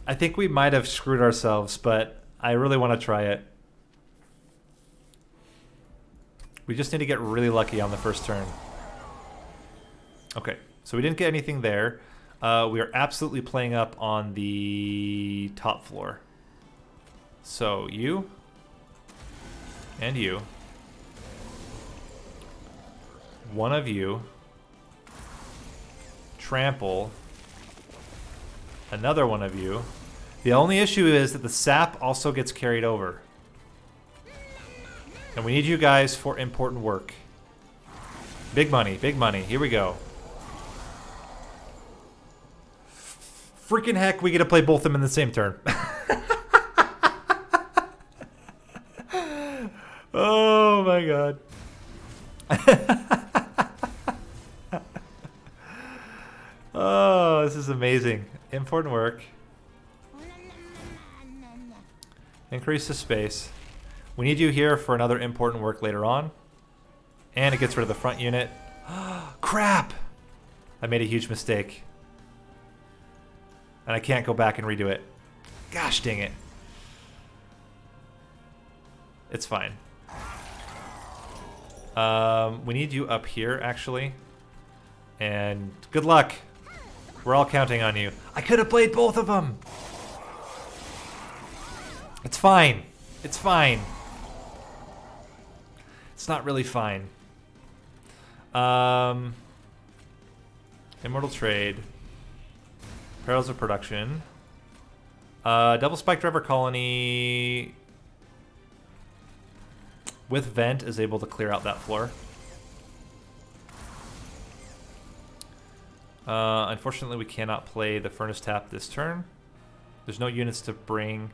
S1: I think we might have screwed ourselves, but I really want to try it. We just need to get really lucky on the first turn. Okay, so we didn't get anything there. We are absolutely playing up on the top floor. So you and you. One of you. Trample. Another one of you. The only issue is that the sap also gets carried over. And we need you guys for important work. Big money, big money. Here we go. Freaking heck, we get to play both of them in the same turn. Oh my god. Oh, this is amazing. Important work. Increase the space. We need you here for another important work later on. And it gets rid of the front unit. Crap! I made a huge mistake. And I can't go back and redo it. Gosh dang it. It's fine. We need you up here, actually. And good luck. We're all counting on you. I could have played both of them. It's fine. It's fine. It's not really fine. Immortal Trade. Perils of Production. Double Spike Driver Colony with Vent is able to clear out that floor. Unfortunately, we cannot play the Furnace Tap this turn. There's no units to bring,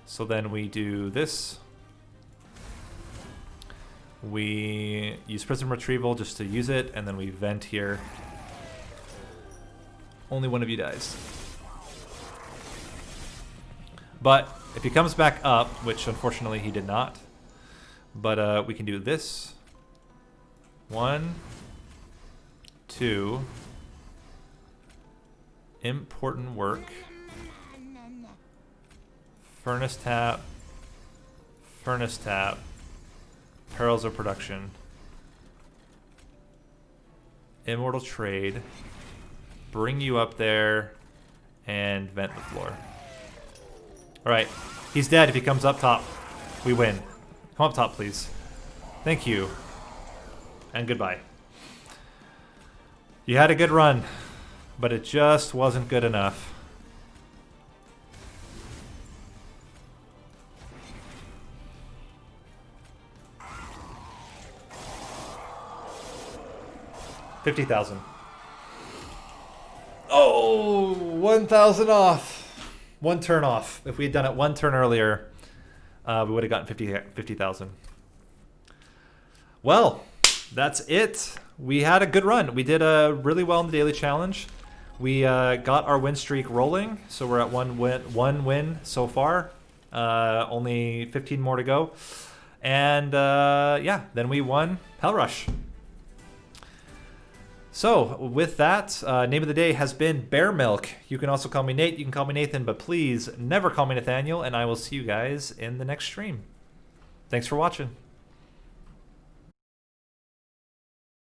S1: so then we do this. We use Prism Retrieval just to use it, and then we Vent here. Only one of you dies. But if he comes back up, which unfortunately he did not, but we can do this. 1, 2. Important work. Furnace Tap. Furnace Tap. Perils of Production. Immortal Trade. Bring you up there and vent the floor. Alright, he's dead if he comes up top. We win. Come up top, please. Thank you. And goodbye. You had a good run, but it just wasn't good enough. $50,000. Oh, 1,000 off. One turn off. If we had done it one turn earlier, we would have gotten 50,000. Well, that's it. We had a good run. We did really well in the daily challenge. We got our win streak rolling, so we're at one win so far. Only 15 more to go. And yeah, then we won Hell Rush. So, with that, name of the day has been Bear Milk. You can also call me Nate, you can call me Nathan, but please never call me Nathaniel, and I will see you guys in the next stream. Thanks for watching.